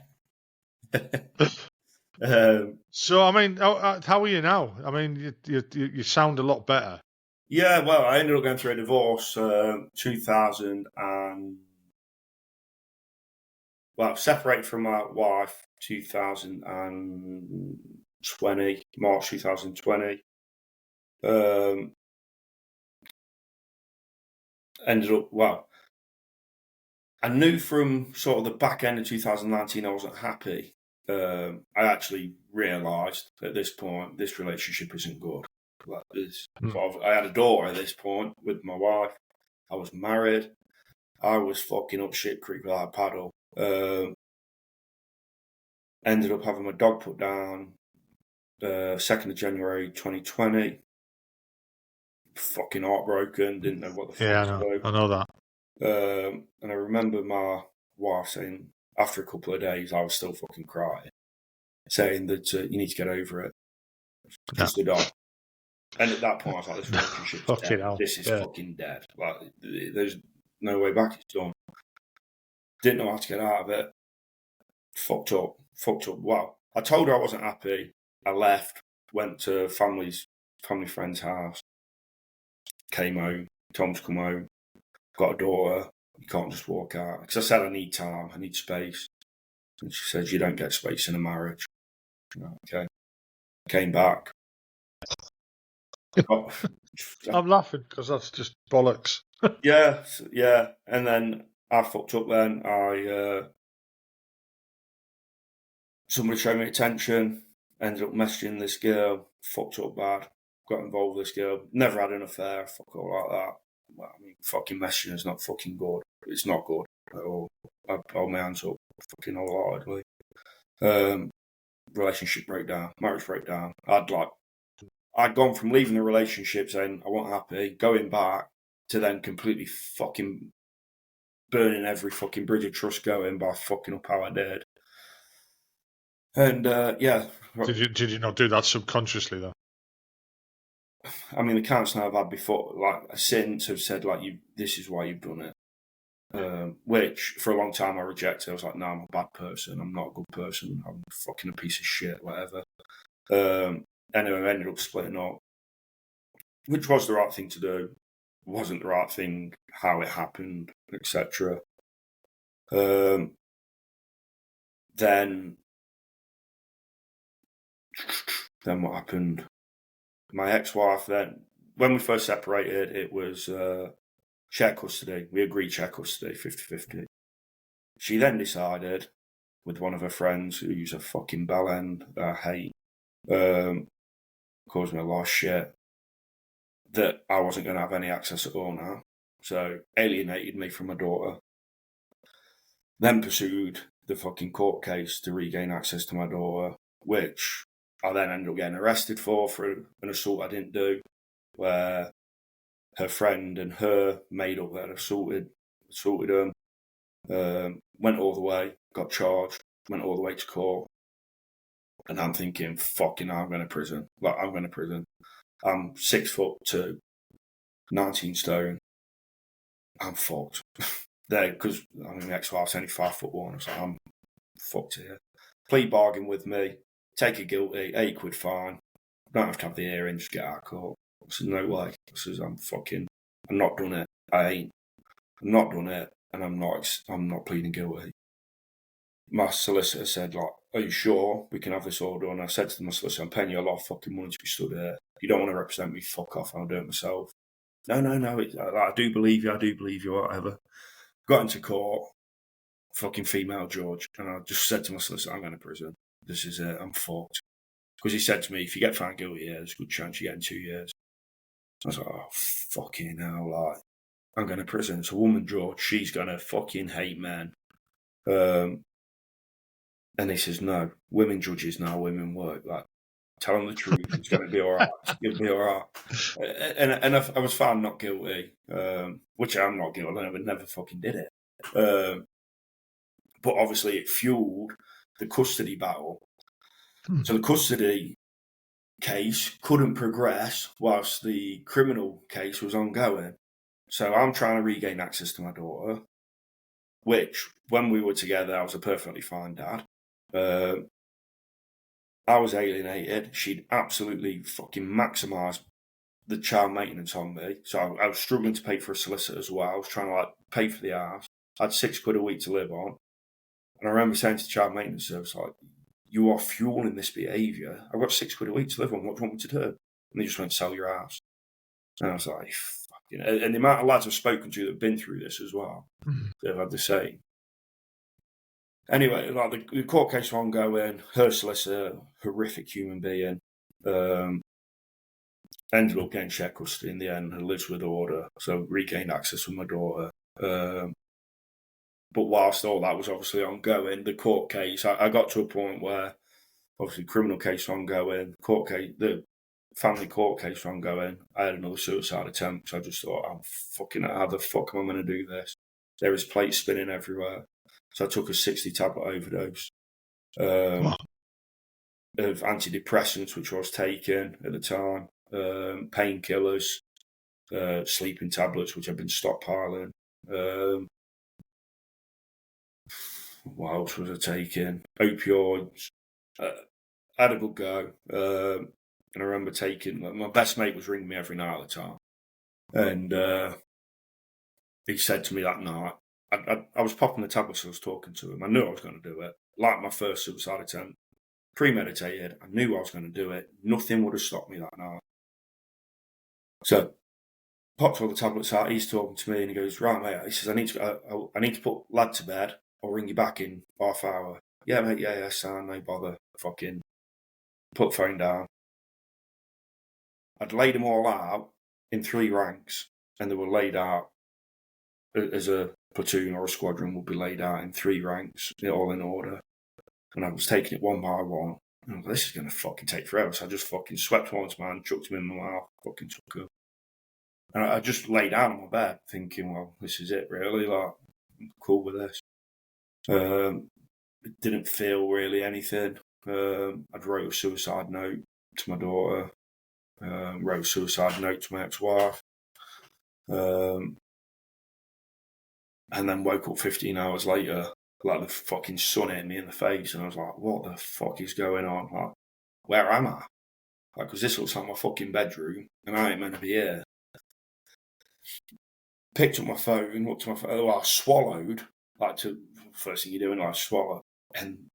So, I mean, how are you now? I mean, you sound a lot better. Yeah, well, I ended up going through a divorce 2000 and separated from my wife 2020, March 2020. Ended up, I knew from sort of the back end of 2019 I wasn't happy. I actually realised at this point this relationship isn't good. I had a daughter at this point with my wife. I was married. I was fucking up shit creek like a paddle. Ended up having my dog put down 2nd of January 2020. Fucking heartbroken, didn't know what the fuck to do. I know that. And I remember my wife saying, after a couple of days, I was still fucking crying, saying that you need to get over it. Just the dog. And at that point, I was like, this relationship's dead. This is fucking dead. Like, there's no way back. It's done. Didn't know how to get out of it. Fucked up. Well, I told her I wasn't happy. I left, went to family friend's house, came home, told him to come home. Got a daughter. You can't just walk out. Because I said I need time. I need space. And she says, you don't get space in a marriage. Okay. Came back. I'm laughing because that's just bollocks. Yeah. And then I fucked up then. Somebody showed me attention. Ended up messaging this girl. Fucked up bad. Got involved with this girl. Never had an affair. Fuck all like that. Well, I mean, fucking messaging is not fucking good. It's not good at all. I'd hold my hands up fucking wholeheartedly. Relationship breakdown, marriage breakdown. I'd gone from leaving the relationship saying I wasn't happy, going back to then completely fucking burning every fucking bridge of trust going by fucking up how I did. And yeah. Did you not do that subconsciously though? I mean, the counselling I've had before, like since, have said like, this is why you've done it. Which for a long time I rejected. I was like, no, I'm a bad person. I'm not a good person. I'm fucking a piece of shit, whatever. Anyway, I ended up splitting up, which was the right thing to do. Wasn't the right thing, how it happened, etc. Then what happened? My ex-wife then, when we first separated, it was share custody. We agreed share custody, 50-50. She then decided, with one of her friends, who's a fucking bellend that I hate, caused me a lot of shit, that I wasn't going to have any access at all now. So alienated me from my daughter. Then pursued the fucking court case to regain access to my daughter, which I then ended up getting arrested for an assault I didn't do, where her friend and her made up that I assaulted them. Went all the way, got charged, went all the way to court. And I'm thinking, fucking hell, I'm going to prison. I'm 6'2", 19 stone. I'm fucked. There, because my ex-wife's only 5'1". I was like, I'm fucked here. Plea bargain with me, take a guilty, £8 fine, don't have to have the hearing, just get out of court. I said, no way. I said, I'm not done it. I'm not done it, and I'm not pleading guilty. My solicitor said, like, are you sure we can have this all done? I said to my solicitor, I'm paying you a lot of fucking money to be stood here. You don't want to represent me, fuck off, I'll do it myself. No, I do believe you, whatever. Got into court, fucking female judge, and I just said to my solicitor, I'm going to prison. This is it, I'm fucked. Because he said to me, if you get found guilty here, there's a good chance you get in 2 years. I was like, oh, fucking hell, like, I'm going to prison. It's a woman judge, she's going to fucking hate men. And he says, no, women judges now, women work. Like, tell them the truth, it's going to be all right. It's going to be all right. And I was found not guilty, which I'm not guilty, I never fucking did it. But obviously it fueled the custody battle. So the custody case couldn't progress whilst the criminal case was ongoing. So I'm trying to regain access to my daughter, which, when we were together, I was a perfectly fine dad. I was alienated. She'd absolutely fucking maximised the child maintenance on me. So I was struggling to pay for a solicitor as well. I was trying to like pay for the house. I had £6 a week to live on. And I remember saying to the child maintenance service, like, you are fueling this behaviour. I've got £6 a week to live on. What do you want me to do? And they just went, sell your house. And I was like, fucking. And the amount of lads I've spoken to that have been through this as well, they've had the same. Anyway, like the court case was ongoing. Her solicitor, horrific human being, ended up getting shared custody in the end and lives with order, so regained access with my daughter. But whilst all that was obviously ongoing, the court case, I got to a point where obviously criminal case ongoing, the family court case ongoing. I had another suicide attempt, so I just thought, how the fuck am I going to do this? There was plates spinning everywhere. So I took a 60 tablet overdose of antidepressants, which I was taking at the time, painkillers, sleeping tablets, which I've been stockpiling. What else was I taking? Opioids. I had a good go. And I remember my best mate was ringing me every night at the time. And he said to me that night, I was popping the tablets, I was talking to him. I knew I was going to do it. Like my first suicide attempt, premeditated. I knew I was going to do it. Nothing would have stopped me that night. So, popped all the tablets out. He's talking to me and he goes, right, mate. He says, I need to put lad to bed. I'll ring you back in half hour. Yeah, mate. Yeah, son. No bother. Fucking put the phone down. I'd laid them all out in 3 ranks, and they were laid out as a platoon or a squadron would be laid out in 3 ranks, all in order. And I was taking it one by one. And I was like, this is going to fucking take forever. So I just fucking swept one to my hand, chucked him in my mouth, fucking took him. And I just lay down on my bed thinking, well, this is it really. Like, I'm cool with this. It didn't feel really anything. I'd wrote a suicide note to my daughter. Wrote a suicide note to my ex-wife. And then woke up 15 hours later, like the fucking sun hit me in the face, and I was like, what the fuck is going on? Like, where am I? Like, because this looks like my fucking bedroom, and I ain't meant to be here. Picked up my phone, looked at my phone, I swallowed, first thing you're doing, I swallow. And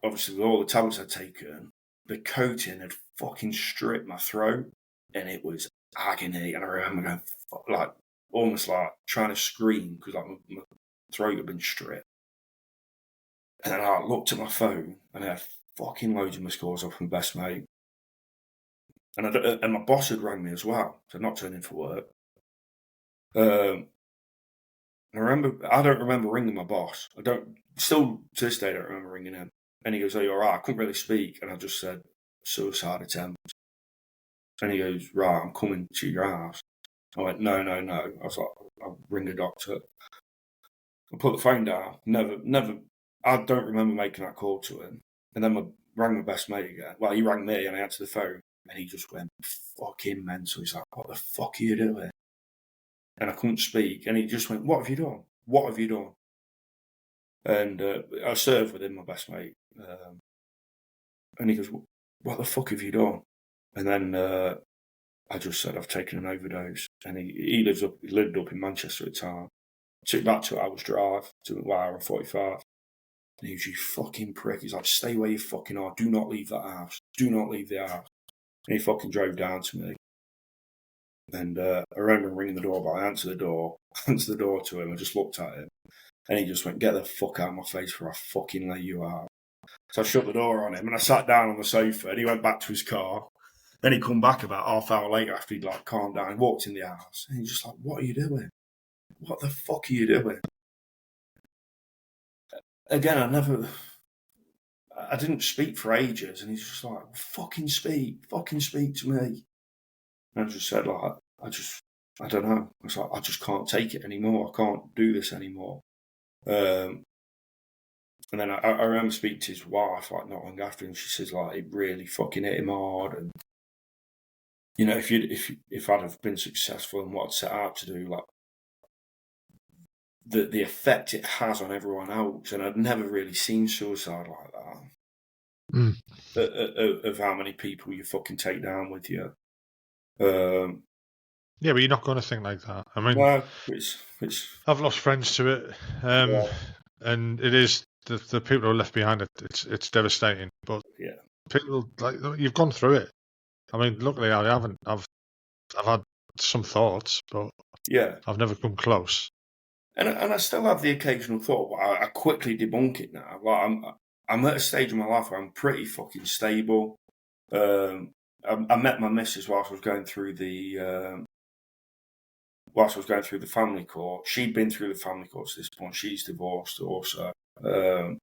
obviously with all the tablets I'd taken, the coating had fucking stripped my throat, and it was agony. And I remember going, almost like trying to scream because like my throat had been stripped. And then I looked at my phone and I had fucking loads of missed calls off my best mate. And my boss had rang me as well, so not turning for work. I don't remember ringing my boss. Still to this day, I don't remember ringing him. And he goes, "Are you all right?" I couldn't really speak, and I just said, "Suicide attempt." And he goes, "Right, I'm coming to your house." I went, no. I was like, I'll ring a doctor. I put the phone down. Never. I don't remember making that call to him. And then I rang my best mate again. Well, he rang me, and I answered the phone, and he just went fucking mental. He's like, "What the fuck are you doing?" And I couldn't speak, and he just went, "What have you done? What have you done?" And I served with him, my best mate. And he goes, "What the fuck have you done?" And then I just said, I've taken an overdose. And he lived up in Manchester at the time. It took about 2 hours drive, to an hour and 45. And he was, you fucking prick. He's like, stay where you fucking are. Do not leave that house. Do not leave the house. And he fucking drove down to me. And I remember ringing the doorbell. I answered the door to him. I just looked at him. And he just went, get the fuck out of my face before I fucking lay you out. So I shut the door on him and I sat down on the sofa and he went back to his car. Then he come back about half hour later after he'd like calmed down. He walked in the house and he's just like, what are you doing? What the fuck are you doing? Again, I didn't speak for ages and he's just like, fucking speak to me. And I just said, like, I don't know. I was like, I just can't take it anymore. I can't do this anymore. And then I remember speaking to his wife, like, not long after, and she says, like, it really fucking hit him hard. And, you know, if I'd have been successful in what I'd set out to do, like, the effect it has on everyone else, and I'd never really seen suicide like that. Of how many people you fucking take down with you. Yeah, but you're not going to think like that. I mean, no, I've lost friends to it, and it is the people who are left behind. It's devastating. But yeah, people, like, you've gone through it. I mean, luckily I haven't. I've had some thoughts, but yeah, I've never come close. And I still have the occasional thought, but I quickly debunk it now. Like I'm at a stage in my life where I'm pretty fucking stable. I met my missus whilst I was going through the family court. She'd been through the family court at this point. She's divorced also. And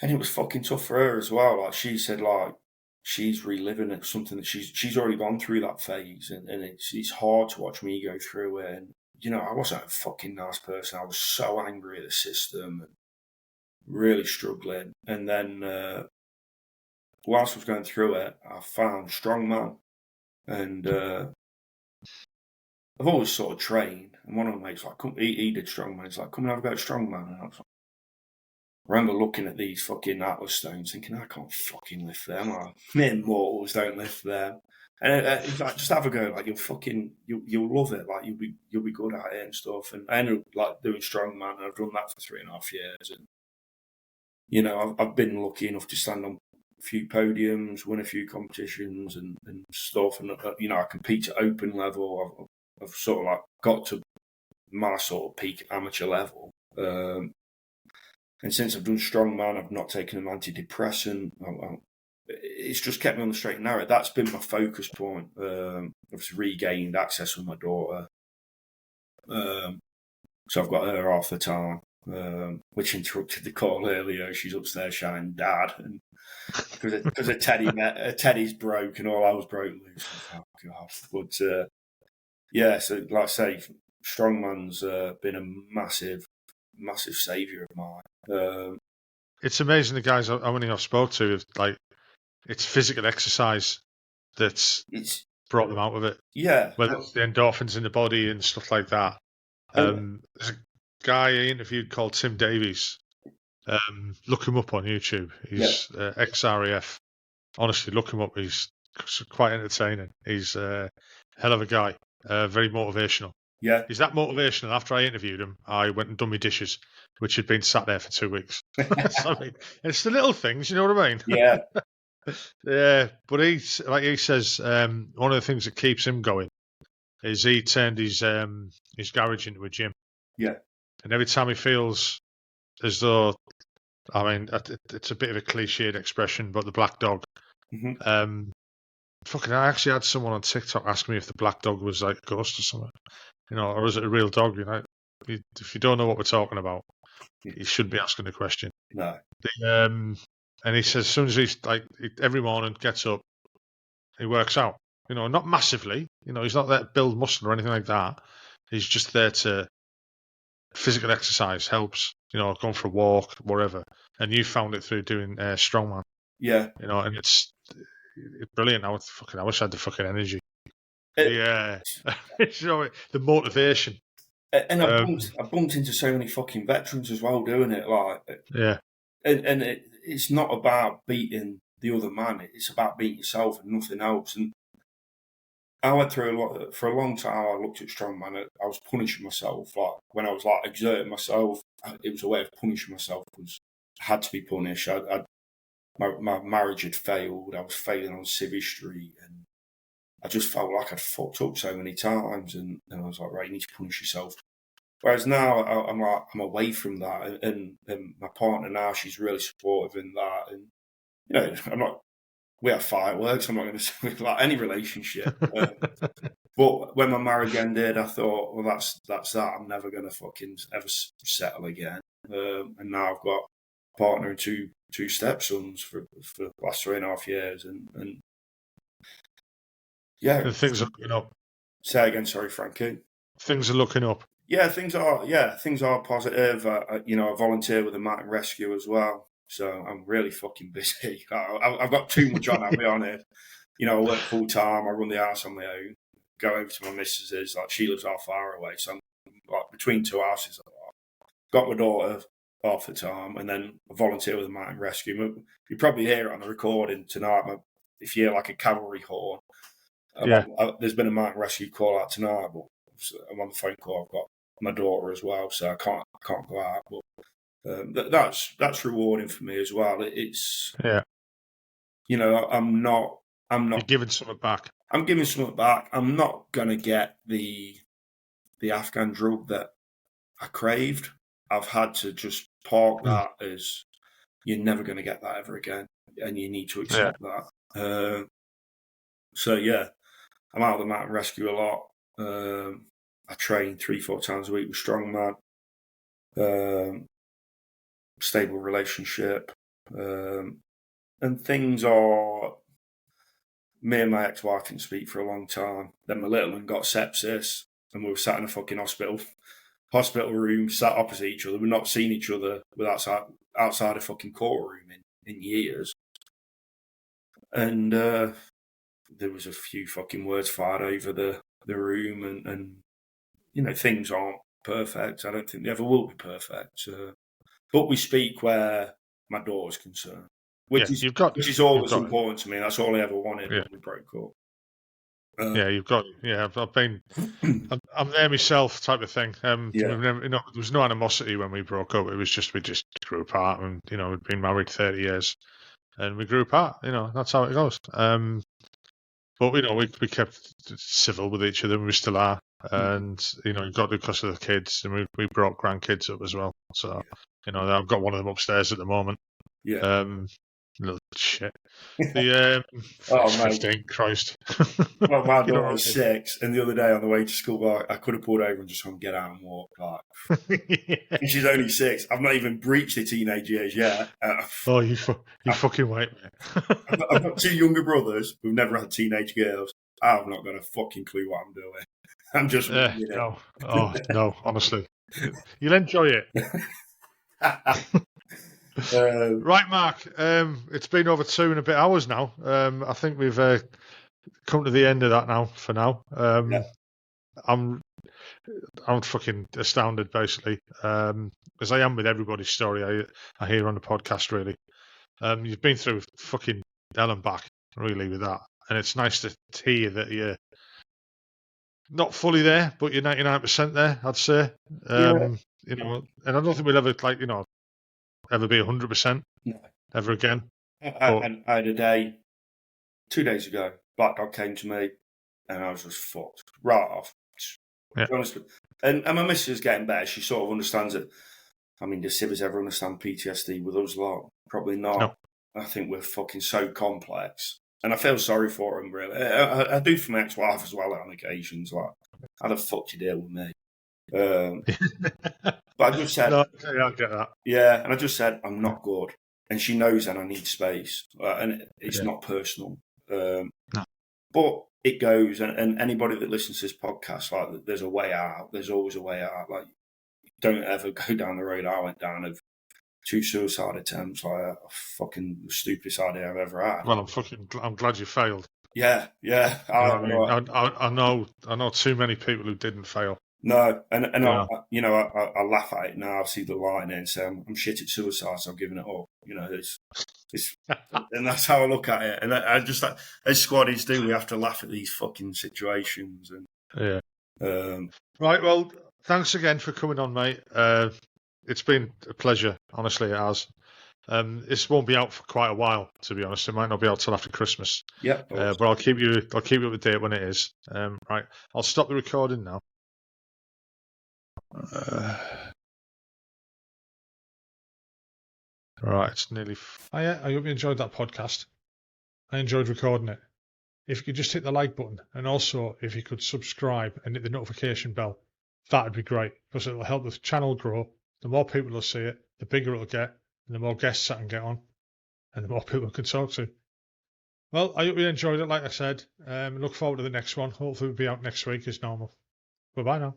it was fucking tough for her as well. Like she said, like she's reliving it, something that she's already gone through that phase, and it's hard to watch me go through it. And you know, I wasn't a fucking nice person. I was so angry at the system and really struggling. And then whilst I was going through it, I found Strongman, and I've always sort of trained. And one of my mates like, he did Strongman. He's like, come and have a go at Strongman. And I was like, I remember looking at these fucking Atlas stones, thinking, I can't fucking lift them. Mere mortals don't lift them. And he's like, just have a go. Like you'll love it. Like you'll be good at it and stuff. And I ended up like doing strongman, and I've done that for 3.5 years. And you know, I've been lucky enough to stand on a few podiums, win a few competitions and stuff. And you know, I compete at open level. I've sort of like got to my sort of peak amateur level. And since I've done strongman, I've not taken an antidepressant. It's just kept me on the straight and narrow. That's been my focus point. I've regained access with my daughter. So I've got her half the time, which interrupted the call earlier. She's upstairs shouting "Dad," and because her teddy's broke and all I was broke loose. Oh God! But yeah, so like I say, strongman's been a massive saviour of mine. It's amazing the guys how many I've spoke to. Like, it's physical exercise that's brought them out of it. Yeah, whether it's the endorphins in the body and stuff like that. There's a guy I interviewed called Tim Davies. Look him up on YouTube. He's ex-RAF. Honestly, look him up. He's quite entertaining. He's a hell of a guy. Very motivational. Yeah. He's that motivational. After I interviewed him, I went and done my dishes, which had been sat there for 2 weeks. So, I mean, it's the little things, you know what I mean? Yeah. Yeah, but he says, one of the things that keeps him going is he turned his garage into a gym. Yeah. And every time he feels as though, I mean, it's a bit of a cliched expression, but the black dog. Mm-hmm. I actually had someone on TikTok ask me if the black dog was like a ghost or something, you know, or is it a real dog? You know, if you don't know what we're talking about, you shouldn't be asking the question. No. And he says as soon as he's like every morning gets up, he works out. You know, not massively. You know, he's not there to build muscle or anything like that. He's just there to physical exercise helps. You know, going for a walk, whatever. And you found it through doing strongman. Yeah. You know, and it's brilliant. I wish I had the fucking energy. Yeah. You know, the motivation. And I bumped into so many fucking veterans as well doing it. Like, yeah. And it's not about beating the other man. It's about being yourself and nothing else. And I went through for a long time. I looked at strongman. I was punishing myself. Like when I was like exerting myself, it was a way of punishing myself. Because I had to be punished. My marriage had failed. I was failing on Civvy Street, and I just felt like I'd fucked up so many times. And I was like, right, you need to punish yourself. Whereas now I'm away from that, and my partner now, she's really supportive in that. And you know, I'm not. We have fireworks. I'm not going to say like any relationship. But when my marriage ended, I thought, well, that's that. I'm never going to fucking ever settle again. And now I've got a partner and two stepsons for the last 3.5 years, and yeah. And things are looking up. Say again, sorry, Frankie. Things are looking up. Yeah, things are positive. I volunteer with the mountain rescue as well, so I'm really fucking busy. I've got too much on. I'll be honest. You know, I work full time. I run the house on my own. Go over to my missus's. Like she lives half far away, so I'm like between two houses. Got my daughter half the time, and then I volunteer with the mountain rescue. You probably hear it on the recording tonight. If you hear like a cavalry horn, there's been a mountain rescue call out tonight, but I'm on the phone call. I've got my daughter as well, so I can't go out. But that's rewarding for me as well. It's you know, I'm not. You're giving something back. I'm giving something back. I'm not gonna get the Afghan drug that I craved. I've had to just park that as you're never going to get that ever again, and you need to accept that. So yeah, I'm out of the mountain rescue a lot. I train 3-4 times a week with strongman. Stable relationship, and things are. Me and my ex-wife didn't speak for a long time. Then my little one got sepsis, and we were sat in a fucking hospital room, sat opposite each other. We've not seen each other outside a fucking courtroom in years. And there was a few fucking words fired over the room, and you know, things aren't perfect. I don't think they ever will be perfect. But we speak where my daughter's concerned, which is always important to me. That's all I ever wanted when we broke up. I've been, I'm there myself, type of thing. We've never, there was no animosity when we broke up. It was just we just grew apart, and we'd been married 30 years, and we grew apart. That's how it goes. But we kept civil with each other, and we still are. And you've got to because of the kids, and we brought grandkids up as well. So I've got one of them upstairs at the moment. Yeah. Little shit. The 15, Christ. Well, my daughter was 6, and the other day on the way to school, I could have pulled over and just gone get out and walk. And she's only 6. I've not even breached the teenage years yet. You fucking wait, mate. I've got 2 younger brothers who've never had teenage girls. I've not got a fucking clue what I'm doing. I'm just no, honestly, you'll enjoy it. Right, Mark. It's been over 2 and a bit hours now. I think we've come to the end of that now. For now, I'm fucking astounded, basically, as I am with everybody's story I hear on the podcast. Really, you've been through fucking hell and back, really, with that, and it's nice to hear that you're not fully there, but you're 99% there. I'd say, and I don't think we'll ever ever be 100% ever again. I had a day 2 days ago. Black Dog came to me, and I was just fucked right off. Yeah. And my missus is getting better. She sort of understands it. I mean, does Sivers ever understand PTSD with us lot? Probably not. No. I think we're fucking so complex, and I feel sorry for him. Really, I do for my ex-wife as well on occasions. Like, how the fuck do you deal with me? But I just said, I get that. Yeah, and I just said I'm not good, and she knows that I need space, and it's not personal. No. But it goes, and anybody that listens to this podcast, like, there's a way out. There's always a way out. Like, don't ever go down the road I went down of 2 suicide attempts, like fucking the stupidest idea I've ever had. Well, I'm glad you failed. Yeah. I know too many people who didn't fail. No, and I laugh at it now. I see the light in it and say I'm shit at suicide, so I'm giving it up. And that's how I look at it. And I just, as squaddies do, we have to laugh at these fucking situations. And yeah. Right. Well, thanks again for coming on, mate. It's been a pleasure. Honestly, it has. This won't be out for quite a while, to be honest. It might not be out till after Christmas. Yeah. But I'll keep you up to date when it is. Right. I'll stop the recording now. Right. It's nearly. Oh, yeah. I hope you enjoyed that podcast. I enjoyed recording it. If you could just hit the like button, and also if you could subscribe and hit the notification bell, that'd be great, because it'll help the channel grow. The more people will see it, the bigger it'll get, and the more guests I can get on, and the more people I can talk to. Well, I hope you enjoyed it, like I said. Look forward to the next one. Hopefully it'll be out next week as normal. Bye-bye now.